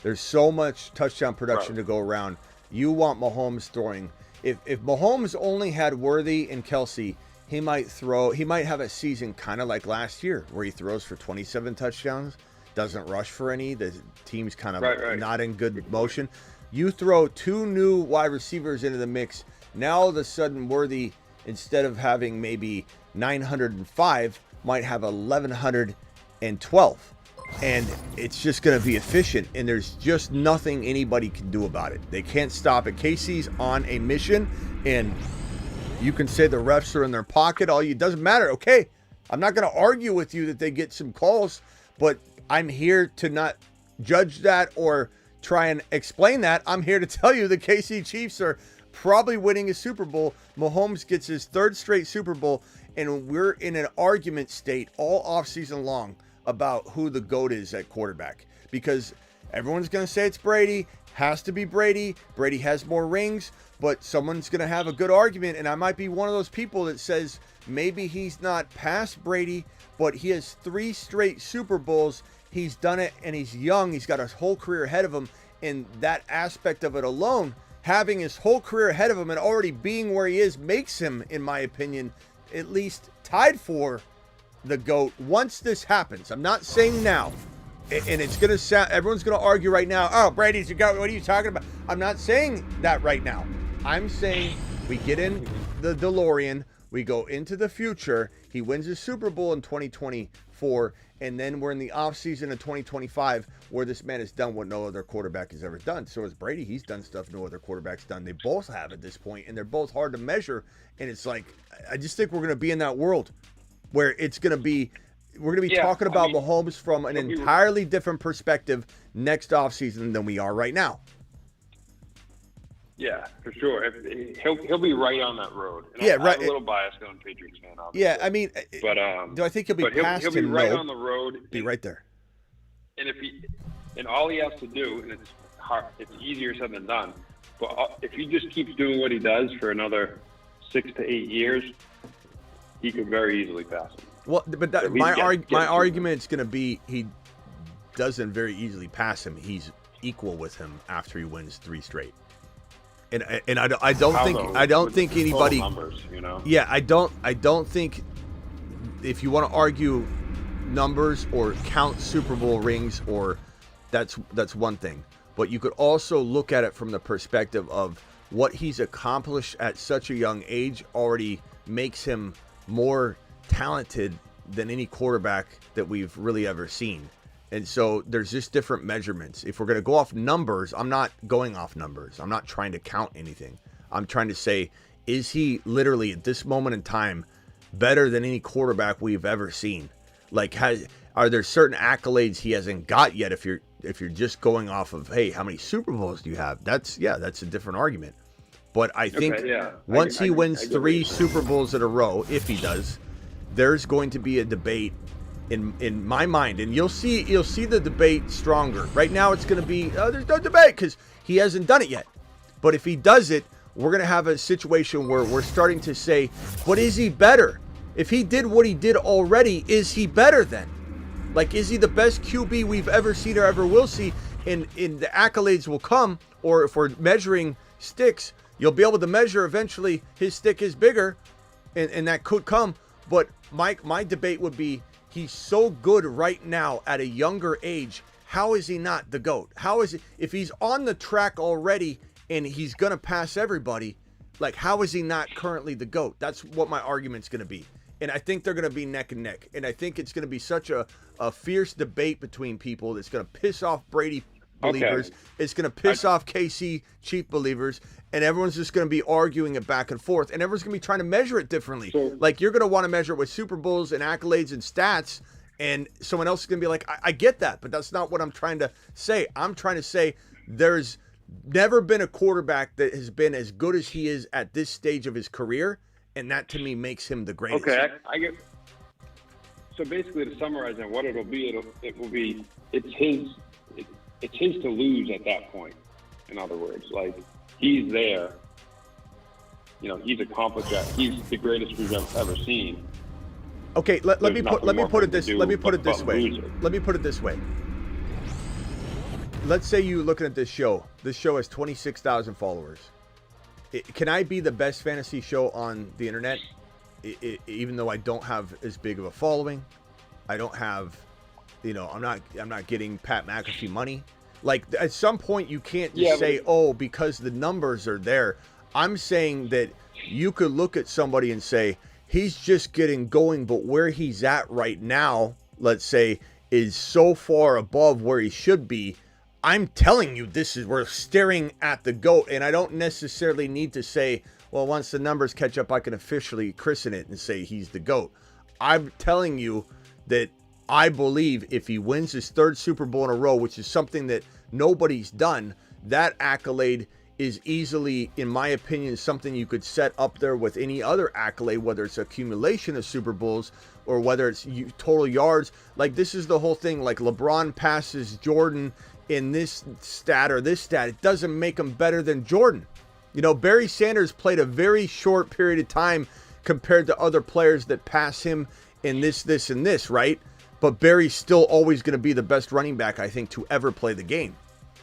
There's so much touchdown production to go around. You want Mahomes throwing. If Mahomes only had Worthy and Kelsey, he might have a season kind of like last year where he throws for 27 touchdowns, doesn't rush for any. The team's kind of not in good motion. You throw 2 new wide receivers into the mix, Now all of a sudden Worthy, instead of having maybe 905, might have 1112. And it's just going to be efficient, and there's just nothing anybody can do about it. They can't stop it. Casey's on a mission, and you can say the refs are in their pocket. It doesn't matter. Okay, I'm not going to argue with you that they get some calls, but I'm here to not judge that or try and explain that. I'm here to tell you the KC Chiefs are probably winning a Super Bowl. Mahomes gets his 3rd straight Super Bowl, and we're in an argument state all offseason long about who the GOAT is at quarterback, because everyone's going to say it's Brady. Has to be Brady. Brady has more rings, but someone's going to have a good argument, and I might be one of those people that says maybe he's not past Brady, but he has 3 straight Super Bowls. He's done it, and he's young. He's got his whole career ahead of him, and that aspect of it alone, having his whole career ahead of him and already being where he is, makes him, in my opinion, at least tied for the GOAT once this happens. I'm not saying now, and it's going to sound, everyone's going to argue right now, oh, Brady's the GOAT, what are you talking about? I'm not saying that right now. I'm saying we get in the DeLorean, we go into the future, he wins a Super Bowl in 2024, and then we're in the offseason of 2025 where this man has done what no other quarterback has ever done. So is Brady. He's done stuff no other quarterback's done. They both have at this point, and they're both hard to measure, and it's like, I just think we're going to be in that world where it's going to be, we're going to be talking about Mahomes from an entirely different perspective next offseason than we are right now. Yeah, for sure. He'll be right on that road. And Yeah, right. I'm a little biased on Patriots fan, obviously. Yeah, I mean, but do I think he'll be past he'll be him? right No. on the road. Be right there. And all he has to do, and it's hard, it's easier said than done. But if he just keeps doing what he does for another 6 to 8 years, he could very easily pass him. Well, but my argument is going to be he doesn't very easily pass him. He's equal with him after he wins 3 straight. And I don't think anybody. Numbers, you know? Yeah, I don't think if you want to argue numbers or count Super Bowl rings, or that's one thing. But you could also look at it from the perspective of what he's accomplished at such a young age already makes him more talented than any quarterback that we've really ever seen. And so there's just different measurements. If we're going to go off numbers, I'm not going off numbers. I'm not trying to count anything. I'm trying to say, is he literally at this moment in time better than any quarterback we've ever seen? Like, are there certain accolades he hasn't got yet? If you're just going off of, hey, how many Super Bowls do you have? That's a different argument. But I think once he wins 3 Super Bowls in a row, if he does, there's going to be a debate in my mind, and you'll see the debate stronger. Right now, it's going to be there's no debate because he hasn't done it yet. But if he does it, we're going to have a situation where we're starting to say, but is he better? If he did what he did already, is he better then? Like, is he the best QB we've ever seen or ever will see? And the accolades will come, or if we're measuring sticks, you'll be able to measure eventually his stick is bigger, and that could come. But my debate would be, he's so good right now at a younger age. How is he not the GOAT? How is it, if he's on the track already and he's going to pass everybody, like, how is he not currently the GOAT? That's what my argument's going to be. And I think they're going to be neck and neck. And I think it's going to be such a fierce debate between people that's going to piss off Brady believers. Okay. It's going to piss off KC Chief believers. And everyone's just going to be arguing it back and forth. And everyone's going to be trying to measure it differently. Like, you're going to want to measure it with Super Bowls and accolades and stats. And someone else is going to be like, I get that, but that's not what I'm trying to say. I'm trying to say there's never been a quarterback that has been as good as he is at this stage of his career. And that, to me, makes him the greatest. Okay, I get. So basically, to summarize that, what it will be, it's his to lose at that point. In other words, like, he's there. You know, he's accomplished that. He's the greatest we've ever seen. Okay, let me put it this way. Let's say you're looking at this show. This show has 26,000 followers. Can I be the best fantasy show on the internet, even though I don't have as big of a following? I don't have, I'm not getting Pat McAfee money. Like, at some point you can't just say, oh, because the numbers are there, I'm saying that you could look at somebody and say, he's just getting going, but where he's at right now, let's say, is so far above where he should be. I'm telling you, we're staring at the GOAT, and I don't necessarily need to say, well, once the numbers catch up, I can officially christen it and say he's the GOAT. I'm telling you that I believe if he wins his 3rd Super Bowl in a row, which is something that nobody's done, that accolade is easily, in my opinion, something you could set up there with any other accolade, whether it's accumulation of Super Bowls or whether it's total yards. Like, this is the whole thing. Like, LeBron passes Jordan in this stat or this stat. It doesn't make him better than Jordan. You know, Barry Sanders played a very short period of time compared to other players that pass him in this, and this, right? But Barry's still always going to be the best running back, I think, to ever play the game.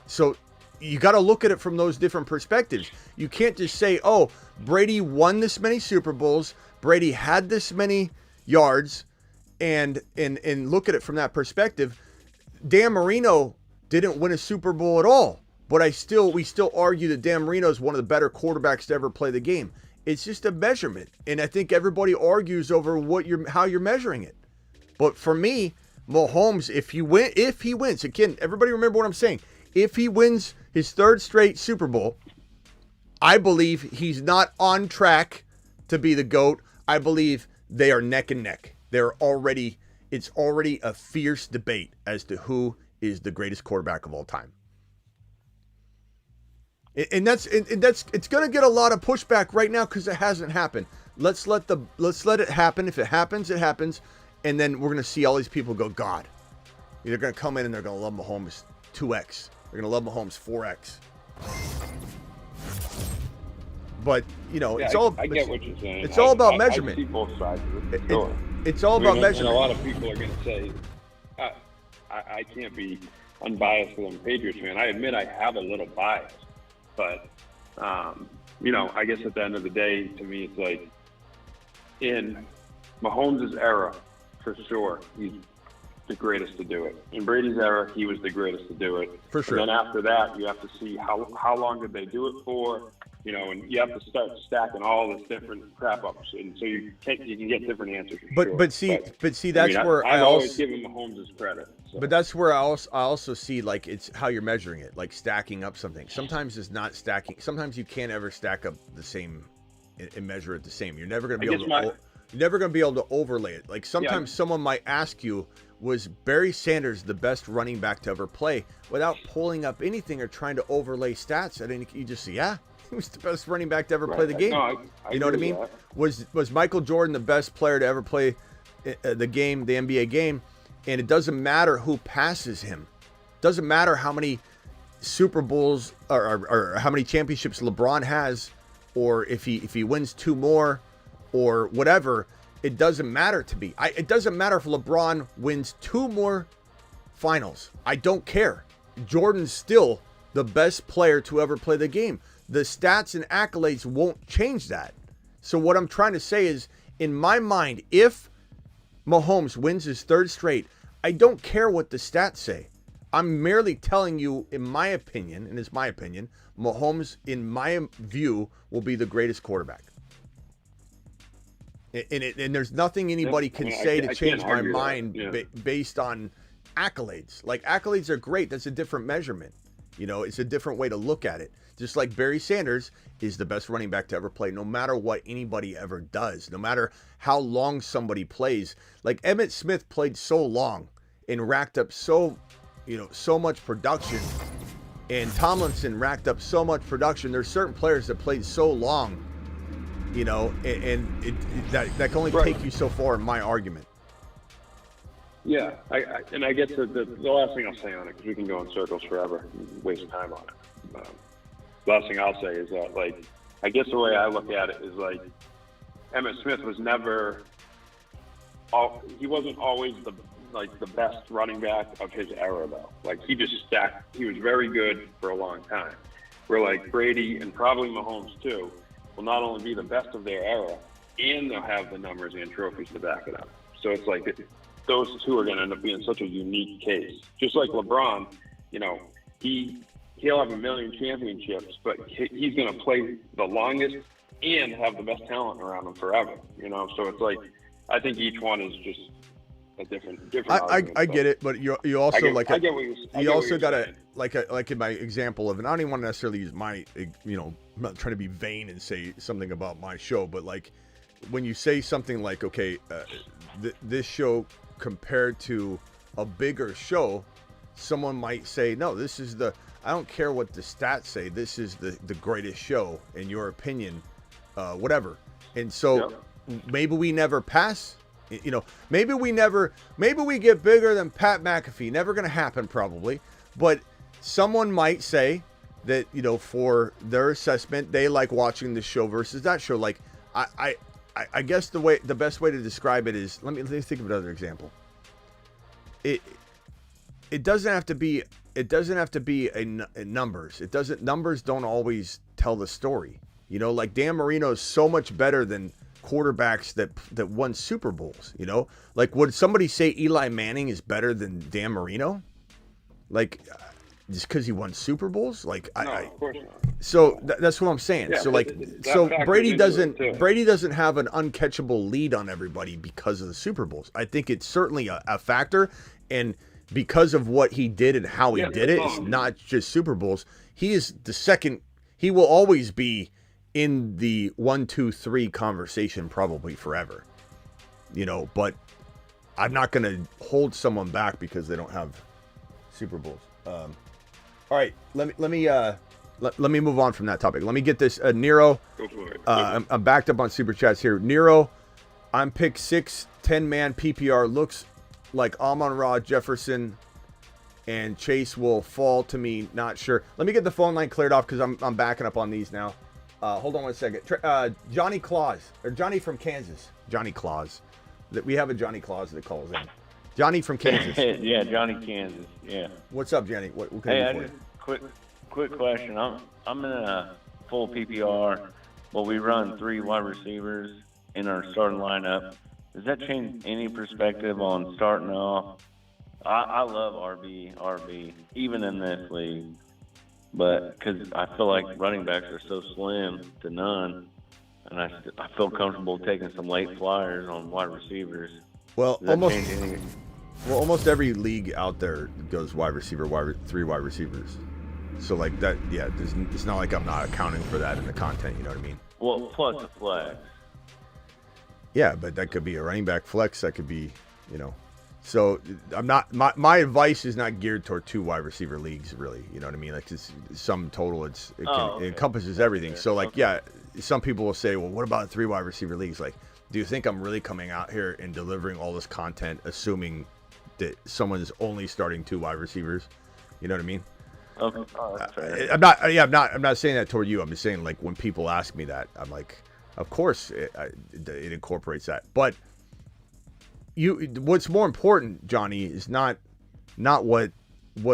So you got to look at it from those different perspectives. You can't just say, oh, Brady won this many Super Bowls, Brady had this many yards, and look at it from that perspective. Dan Marino didn't win a Super Bowl at all, but we still argue that Dan Marino is one of the better quarterbacks to ever play the game. It's just a measurement, and I think everybody argues over how you're measuring it. But for me, Mahomes, if he wins, again, everybody remember what I'm saying. If he wins his 3rd straight Super Bowl, I believe he's not on track to be the GOAT. I believe they are neck and neck. It's already a fierce debate as to who is the greatest quarterback of all time. And it's going to get a lot of pushback right now because it hasn't happened. Let's let it happen. If it happens, it happens. And then we're going to see all these people go, God. They're going to come in and they're going to love Mahomes 2x. They're going to love Mahomes 4x. But, you know, I get what you're saying. It's all about measurement. I see both sides of it. Sure. It's all about measurement. And a lot of people are going to say, I can't be unbiased because I'm a Patriots fan. I admit I have a little bias. But, you know, I guess at the end of the day, to me, it's like in Mahomes' era, for sure, he's the greatest to do it. In Brady's era, he was the greatest to do it. For sure. And then after that, you have to see how long did they do it for, you know, and you have to start stacking all this different crap up, and so you can get different answers. But see, that's where I've always given Mahomes his credit. So. But that's where I also see, like, it's how you're measuring it, like stacking up something. Sometimes it's not stacking. Sometimes you can't ever stack up the same and measure it the same. You're never going to be able to. You're never going to be able to overlay it. Like sometimes someone might ask you, was Barry Sanders the best running back to ever play, without pulling up anything or trying to overlay stats? I think you just say, yeah, he was the best running back to ever play the game. No, you know what I mean? Was Michael Jordan the best player to ever play the game, the NBA game? And it doesn't matter who passes him. Doesn't matter how many Super Bowls or how many championships LeBron has, or if he wins 2 more or whatever. It doesn't matter to me. It doesn't matter if LeBron wins 2 more finals. I don't care. Jordan's still the best player to ever play the game. The stats and accolades won't change that. So what I'm trying to say is, in my mind, if Mahomes wins his 3rd straight, I don't care what the stats say. I'm merely telling you, in my opinion, and it's my opinion, Mahomes, in my view, will be the greatest quarterback. And there's nothing anybody can say to change my mind based on accolades. Like, accolades are great. That's a different measurement. You know, it's a different way to look at it. Just like Barry Sanders is the best running back to ever play, no matter what anybody ever does, no matter how long somebody plays. Like, Emmitt Smith played so long and racked up so much production, and Tomlinson racked up so much production. There's certain players that played so long, you know, and that can only take you so far, in my argument. Yeah, I guess the last thing I'll say on it, because we can go in circles forever and waste time on it. Last thing I'll say is that, like, I guess the way I look at it is, like, Emmitt Smith was he wasn't always the best running back of his era, though. Like, he just stacked. He was very good for a long time. Where, like, Brady and probably Mahomes too will not only be the best of their era, and they'll have the numbers and trophies to back it up. So it's like those two are going to end up being such a unique case. Just like LeBron, you know, he he'll have a million championships, but he's going to play the longest and have the best talent around him forever. You know, so it's like I think each one is just a different. I get it, but you also I get what you also got to saying. like in my example of, and I don't even want to necessarily use my, you know, I'm not trying to be vain and say something about my show, but like when you say something like, okay, this show compared to a bigger show, someone might say, no, this is I don't care what the stats say, this is the greatest show in your opinion, whatever. And so maybe we never pass, you know, maybe we get bigger than Pat McAfee. Never going to happen probably, but someone might say that, you know, for their assessment, they like watching this show versus that show. Like I guess the best way to describe it is, let me think of another example. It doesn't have to be a numbers. Numbers don't always tell the story. You know, like Dan Marino is so much better than quarterbacks that won Super Bowls. You know, like would somebody say Eli Manning is better than Dan Marino? Like just because he won Super Bowls? Like No, of course not. So that's what I'm saying. Yeah, so but like, that so factors Brady into doesn't it, too. Brady doesn't have an uncatchable lead on everybody because of the Super Bowls. I think it's certainly a factor, and because of what he did and how he did it, it's not just Super Bowls. He is the second. He will always be in the 1, 2, 3 conversation probably forever. You know, but I'm not going to hold someone back because they don't have Super Bowls. All right, let me move on from that topic. Let me get this. Nero, Go for it. I'm backed up on Super Chats here. Nero, I'm pick 6, 10-man PPR. Looks like Amon-Ra, Jefferson, and Chase will fall to me. Not sure. Let me get the phone line cleared off because I'm backing up on these now. Hold on one second. Johnny Claus, or Johnny from Kansas. Johnny Claus. We have a Johnny Claus that calls in. Johnny from Kansas. Yeah, Johnny Kansas. Yeah. What's up, Johnny? What can Hey, I I do for you? just quick question. I'm in a full PPR, but we run 3 wide receivers in our starting lineup. Does that change any perspective on starting off? I love RB, even in this league, but because I feel like running backs are so slim to none, and I feel comfortable taking some late flyers on wide receivers. Well, Does that change anything? almost every league out there goes wide receiver, 3 wide receivers. So like that, yeah. It's not like I'm not accounting for that in the content. You know what I mean? Well, plus the flex. Yeah, but that could be a running back flex. That could be, you know. So I'm not. My advice is not geared toward 2 wide receiver leagues, really. You know what I mean? Like it's sum total, it encompasses everything. So like, yeah, some people will say, well, what about 3 wide receiver leagues? Like, do you think I'm really coming out here and delivering all this content, assuming that someone's only starting 2 wide receivers? You know what I mean? Okay. Oh, that's fair. I'm not saying that toward you. I'm just saying, like, when people ask me that, I'm like, of course it incorporates that. But what's more important, Johnny, is not what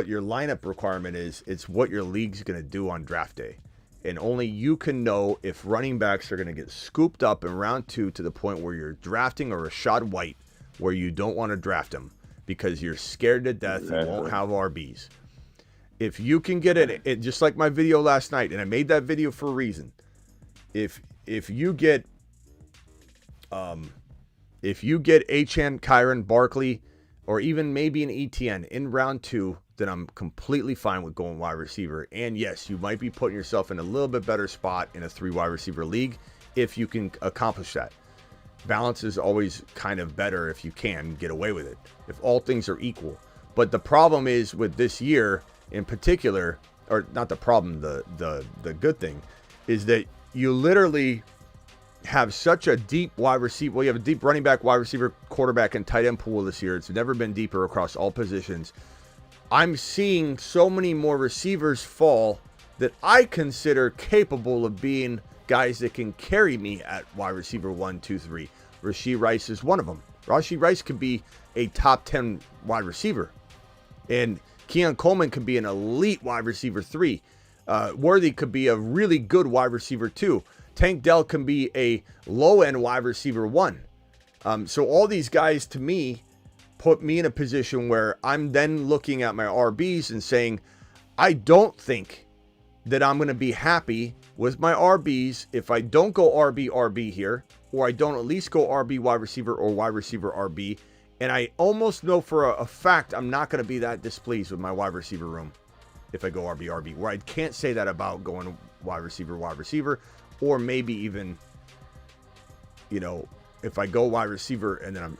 your lineup requirement is. It's what your league's going to do on draft day. And only you can know if running backs are going to get scooped up in round 2 to the point where you're drafting a Rashad White where you don't want to draft him because you're scared to death and won't have RBs. If you can get it, just like my video last night, and I made that video for a reason. If you get Achane, Kyron, Barkley, or even maybe an ETN in round 2, then I'm completely fine with going wide receiver. And yes, you might be putting yourself in a little bit better spot in a 3 wide receiver league if you can accomplish that. Balance is always kind of better if you can get away with it, if all things are equal. But the problem is with this year in particular, or not the problem, the good thing is that you literally have such a deep wide receiver. Well, you have a deep running back, wide receiver, quarterback, and tight end pool this year. It's never been deeper across all positions. I'm seeing so many more receivers fall that I consider capable of being guys that can carry me at wide receiver 1, 2, 3. Rashee Rice is one of them. Rashee Rice could be a top 10 wide receiver. And Keon Coleman could be an elite wide receiver 3. Worthy could be a really good wide receiver 2. Tank Dell can be a low-end wide receiver 1. So all these guys, to me, put me in a position where I'm then looking at my RBs and saying, I don't think that I'm going to be happy with my RBs if I don't go RB here, or I don't at least go RB wide receiver or wide receiver RB. And I almost know for a fact I'm not going to be that displeased with my wide receiver room if I go RB, where I can't say that about going wide receiver, or maybe even, you know, if I go wide receiver and then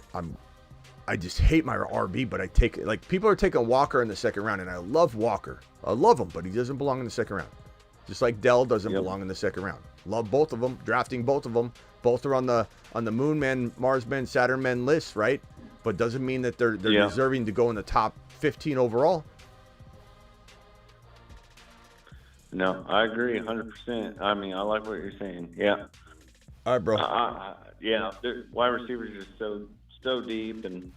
I just hate my RB, but I take, like, people are taking Walker in the second round, and I love Walker. I love him, but he doesn't belong in the second round. Just like Dell doesn't belong in the second round. Love both of them, drafting both of them. Both are on the Moon Men, Mars Men, Saturn Men list, right? But doesn't mean that they're deserving to go in the top 15 overall. No, I agree 100%. I mean, I like what you're saying. Yeah. All right, bro. Yeah, wide receivers are so deep, and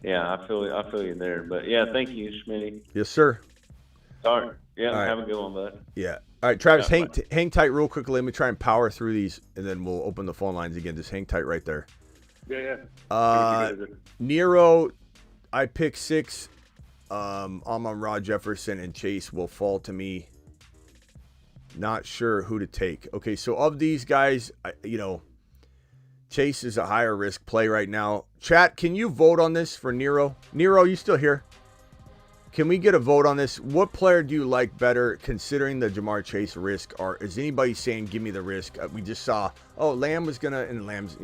yeah, I feel you there. But yeah, thank you, Smitty. Yes, sir. Sorry. Yeah, right. Have a good one, bud. Yeah. All right, Travis, hang tight real quickly. Let me try and power through these, and then we'll open the phone lines again. Just hang tight right there. Yeah. Nero, I pick 6. Amon-Ra, Jefferson, and Chase will fall to me. Not sure who to take. Okay, so of these guys, Chase is a higher risk play right now. Chat, can you vote on this for Nero? Nero, you still here? Can we get a vote on this? What player do you like better, considering the Jamar Chase risk? Or is anybody saying, give me the risk? We just saw, Lamb was going to, and Lamb's,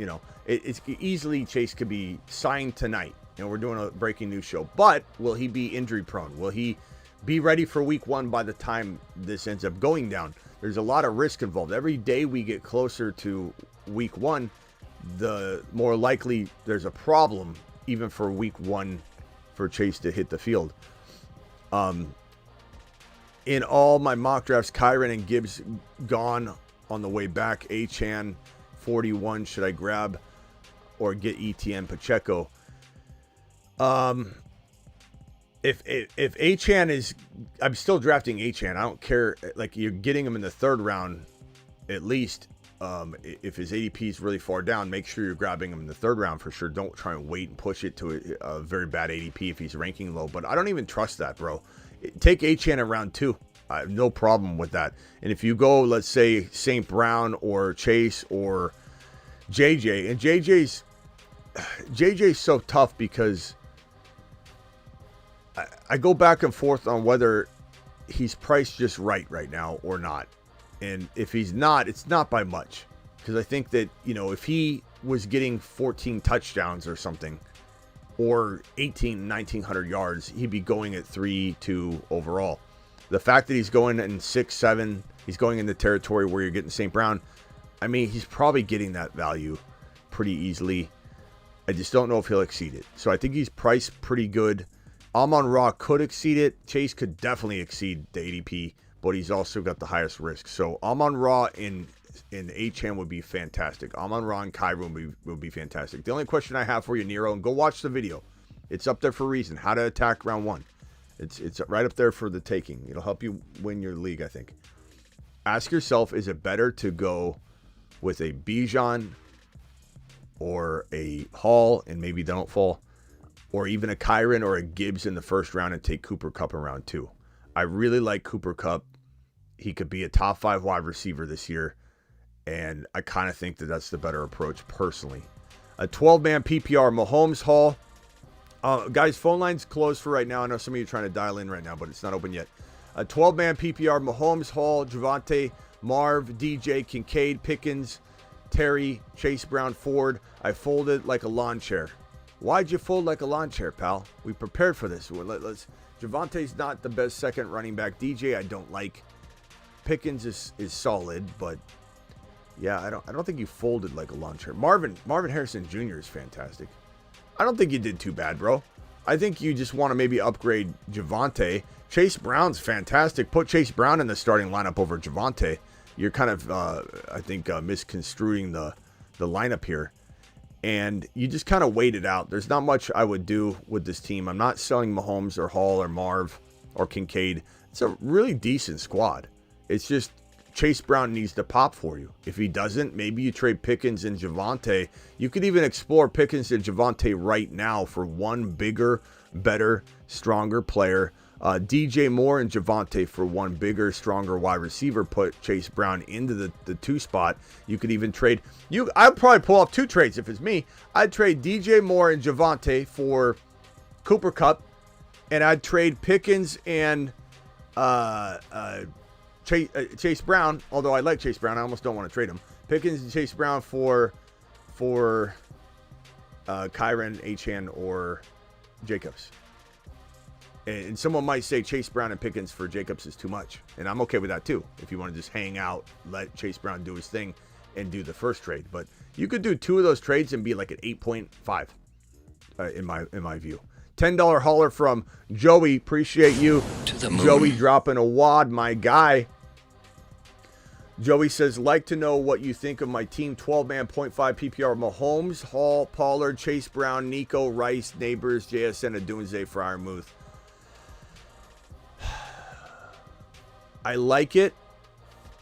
it's easily Chase could be signed tonight. And we're doing a breaking news show. But will he be injury prone? Will he be ready for week 1 by the time this ends up going down? There's a lot of risk involved. Every day we get closer to week 1, the more likely there's a problem, even for week 1, for Chase to hit the field. In all my mock drafts, Kyren and Gibbs gone on the way back. Achan 41, should I grab or get ETN Pacheco? If Achan is, I'm still drafting Achan. I don't care. Like, you're getting him in the 3rd round, at least. If his ADP is really far down, make sure you're grabbing him in the 3rd round for sure. Don't try and wait and push it to a very bad ADP if he's ranking low. But I don't even trust that, bro. Take Achan in round 2. I have no problem with that. And if you go, let's say, St. Brown or Chase or JJ, and JJ's so tough because I go back and forth on whether he's priced just right now or not. And if he's not, it's not by much. Because I think that, if he was getting 14 touchdowns or something, or 1,900 yards, he'd be going at 3-2 overall. The fact that he's going in 6-7, he's going in the territory where you're getting St. Brown, I mean, he's probably getting that value pretty easily. I just don't know if he'll exceed it. So I think he's priced pretty good. Amon-Ra could exceed it. Chase could definitely exceed the ADP, but he's also got the highest risk. So Amon-Ra in Achan would be fantastic. Amon-Ra and Kyron would be fantastic. The only question I have for you, Nero, and go watch the video. It's up there for a reason. How to attack round 1. It's right up there for the taking. It'll help you win your league, I think. Ask yourself, is it better to go with a Bijan or a Hall and maybe they don't fall, or even a Kyron or a Gibbs in the 1st round and take Cooper Kupp in round 2? I really like Cooper Kupp. He could be a top 5 wide receiver this year, and I kind of think that that's the better approach personally. A 12-man PPR, Mahomes, Hall. Guys, phone line's closed for right now. I know some of you are trying to dial in right now, but it's not open yet. A 12-man PPR, Mahomes, Hall, Javonte, Marv, DJ, Kincaid, Pickens, Terry, Chase Brown, Ford. I folded like a lawn chair. Why'd you fold like a lawn chair, pal? We prepared for this. Javante's not the best second running back. DJ, I don't like. Pickens is solid, but yeah, I don't think you folded like a lawn chair. Marvin Harrison Jr. is fantastic. I don't think you did too bad, bro. I think you just want to maybe upgrade Javonte. Chase Brown's fantastic. Put Chase Brown in the starting lineup over Javonte. You're kind of, I think, misconstruing the lineup here. And you just kind of wait it out. There's not much I would do with this team. I'm not selling Mahomes or Hall or Marv or Kincaid. It's a really decent squad. It's just Chase Brown needs to pop for you. If he doesn't, maybe you trade Pickens and Javonte. You could even explore Pickens and Javonte right now for one bigger, better, stronger player DJ Moore and Javonte for one bigger, stronger wide receiver. Put Chase Brown into the 2 spot. You could even trade. I'd probably pull off 2 trades if it's me. I'd trade DJ Moore and Javonte for Cooper Kupp, and I'd trade Pickens and Chase Brown. Although I like Chase Brown, I almost don't want to trade him. Pickens and Chase Brown for Kyren, Achane, or Jacobs. And someone might say Chase Brown and Pickens for Jacobs is too much. And I'm okay with that too. If you want to just hang out, let Chase Brown do his thing and do the first trade. But you could do 2 of those trades and be like at 8.5 in my view. $10 hauler from Joey. Appreciate you. Joey dropping a wad, my guy. Joey says, like to know what you think of my team 12-man 0.5 PPR. Mahomes, Hall, Pollard, Chase Brown, Nico, Rice, Neighbors, JSN, Adunze, Freiermuth. I like it.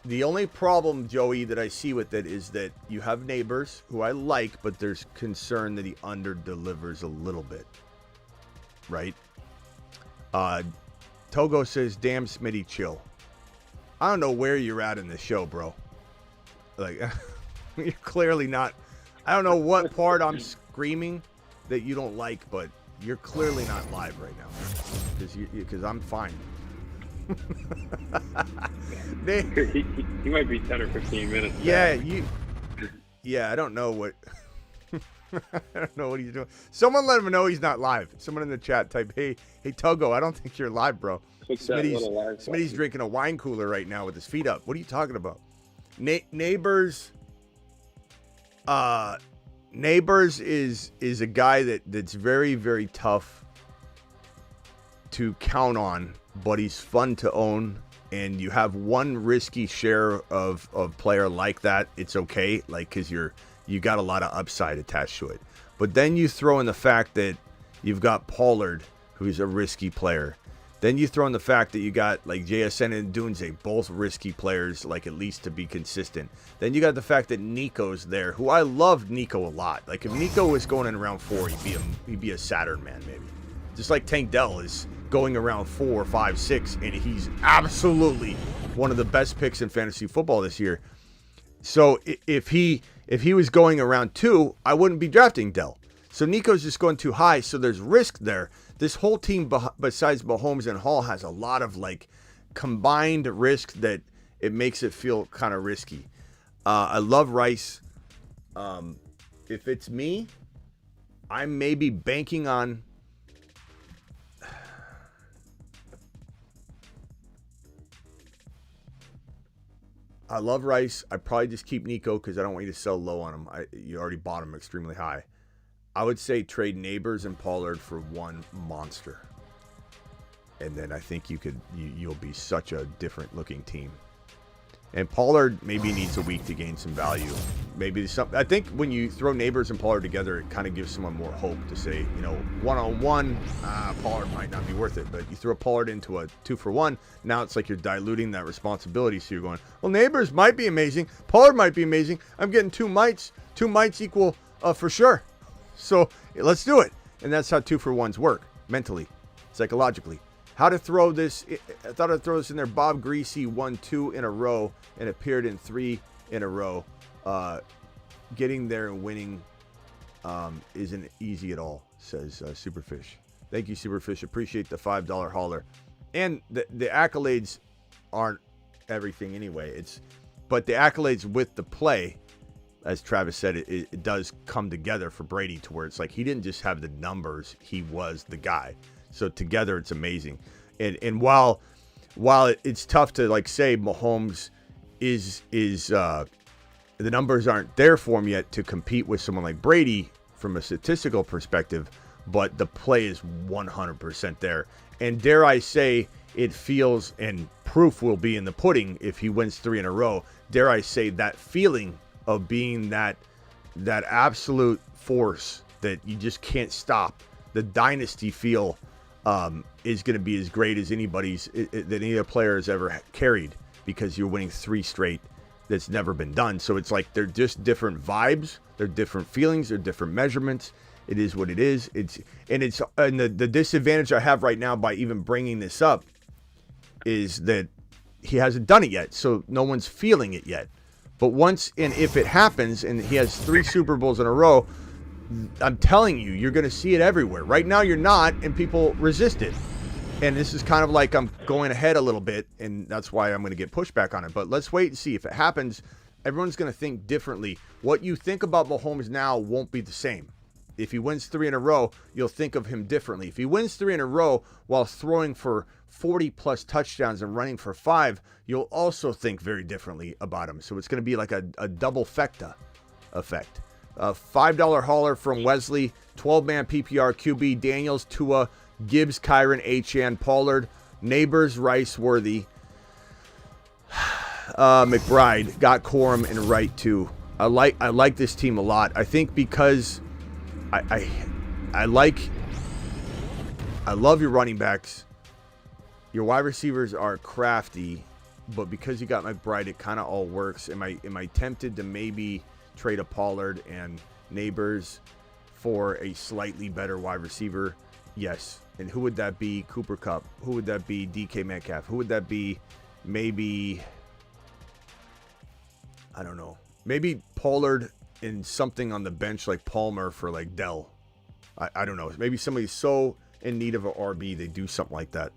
The only problem, Joey, that I see with it is that you have Neighbors, who I like, but there's concern that he under-delivers a little bit. Right? Togo says, damn, Smitty, chill. I don't know where you're at in the show, bro. Like, you're clearly not. I don't know what part I'm screaming that you don't like, but you're clearly not live right now. Because I'm fine. he might be 10 or 15 minutes. Yeah, I don't know what. I don't know what he's doing. Someone let him know he's not live. Someone in the chat type, hey Togo, I don't think you're live, bro. Smitty's drinking a wine cooler right now with his feet up. What are you talking about? Neighbors is a guy that's very, very tough to count on, but he's fun to own. And you have one risky share of player like that, it's okay, like, because you got a lot of upside attached to it. But then you throw in the fact that you've got Pollard, who's a risky player. Then you throw in the fact that you got like JSN and Dunze, both risky players, like at least to be consistent. Then you got the fact that Nico's there, who I loved Nico a lot. Like if Nico was going in around 4, he'd be a Saturn man maybe. Just like Tank Dell is going around 4, 5, 6, and he's absolutely one of the best picks in fantasy football this year. So if he was going around 2, I wouldn't be drafting Dell. So Nico's just going too high, so there's risk there. This whole team, besides Mahomes and Hall, has a lot of like combined risk that it makes it feel kind of risky. I love Rice. If it's me, I'm maybe banking on. I love Rice. I probably just keep Nico because I don't want you to sell low on him. You already bought him extremely high. I would say trade Neighbors and Pollard for one monster. And then I think you'll be such a different looking team. And Pollard maybe needs a week to gain some value. I think when you throw Neighbors and Pollard together, it kind of gives someone more hope to say, one-on-one, Pollard might not be worth it. But you throw Pollard into a 2-for-1, now it's like you're diluting that responsibility. So you're going, well, Neighbors might be amazing. Pollard might be amazing. I'm getting 2 mites. 2 mites equal for sure. So let's do it. And that's how 2-for-1s work, mentally, psychologically. How to throw this, I thought I'd throw this in there. Bob Greasy won 2 in a row and appeared in 3 in a row. Getting there and winning isn't easy at all, says Superfish. Thank you, Superfish. Appreciate the $5 hauler. And the accolades aren't everything anyway. But the accolades with the play, as Travis said, it does come together for Brady to where it's like he didn't just have the numbers, he was the guy. So together it's amazing. And while it's tough to like say Mahomes is the numbers aren't there for him yet to compete with someone like Brady from a statistical perspective, but the play is 100% there. And dare I say, it feels, and proof will be in the pudding if he wins 3 in a row, dare I say that feeling of being that absolute force that you just can't stop, the dynasty feel is going to be as great as anybody's that any other player has ever carried, because you're winning 3 straight. That's never been done. So it's like they're just different vibes, they're different feelings, they're different measurements. It is what it is. And the disadvantage I have right now by even bringing this up is that he hasn't done it yet, so no one's feeling it yet. But once and if it happens, and he has 3 Super Bowls in a row, I'm telling you, you're going to see it everywhere. Right now, you're not, and people resist it. And this is kind of like I'm going ahead a little bit, and that's why I'm going to get pushback on it. But let's wait and see. If it happens, everyone's going to think differently. What you think about Mahomes now won't be the same. If he wins 3 in a row, you'll think of him differently. If he wins 3 in a row while throwing for 40-plus touchdowns and running for 5, you'll also think very differently about him. So it's going to be like a double fecta effect. $5 hauler from Wesley, 12-man PPR QB, Daniels, Tua, Gibbs, Kyron, Achane, Pollard, Neighbors, Rice, Worthy, McBride, got Corum and Wright too. I like this team a lot. I think because I love your running backs. Your wide receivers are crafty, but because you got McBride, it kind of all works. Am I tempted to maybe trade a Pollard and Neighbors for a slightly better wide receiver? Yes. And who would that be? Cooper Kupp. Who would that be? DK Metcalf. Who would that be? Maybe, I don't know. Maybe Pollard and something on the bench like Palmer for like Dell. I don't know. Maybe somebody's so in need of an RB, they do something like that.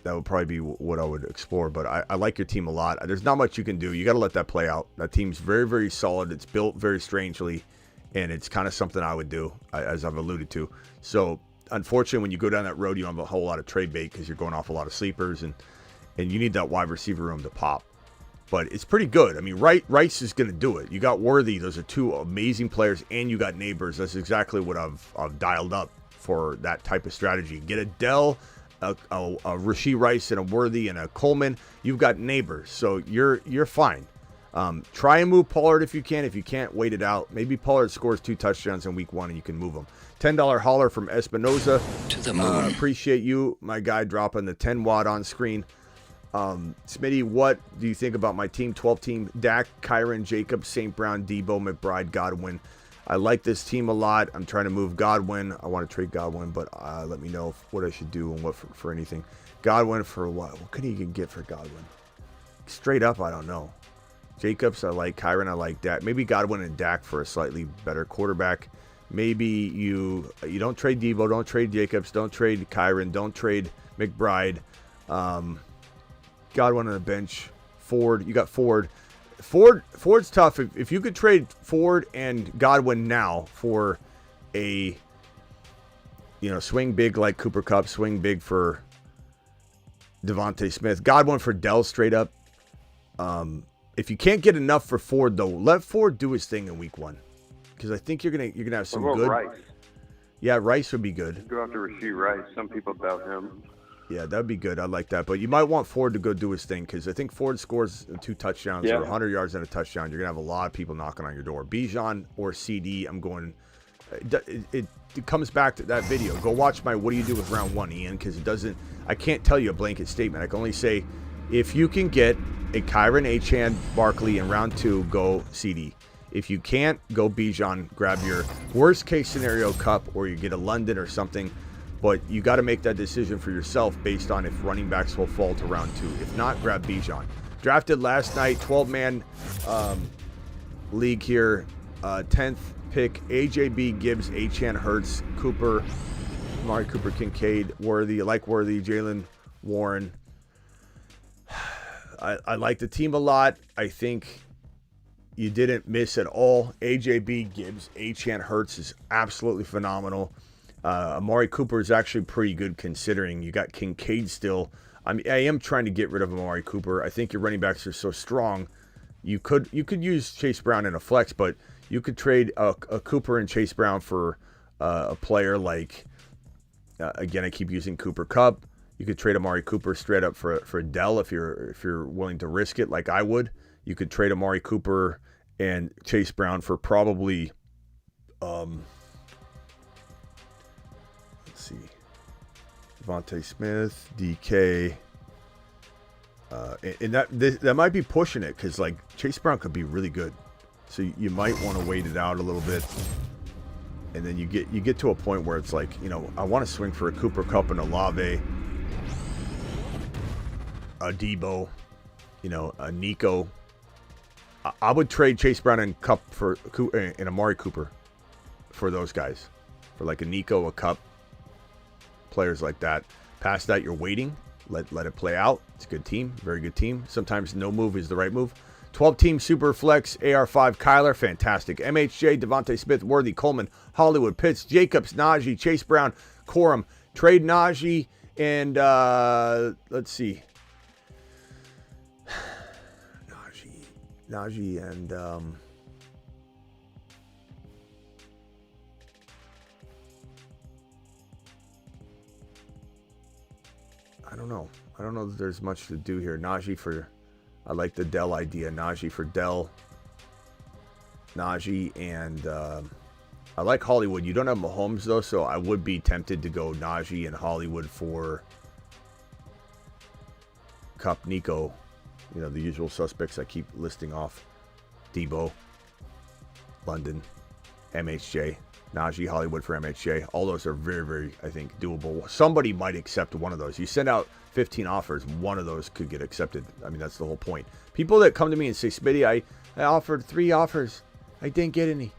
That would probably be what I would explore. But I like your team a lot. There's not much you can do. You got to let that play out. That team's very, very solid. It's built very strangely. And it's kind of something I would do, as I've alluded to. So, unfortunately, when you go down that road, you don't have a whole lot of trade bait because you're going off a lot of sleepers. And you need that wide receiver room to pop. But it's pretty good. I mean, Rice is going to do it. You got Worthy. Those are 2 amazing players. And you got Neighbors. That's exactly what I've dialed up for that type of strategy. Get a Dell, a Rashee Rice, and a Worthy, and a Coleman. You've got Neighbors. So you're fine. Try and move Pollard if you can. If you can't, wait it out. Maybe Pollard scores 2 touchdowns in week 1 and you can move him. $10 hauler from Espinoza. To the moon. Appreciate you, my guy, dropping the 10 watt on screen. Smitty, what do you think about my team? 12 team, Dak, Kyron, Jacobs, St. Brown, Debo, McBride, Godwin. I like this team a lot. I'm trying to move Godwin. I want to trade Godwin, but let me know what I should do and what for anything. Godwin for what? What could he even get for Godwin? Straight up, I don't know. Jacobs, I like. Kyron, I like. Dak. Maybe Godwin and Dak for a slightly better quarterback. Maybe you don't trade Debo, don't trade Jacobs, don't trade Kyron, don't trade McBride. Godwin on the bench. Ford, you got Ford. Ford's tough. If you could trade Ford and Godwin now for a, swing big like Cooper Kupp, swing big for Devontae Smith. Godwin for Dell straight up. If you can't get enough for Ford though, let Ford do his thing in week 1, because I think you're gonna have some good. Rice? Yeah, Rice would be good. Go after Rashee Rice. Some people doubt him. Yeah, that'd be good. I like that. But you might want Ford to go do his thing, because I think Ford scores 2 touchdowns or 100 yards and a touchdown. You're gonna have a lot of people knocking on your door. Bijan or CD. I'm going. It comes back to that video. Go watch my "What do you do with round 1," Ian, because it doesn't. I can't tell you a blanket statement. I can only say if you can get a Kyron, Achane, Barkley in round 2, go CD. If you can't, go Bijan. Grab your worst case scenario Cup, or you get a London or something. But you got to make that decision for yourself based on if running backs will fall to round 2. If not, grab Bijan. Drafted last night, 12-man league here. 10th pick, AJB, Gibbs, Achane, Hurts, Cooper, Amari Cooper, Kincaid, Worthy. I like Worthy, Jalen Warren. I like the team a lot. I think you didn't miss at all. AJB, Gibbs, Achane, Hurts is absolutely phenomenal. Amari Cooper is actually pretty good considering you got Kincaid still. I am trying to get rid of Amari Cooper. I think your running backs are so strong. You could use Chase Brown in a flex, but you could trade a Cooper and Chase Brown for a player like, again, I keep using Cooper Kupp. You could trade Amari Cooper straight up for Dell if you're willing to risk it, like I would. You could trade Amari Cooper and Chase Brown for probably, let's see, Devontae Smith, DK, and that might be pushing it, because like Chase Brown could be really good, so you might want to wait it out a little bit And then you get to a point where it's like, you know, I want to swing for a Cooper Kupp and a Lave, a Debo, you know, a Nico. I would trade Chase Brown and Kupp for and Amari Cooper for those guys, for like a Nico, a Kupp, players like that. Past that, you're waiting. Let it play out. It's a good team, very good team. Sometimes no move is the right move. 12-team super flex, AR5, Kyler, fantastic. MHJ, Devontae Smith, Worthy, Coleman, Hollywood, Pitts, Jacobs, Najee, Chase Brown, Corum. Trade Najee and let's see. Najee and I don't know. I don't know that there's much to do here. Najee for, I like the Dell idea. Najee for Dell. Najee and I like Hollywood. You don't have Mahomes though, so I would be tempted to go Najee and Hollywood for Kupp, Nico. You know, the usual suspects I keep listing off. Debo, London, MHJ, Najee, Hollywood for MHJ. All those are very, very, I think, doable. Somebody might accept one of those. You send out 15 offers, one of those could get accepted. I mean, that's the whole point. People that come to me and say, Smitty, I offered 3 offers. I didn't get any.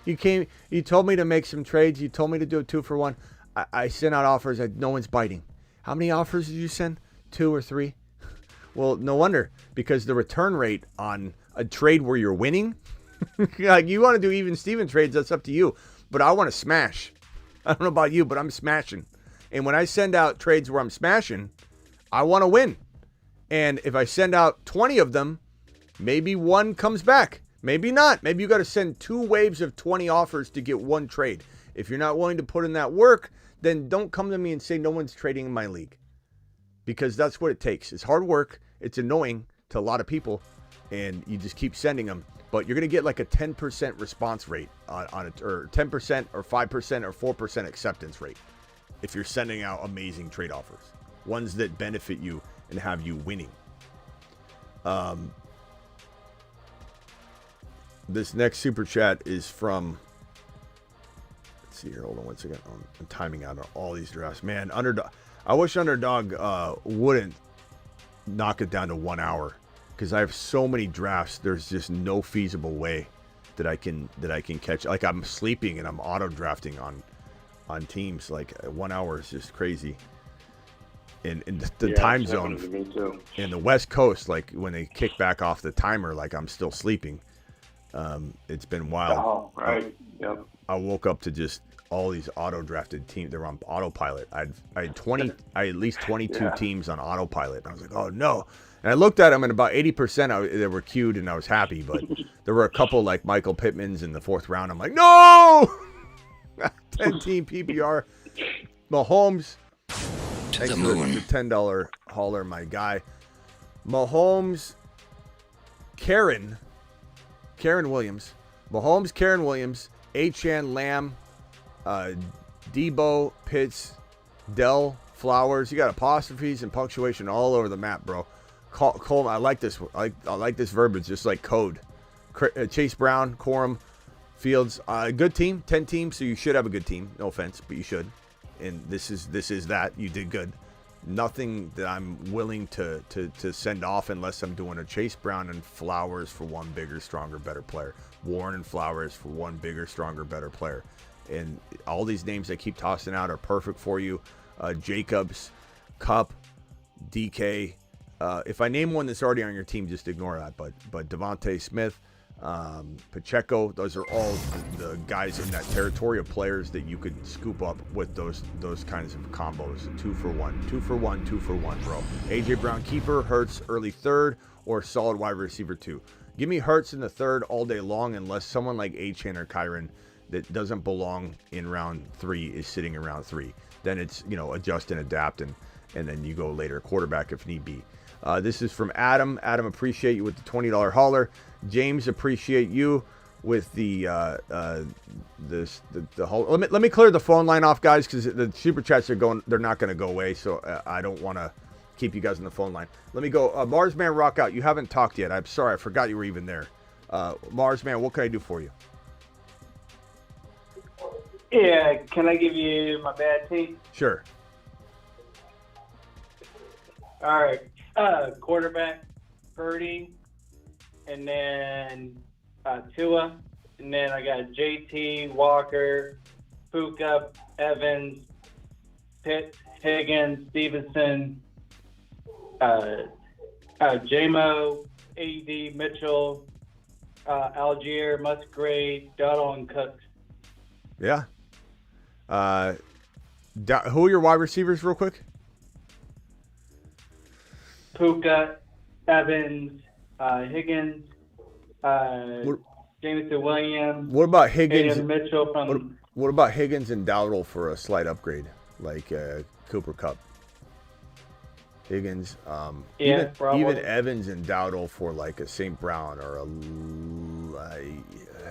You told me to make some trades. You told me to do a 2-for-1. I sent out offers. No one's biting. How many offers did you send? 2 or 3? Well, no wonder, because the return rate on a trade where you're winning, like you want to do even Steven trades, that's up to you. But I want to smash. I don't know about you, but I'm smashing. And when I send out trades where I'm smashing, I want to win. And if I send out 20 of them, maybe one comes back. Maybe not. Maybe you got to send 2 waves of 20 offers to get 1 trade. If you're not willing to put in that work, then don't come to me and say no one's trading in my league. Because that's what it takes. It's hard work. It's annoying to a lot of people. And you just keep sending them. But you're going to get like a 10% response rate on it. Or 10% or 5% or 4% acceptance rate. If you're sending out amazing trade offers. Ones that benefit you and have you winning. This next super chat is from... Let's see here. Hold on one second. I'm timing out on all these drafts. Man, Underdog... I wish Underdog wouldn't knock it down to 1 hour, because I have so many drafts. There's just no feasible way that I can catch. Like, I'm sleeping and I'm auto drafting on teams. Like 1 hour is just crazy. In the time zone in the West Coast, like when they kick back off the timer, like I'm still sleeping. It's been wild. Oh, right. Yep. I woke up to just all these auto drafted teams. They were on autopilot. I had at least 22 teams on autopilot. And I was like, oh no. And I looked at them, and about 80% they were queued, and I was happy. But there were a couple like Michael Pittman's in the 4th round. I'm like, no! 10-team PPR. Mahomes. To the moon. The $10 hauler, my guy. Mahomes. Karen Williams. Mahomes, Karen Williams, Achane, Lamb, Debo, Pitts, Dell, Flowers. You got apostrophes and punctuation all over the map, bro. Coleman, I like this. I like this verbiage, just like code. Chase Brown, Corum, Fields. Good team, 10 teams, so you should have a good team. No offense, but you should. And this is that. You did good. Nothing that I'm willing to send off unless I'm doing a Chase Brown and Flowers for one bigger, stronger, better player. Warren and Flowers for one bigger, stronger, better player. And all these names I keep tossing out are perfect for you. Jacobs, Kupp, DK. If I name one that's already on your team, just ignore that. But Devontae Smith, Pacheco, those are all the guys in that territory of players that you could scoop up with those kinds of combos. 2-for-1, 2-for-1, 2-for-1, bro. AJ Brown keeper, Hurts early 3rd, or solid wide receiver 2. Give me Hurts in the 3rd all day long, unless someone like Achane or Kyron that doesn't belong in round 3 is sitting in round 3. Then it's, adjust and adapt, and then you go later. Quarterback if need be. This is from Adam. Adam, appreciate you with the $20 hauler. James, appreciate you with the whole. Let me clear the phone line off, guys, because the super chats they're not going to go away. So I don't want to keep you guys on the phone line. Let me go. Marsman Rock Out. You haven't talked yet. I'm sorry. I forgot you were even there. Marsman, what can I do for you? Yeah, can I give you my bad team? Sure. All right. Quarterback, Purdy, and then Tua, and then I got JT, Walker, Puka, Evans, Pitt, Higgins, Stevenson, JMO, AD, Mitchell, Algier, Musgrave, Dottle, and Cook. Yeah. Who are your wide receivers, real quick? Puka, Evans, Higgins, Jameson Williams. What about Higgins? Aiden Mitchell from. What about Higgins and Dowdle for a slight upgrade, like Cooper Kupp? Higgins, even Evans and Dowdle for like a St. Brown or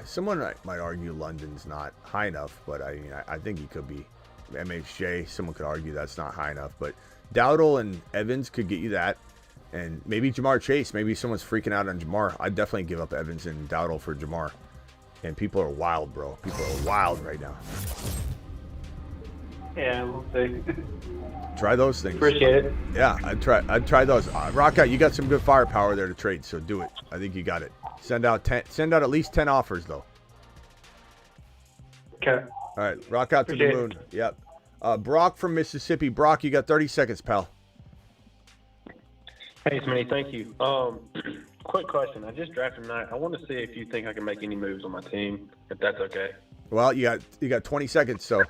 someone might argue London's not high enough, but I think he could be. MHJ, someone could argue that's not high enough, but Dowdle and Evans could get you that, and maybe Jamar Chase. Maybe someone's freaking out on Jamar. I'd definitely give up Evans and Dowdle for Jamar. And people are wild, bro. People are wild right now. Yeah, we'll see. Try those things. Appreciate it. Yeah, I'd try those. Rock out. You got some good firepower there to trade, so do it. I think you got it. Send out at least 10 offers though. Okay. All right, rock out to the moon. Yep. Brock from Mississippi. Brock, you got 30 seconds, pal. Hey, Smitty, thank you. Quick question. I just drafted tonight. I want to see if you think I can make any moves on my team, if that's okay. Well, you got 20 seconds, so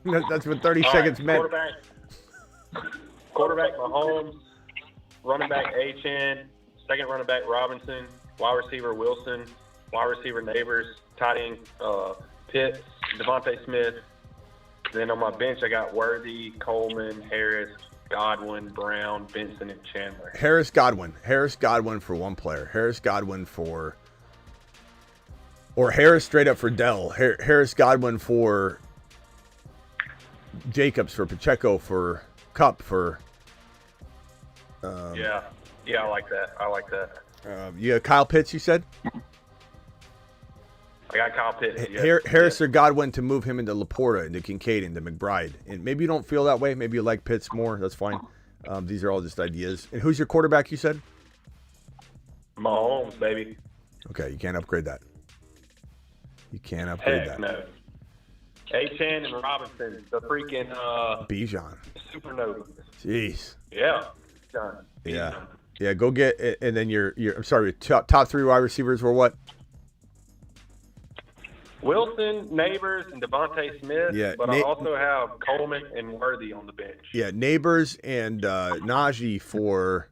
that's what 30 seconds meant. Quarterback Mahomes, running back Achane, second running back Robinson, wide receiver Wilson, wide receiver Neighbors, tight end Pitts, Devontae Smith. Then on my bench, I got Worthy, Coleman, Harris, Godwin, Brown, Benson, and Chandler. Harris Godwin for one player. Harris Godwin or Harris straight up for Dell. Harris Godwin for Jacobs, for Pacheco, for Kupp, for. Yeah, I like that. You got Kyle Pitts, you said? I got Kyle Pitts. Harris or Godwin to move him into Laporta, into Kincaid, into McBride. And maybe you don't feel that way. Maybe you like Pitts more. That's fine. These are all just ideas. And who's your quarterback, you said? Mahomes, baby. Okay, you can't upgrade that. You can't upgrade Heck that. no. Achane and Robinson, the freaking Bijan. supernovas. Jeez. Yeah. Done. Yeah, go get it. And then your I'm sorry, top three wide receivers were what? Wilson, Neighbors, and Devontae Smith. Yeah, but I also have Coleman and Worthy on the bench. Yeah, Neighbors and Najee for,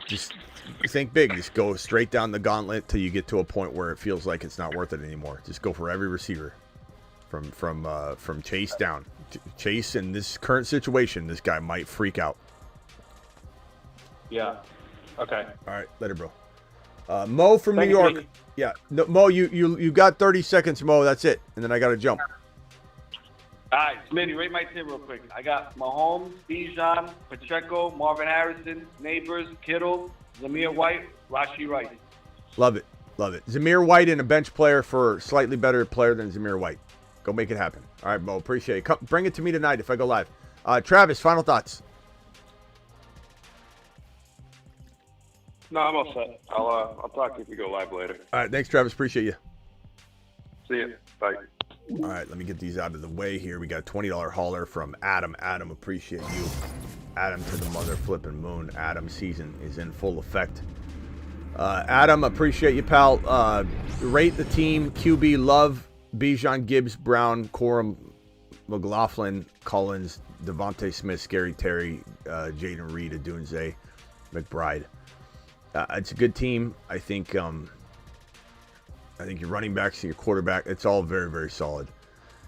just think big. Just go straight down the gauntlet till you get to a point where it feels like it's not worth it anymore. Just go for every receiver from Chase down. Chase, in this current situation, this guy might freak out. Yeah. Okay. All right, later, bro. Mo from Thank New you, York. Smitty. Yeah, no, Mo, you got 30 seconds, Mo. That's it, and then I got to jump. All right, Smitty, rate my team real quick. I got Mahomes, Bijan, Pacheco, Marvin Harrison, Neighbors, Kittle, Zamir White, Rashee Rice. Love it. Zamir White and a bench player for slightly better player than Zamir White. Go make it happen. All right, Mo, appreciate it. Come, bring it to me tonight if I go live. Travis, final thoughts. No, I'm all set. I'll talk to you if we go live later. All right, thanks, Travis. Appreciate you. See you. Bye. All right, let me get these out of the way here. We got a $20 hauler from Adam. Adam, appreciate you. Adam to the mother flipping moon. Adam season is in full effect. Adam, appreciate you, pal. Rate the team. QB, love Bijan, Gibbs, Brown, Corum, McLaughlin, Collins, Devontae Smith, Scary Terry, Jaden Reed, Adunze, McBride. It's a good team. I think your running backs and your quarterback, it's all very, very solid.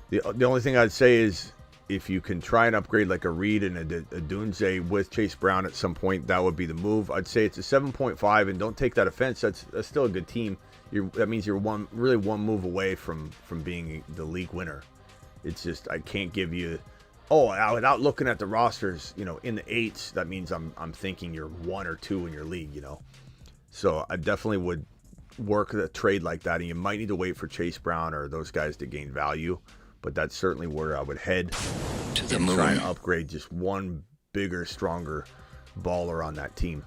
The only thing I'd say is if you can try and upgrade like a Reed and a Dunze with Chase Brown at some point, that would be the move. I'd say it's a 7.5, and don't take that offense. That's still a good team. That means you're one move away from being the league winner. It's just I can't give you. Without looking at the rosters, in the 8s, that means I'm thinking you're 1 or 2 in your league, So I definitely would work a trade like that, and you might need to wait for Chase Brown or those guys to gain value. But that's certainly where I would head to the and moon. try and upgrade just one bigger, stronger baller on that team.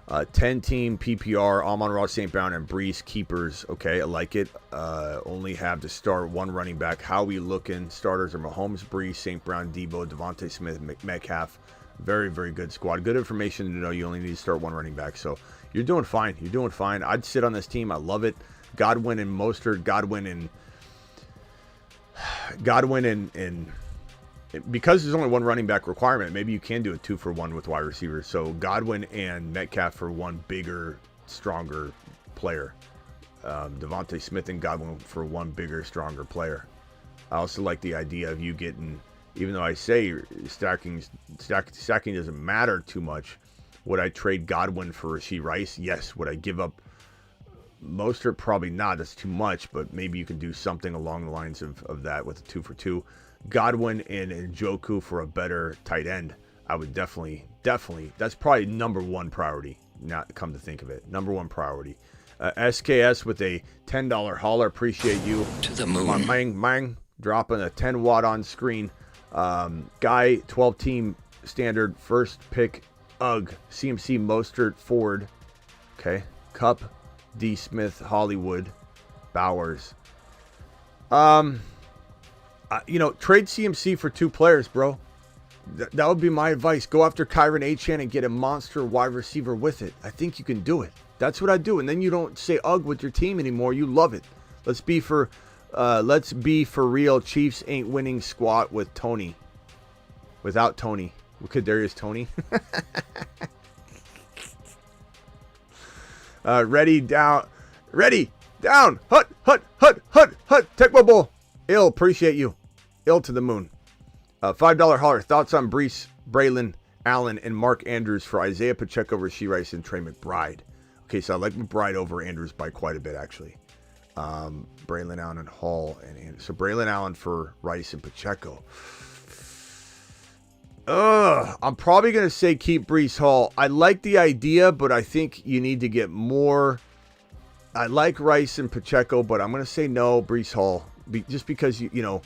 10-team PPR, Amon-Ra St. Brown, and Brees keepers. Okay, I like it. Only have to start one running back. How we looking? Starters are Mahomes, Brees, St. Brown, Debo, Devontae Smith, Metcalf. Very, very good squad. Good information to know. You only need to start one running back. So you're doing fine. You're doing fine. I'd sit on this team. I love it. Godwin and Mostert. Godwin and because there's only one running back requirement, maybe you can do a 2-for-1 with wide receivers. So Godwin and Metcalf for one bigger, stronger player. Devontae Smith and Godwin for one bigger, stronger player. I also like the idea of you getting, even though I say stacking doesn't matter too much, would I trade Godwin for Rashee Rice? Yes. Would I give up Mostert? Probably not. That's too much, but maybe you can do something along the lines of that with a 2-for-2. Godwin and Njoku for a better tight end. I would definitely. That's probably number one priority. Not come to think of it, number one priority. SKS with a $10 hauler. Appreciate you. To the moon. Mang dropping a 10 watt on screen. Guy 12-team standard first pick. UGG CMC Mostert Ford. Okay, Cup D Smith Hollywood Bowers. Trade CMC for 2 players, bro. That would be my advice. Go after Kyron Achane and get a monster wide receiver with it. I think you can do it. That's what I do. And then you don't say ugh with your team anymore. You love it. Let's be for real. Chiefs ain't winning squat with Tony. Without Tony. Kadarius Tony. Ready, down. Hut. Tech Bubble. Ill, appreciate you. Ill to the moon. $5 hauler. Thoughts on Brees, Braylon Allen, and Mark Andrews for Isaiah Pacheco, Rashee Rice, and Trey McBride. Okay, so I like McBride over Andrews by quite a bit, actually. Braylon Allen and Hall. So Braylon Allen for Rice and Pacheco. I'm probably going to say keep Brees Hall. I like the idea, but I think you need to get more. I like Rice and Pacheco, but I'm going to say no, Brees Hall. Just because, you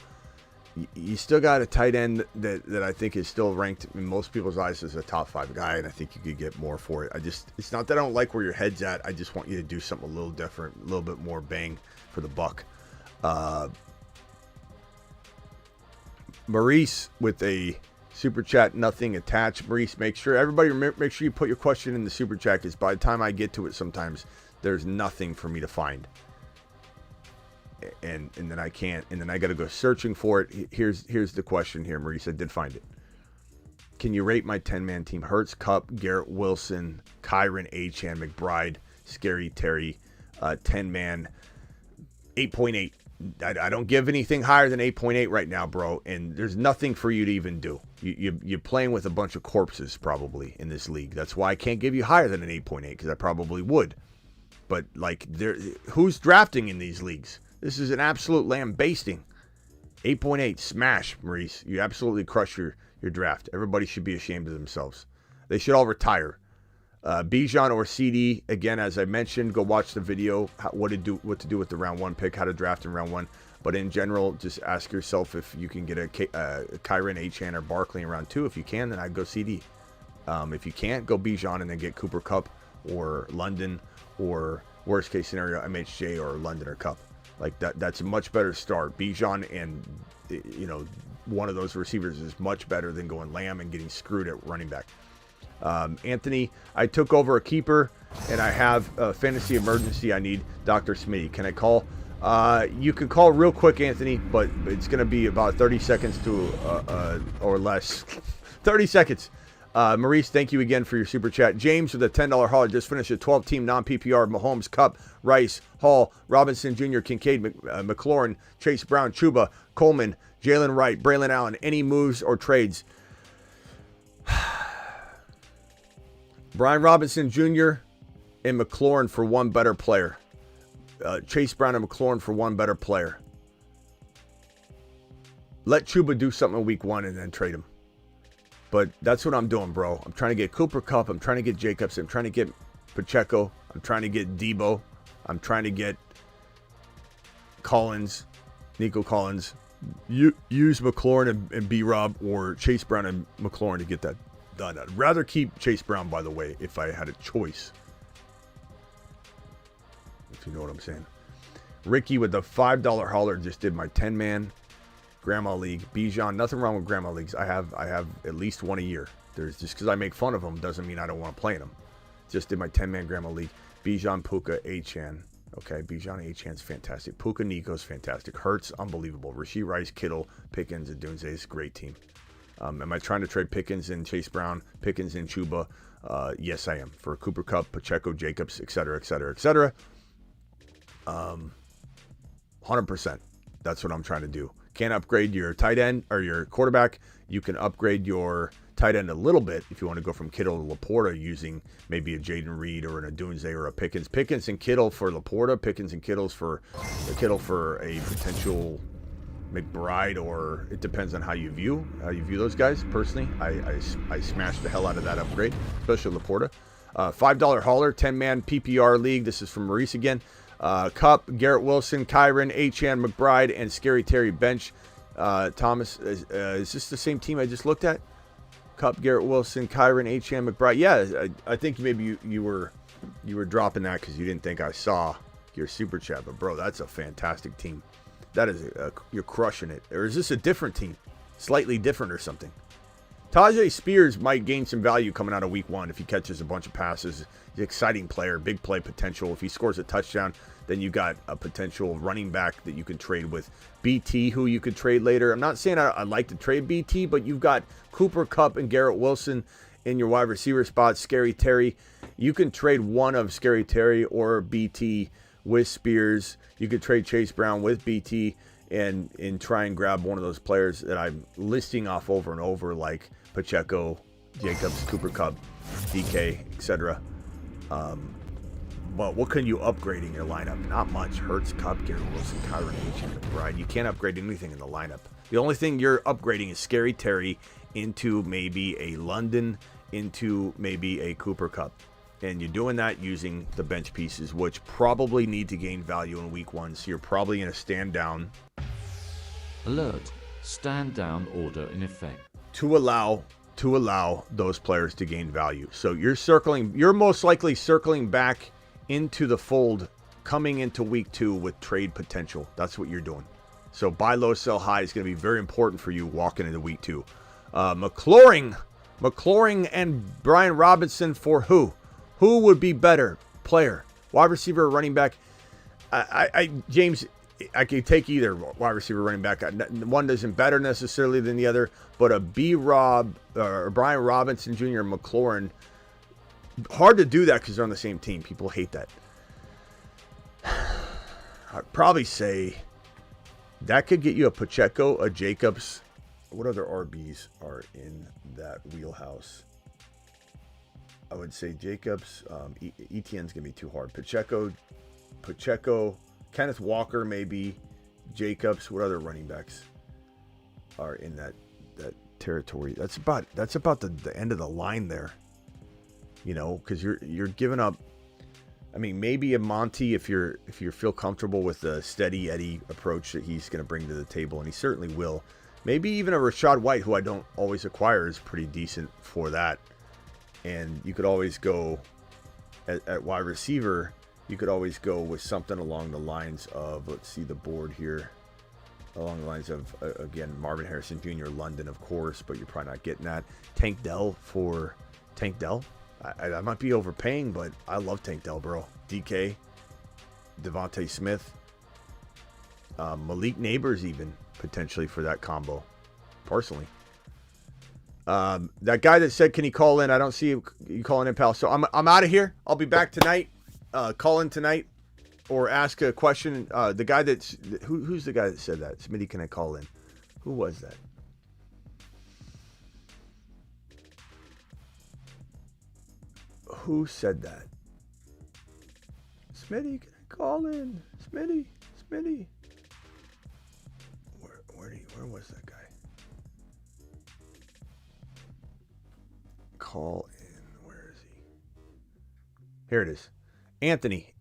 still got a tight end that I think is still ranked in most people's eyes as a top 5 guy, and I think you could get more for it. It's not that I don't like where your head's at. I just want you to do something a little different, a little bit more bang for the buck. Maurice with a super chat, nothing attached. Maurice, make sure you put your question in the super chat, because by the time I get to it, sometimes there's nothing for me to find. And then I can't, and then I got to go searching for it. Here's the question here, Maurice. I did find it. Can you rate my 10-man team? Hurts, Cup, Garrett Wilson, Kyron Achane, McBride, Scary Terry, 10-man, 8.8. I don't give anything higher than 8.8 right now, bro. And there's nothing for you to even do. You're playing with a bunch of corpses probably in this league. That's why I can't give you higher than an 8.8, because I probably would. But who's drafting in these leagues? This is an absolute lambasting. 8.8, smash, Maurice. You absolutely crush your draft. Everybody should be ashamed of themselves. They should all retire. Bijan or CD, again, as I mentioned, go watch the video, what to do with the round 1 pick, how to draft in round 1. But in general, just ask yourself if you can get a Kyron Achane or Barkley in round 2. If you can, then I'd go CD. If you can't, go Bijan and then get Cooper Kupp or London, or worst case scenario, MHJ or London or Kupp. Like that's a much better start. Bijan and one of those receivers is much better than going Lamb and getting screwed at running back. Anthony, I took over a keeper and I have a fantasy emergency. I need Dr. Smitty. Can I call? You can call real quick, Anthony, but it's going to be about 30 seconds or less. 30 seconds. Maurice, thank you again for your super chat. James with a $10 hauler just finished a 12-team non-PPR. Mahomes, Cup, Rice, Hall, Robinson Jr., Kincaid, McLaurin, Chase Brown, Chuba, Coleman, Jalen Wright, Braylon Allen. Any moves or trades? Brian Robinson Jr. and McLaurin for one better player. Chase Brown and McLaurin for one better player. Let Chuba do something in week 1 and then trade him. But that's what I'm doing, bro. I'm trying to get Cooper Kupp. I'm trying to get Jacobs. I'm trying to get Pacheco. I'm trying to get Debo. I'm trying to get Collins, Nico Collins, use McLaurin and B-Rob, or Chase Brown and McLaurin to get that done. I'd rather keep Chase Brown, by the way, if I had a choice. If you know what I'm saying. Ricky with the $5 hauler just did my 10-man Grandma League. Bijan, nothing wrong with Grandma Leagues. I have at least one a year. There's just because I make fun of them doesn't mean I don't want to play in them. Just did my 10-man Grandma League. Bijan, Puka, Achan. Okay, Bijan, Achan's fantastic. Puka, Nico's fantastic. Hurts, unbelievable. Rashee Rice, Kittle, Pickens, and Dunze's great team. Am I trying to trade Pickens and Chase Brown, Pickens and Chuba? Yes, I am. For Cooper Kupp, Pacheco, Jacobs, etc., etc., etc. 100%. That's what I'm trying to do. Can't upgrade your tight end or your quarterback. You can upgrade your tight end a little bit if you want to go from Kittle to Laporta using maybe a Jaden Reed or an Adunze or a Pickens. Pickens and Kittle for Laporta. Pickens and Kittle for a potential McBride, or it depends on how you view those guys. Personally, I smashed the hell out of that upgrade, especially Laporta. $5 hauler, 10-man PPR league. This is from Maurice again. Kupp, Garrett Wilson, Kyron, Achan, McBride, and Scary Terry bench. Thomas, is this the same team I just looked at? Kupp, Garrett Wilson, Kyron, Achan, McBride. Yeah, I think maybe you were dropping that because you didn't think I saw your super chat. But bro, that's a fantastic team. That is you're crushing it. Or is this a different team, slightly different or something? Tajay Spears might gain some value coming out of week 1 if he catches a bunch of passes. He's an exciting player, big play potential. If he scores a touchdown, then you got a potential running back that you can trade with. BT, who you could trade later. I'm not saying I'd like to trade BT, but you've got Cooper Kupp and Garrett Wilson in your wide receiver spot. Scary Terry. You can trade one of Scary Terry or BT with Spears. You could trade Chase Brown with BT and try and grab one of those players that I'm listing off over and over, like Pacheco, Jacobs, Cooper Kupp, DK, etc. But what can you upgrade in your lineup? Not much. Hurts, Kupp, Garrett Wilson, Kyron, Achan, McBride. You can't upgrade anything in the lineup. The only thing you're upgrading is Scary Terry into maybe a London, into maybe a Cooper Kupp. And you're doing that using the bench pieces, which probably need to gain value in week 1. So you're probably in a stand down. Alert. Stand down order in effect. To allow those players to gain value. So you're most likely circling back into the fold coming into week 2 with trade potential. That's what you're doing. So buy low, sell high is going to be very important for you walking into week 2. McLaurin and Brian Robinson for who? Who would be better player? Wide receiver or running back? James, I can take either wide receiver, running back. One isn't better necessarily than the other, but a B-Rob or Brian Robinson Jr. and McLaurin, hard to do that because they're on the same team. People hate that. I'd probably say that could get you a Pacheco, a Jacobs. What other RBs are in that wheelhouse? I would say Jacobs. Etienne's going to be too hard. Pacheco, Kenneth Walker, maybe. Jacobs. What other running backs are in that territory? That's about the end of the line there. You know, because you're giving up. I mean, maybe a Monty if you feel comfortable with the steady Eddie approach that he's going to bring to the table, and he certainly will. Maybe even a Rachaad White, who I don't always acquire, is pretty decent for that. And you could always go at wide receiver. You could always go with something along the lines of, let's see the board here, along the lines of, again, Marvin Harrison Jr., London, of course, but you're probably not getting that. Tank Dell for Tank Dell. I might be overpaying, but I love Tank Dell, bro. DK, Devontae Smith, Malik Neighbors even, potentially for that combo, personally. That guy that said, can he call in? I don't see you calling in, pal. So I'm out of here. I'll be back tonight. Call in tonight or ask a question. The guy who's the guy that said that? Smitty, can I call in? Who was that? Who said that? Smitty, can I call in? Smitty. Where was that guy? Call in. Where is he? Here it is. Anthony.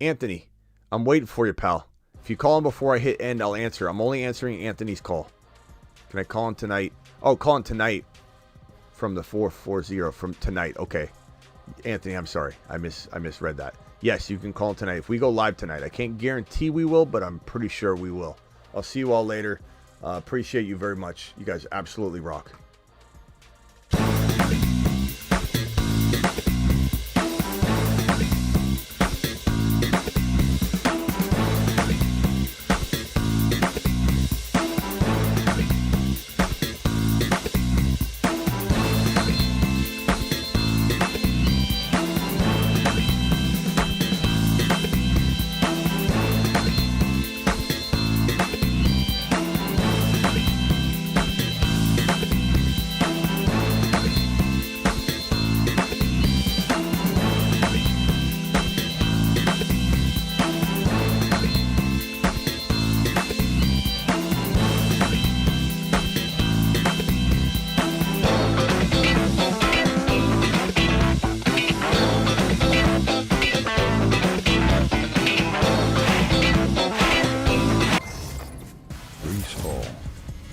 I'm waiting for you, pal. If you call him before I hit end, I'll answer. I'm only answering Anthony's call. Can I call him tonight? Oh, call him tonight from the 440 from tonight. Okay. Anthony, I'm sorry. I misread that. Yes, you can call him tonight. If we go live tonight, I can't guarantee we will, but I'm pretty sure we will. I'll see you all later. Appreciate you very much. You guys absolutely rock.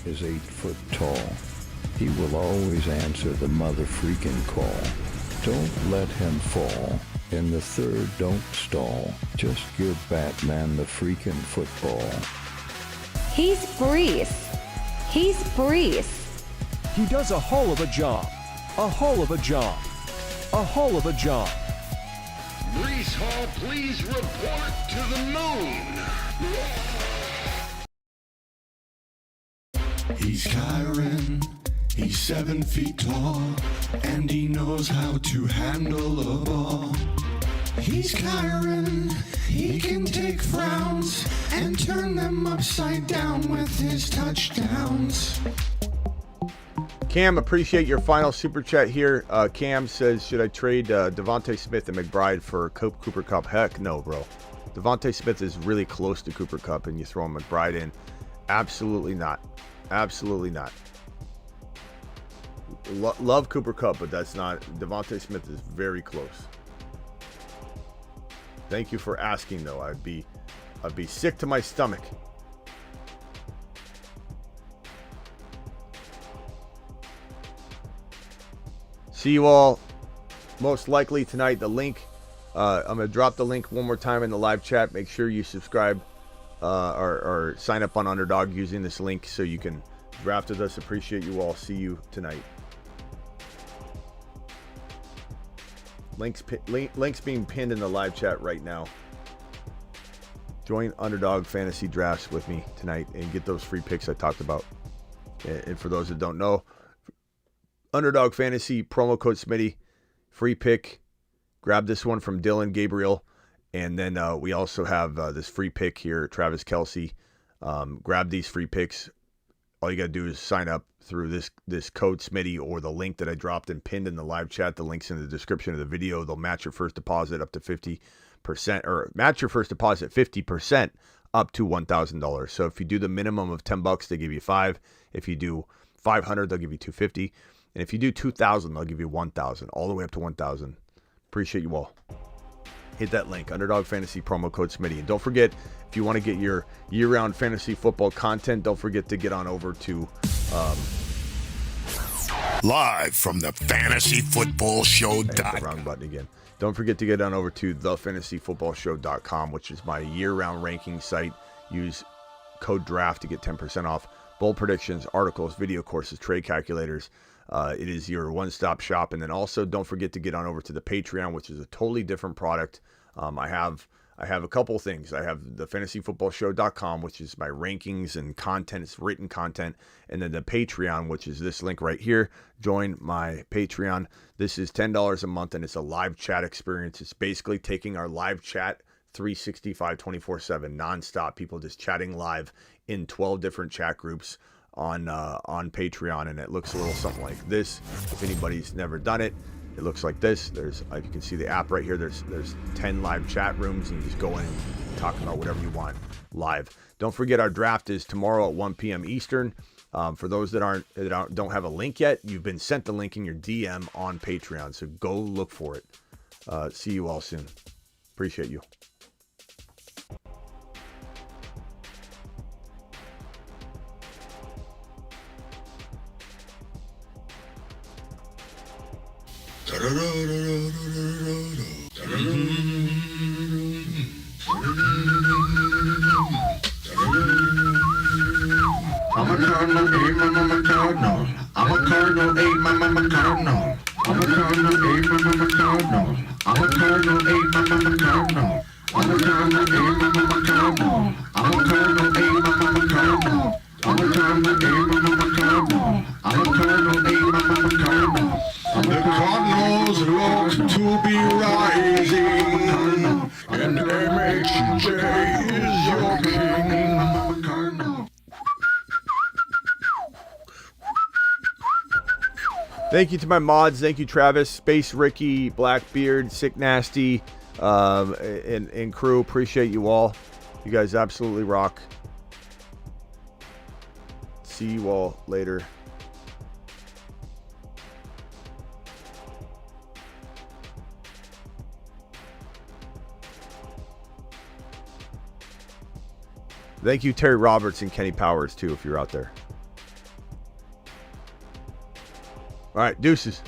is 8 foot tall. He will always answer the mother freaking call. Don't let him fall. In the third, don't stall. Just give Batman the freaking football. He's Brees. He's Brees. He does a hell of a job. A hell of a job. A hell of a job. Brees Hall, please report to the moon. He's Kyron, he's 7 feet tall, and he knows how to handle a ball. He's Kyron, he can take frowns and turn them upside down with his touchdowns. Cam, appreciate your final super chat here. Cam says, should I trade Devontae Smith and McBride for Cooper Kupp? Heck no, bro. Devontae Smith is really close to Cooper Kupp, and you throw McBride in. Absolutely not. Absolutely not. Love Cooper Kupp, but that's not. Devontae Smith is very close. Thank you for asking, though. I'd be sick to my stomach. See you all most likely tonight. The link, I'm going to drop the link one more time in the live chat. Make sure you subscribe or sign up on Underdog using this link so you can draft with us. Appreciate you all. See you tonight. Links being pinned in the live chat right now. Join Underdog Fantasy Drafts with me tonight and get those free picks I talked about. And for those that don't know, Underdog Fantasy, promo code Smitty, free pick. Grab this one from Dylan Gabriel. And then we also have this free pick here, Travis Kelce. Grab these free picks. All you got to do is sign up through this code Smitty or the link that I dropped and pinned in the live chat. The link's in the description of the video. They'll match your first deposit up to 50%, or match your first deposit 50% up to $1,000. So if you do the minimum of $10, they give you $5. If you do $500, they'll give you $250. And if you do 2,000, they'll give you 1,000, all the way up to 1,000. Appreciate you all. Hit that link, Underdog Fantasy, promo code Smitty. And don't forget, if you want to get your year-round fantasy football content, don't forget to get on over to... Live from the fantasyfootballshow.com. I hit the wrong button again. Don't forget to get on over to thefantasyfootballshow.com, which is my year-round ranking site. Use code DRAFT to get 10% off. Bold predictions, articles, video courses, trade calculators. It is your one-stop shop. And then also don't forget to get on over to the Patreon, which is a totally different product. I have a couple things. I have the fantasyfootballshow.com, which is my rankings and content. It's written content. And then the Patreon, which is this link right here. Join my Patreon. This is $10 a month, and it's a live chat experience. It's basically taking our live chat 365, 24/7, nonstop. People just chatting live in 12 different chat groups on Patreon, and it looks a little something like this. If anybody's never done it, it looks like this. There's, you can see the app right here. There's 10 live chat rooms, and you just go in and talk about whatever you want live. Don't forget, our draft is tomorrow at 1 p.m. Eastern. For those that don't have a link yet, you've been sent the link in your DM on Patreon, so go look for it. See you all soon. Appreciate you. I'm a cardinal, A, I'm a cardinal. I'm a cardinal, A, I'm a cardinal. I'm a cardinal, A, I'm a cardinal. I'm a cardinal, A, I'm a cardinal. I'm a cardinal, A, I'm a cardinal. I'm a cardinal, A, I'm a cardinal. I'm a cardinal, A, I'm a cardinal. I'm a cardinal, A, I'm a cardinal. The Cardinals look to be rising, and MHJ is your king. I'm a cardinal. Thank you to my mods. Thank you, Travis, Space Ricky, Blackbeard, Sick Nasty, and crew. Appreciate you all. You guys absolutely rock. See you all later. Thank you, Terry Roberts and Kenny Powers, too, if you're out there. All right, deuces.